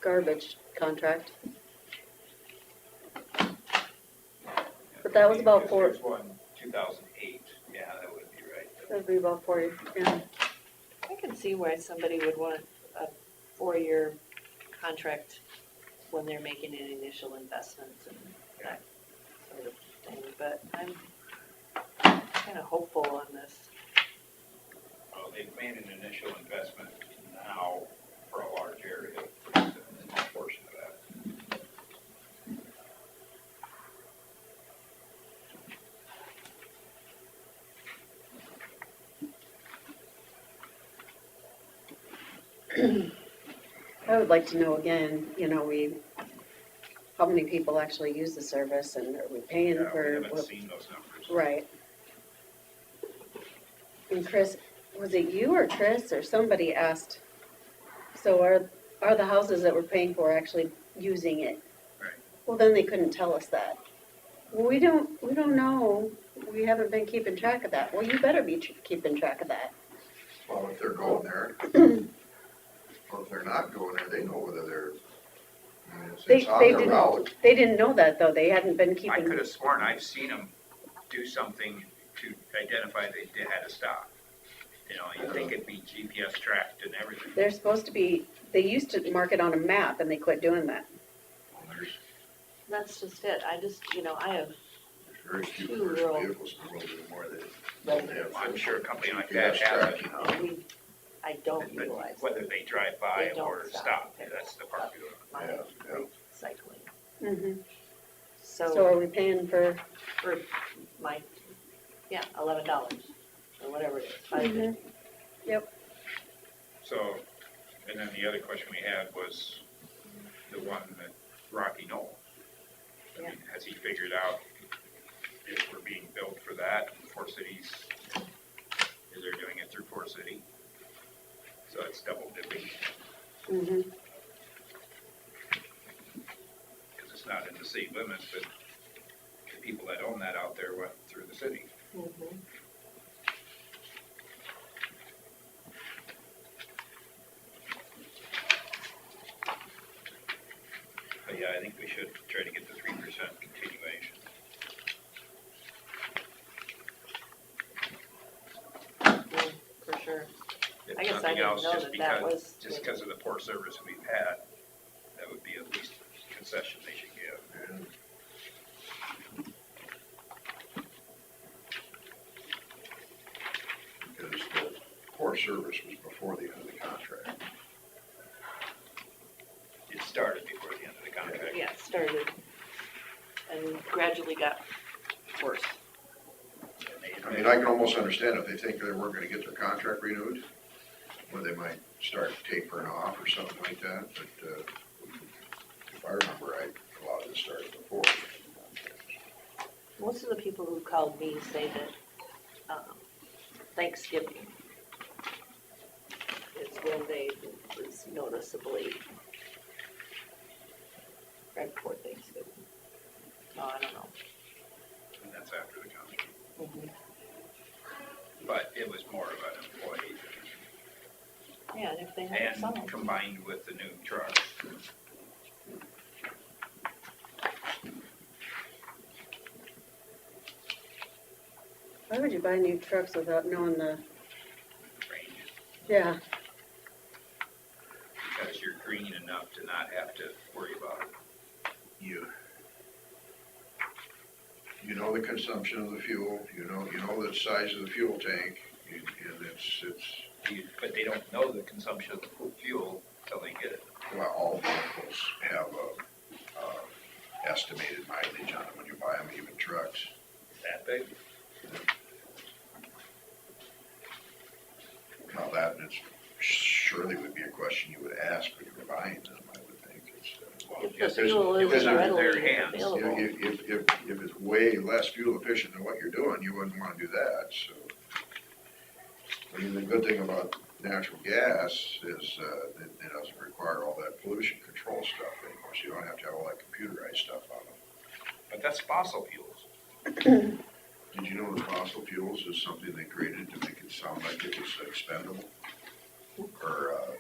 garbage contract. But that was about 4, There's one, 2008. Yeah, that would be right. that'd be about 4, yeah. I can see why somebody would want a 4-year contract when they're making an initial investment and that sort of thing, but I'm kind of hopeful on this. Well, they've made an initial investment now for a large area, for a small portion of that. I would like to know again, you know, how many people actually use the service and are we paying Yeah, we for? haven't what- seen those numbers. Right. And Chris, was it you or Chris or somebody asked, so are the houses that we're paying for actually using it? Right. Well, then they couldn't tell us that. Well, we don't know. We haven't been keeping track of that. Well, you better be keeping track of that. Well, if they're going there, or if they're not going there, they know whether they're, I mean, it's on their route. They didn't know that though. They hadn't been I keeping. could have sworn I've seen them do something to identify they had to stop. You know, you think it'd be GPS tracked and everything. They're supposed to be, they used to mark it on a map and they quit doing that. Well, there's That's just it. I just, I have very few 2 commercial rural vehicles in the world anymore that don't have. I'm sure a company like that GPS has it. tracking on them. I don't But utilize whether they drive by They don't or stop. stop, that's the part we don't. my Yeah, yeah. cycling. Mm-hmm. So So are we paying for? for my, $11 or whatever it is, Mhm. $5.50. So, and then the other question we had was the one that Rocky Knoll. I mean, has he figured out if we're being billed for that, Four Cities, is they're doing it through Four City? So it's double dipping, Mm-hmm. because it's not in the city limits, but the people that own that out there went through the city. Mhm. But yeah, I think we should try to get the 3% continuation. For sure. If I guess I nothing didn't else, know just that was. just because of the poor service we've had, that would be at least a concession they should give. And because the poor service was before the end of the contract. It started before the end of the contract. Yeah, it started and gradually got worse. I mean, I can almost understand if they think they weren't gonna get their contract renewed, where they might start tapering off or something like that, but, if I remember right, a lot of this started before. Most of the people who called me say that Thanksgiving is when they was noticeably right before Thanksgiving. No, I don't know. And that's after the contract. Mhm. But it was more of an employee Yeah, and if they have someone. and combined with the new truck. Why would you buy new trucks without knowing the? Range, Yeah. because you're green enough to not have to worry about it. You know the consumption of the fuel, you know the size of the fuel tank, and it's, But they don't know the consumption of the fuel until they get it. well, all vehicles have a estimated mileage on them when you buy them, even trucks. That big? Now that, it's surely would be a question you would ask when you were buying them, I would think. If the Yes, there's- fuel if is there's a- readily their hands. available. If it's way less fuel efficient than what you're doing, you wouldn't wanna do that, so. I mean, the good thing about natural gas is, it doesn't require all that pollution control stuff anymore, so you don't have to have all that computerized stuff on them. But that's fossil fuels. Did you know that fossil fuels is something they created to make it sound like it was expendable? Or,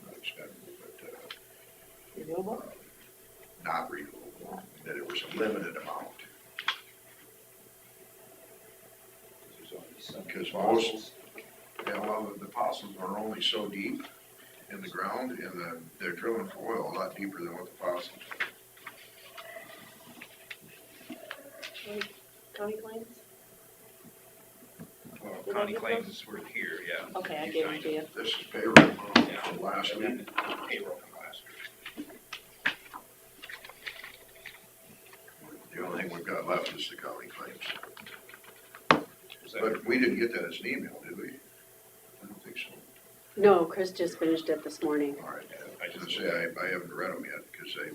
not expendable, but, Renewable? not renewable, that it was a limited amount. There's only some Because fossils. Yeah, well, the fossils are only so deep in the ground, and they're drilling for oil a lot deeper than what the fossils are. County claims? Well, Did I county get claims were here, yeah. Okay, I You gave it signed to you. This is payroll Yeah. from last And week. then payroll from last week. The only thing we've got left is the county claims. Is that- But we didn't get that as an email, did we? I don't think so. No, Chris just finished it this morning. All right, I I was just- gonna say, I haven't read them yet, because I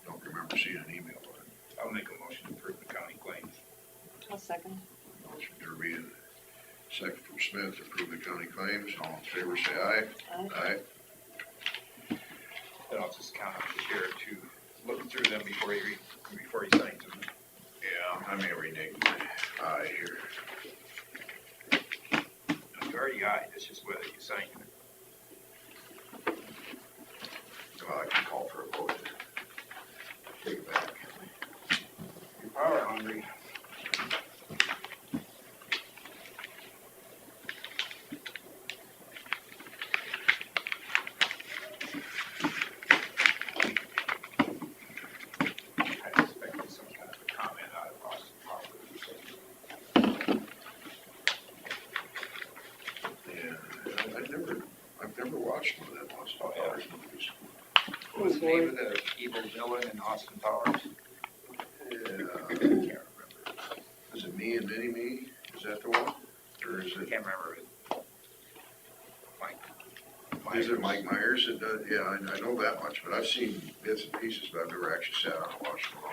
don't remember seeing an email on it. I'll make a motion to approve the county claims. I'll second. Motion Derby and second from Smith, to approve the county claims, all in favor, say aye. Aye. Aye. Then I'll just count on the sheriff to look through them before he signs them. Yeah, I may renege my eye here. You already ayed, it's just whether you sign it. Well, I can call for a vote. Take it back. You're power hungry. I expected some kind of a comment out of Austin Power. Yeah, I've never watched one of them Austin Powers movies. What was the name of the evil villain in Austin Powers? Yeah, I can't remember. is it Me and Mini Me? Is that the one? Or is I it, can't remember it. is it Mike Myers? It does, yeah, I know that much, but I've seen bits and pieces, but I've never actually sat down and watched them all.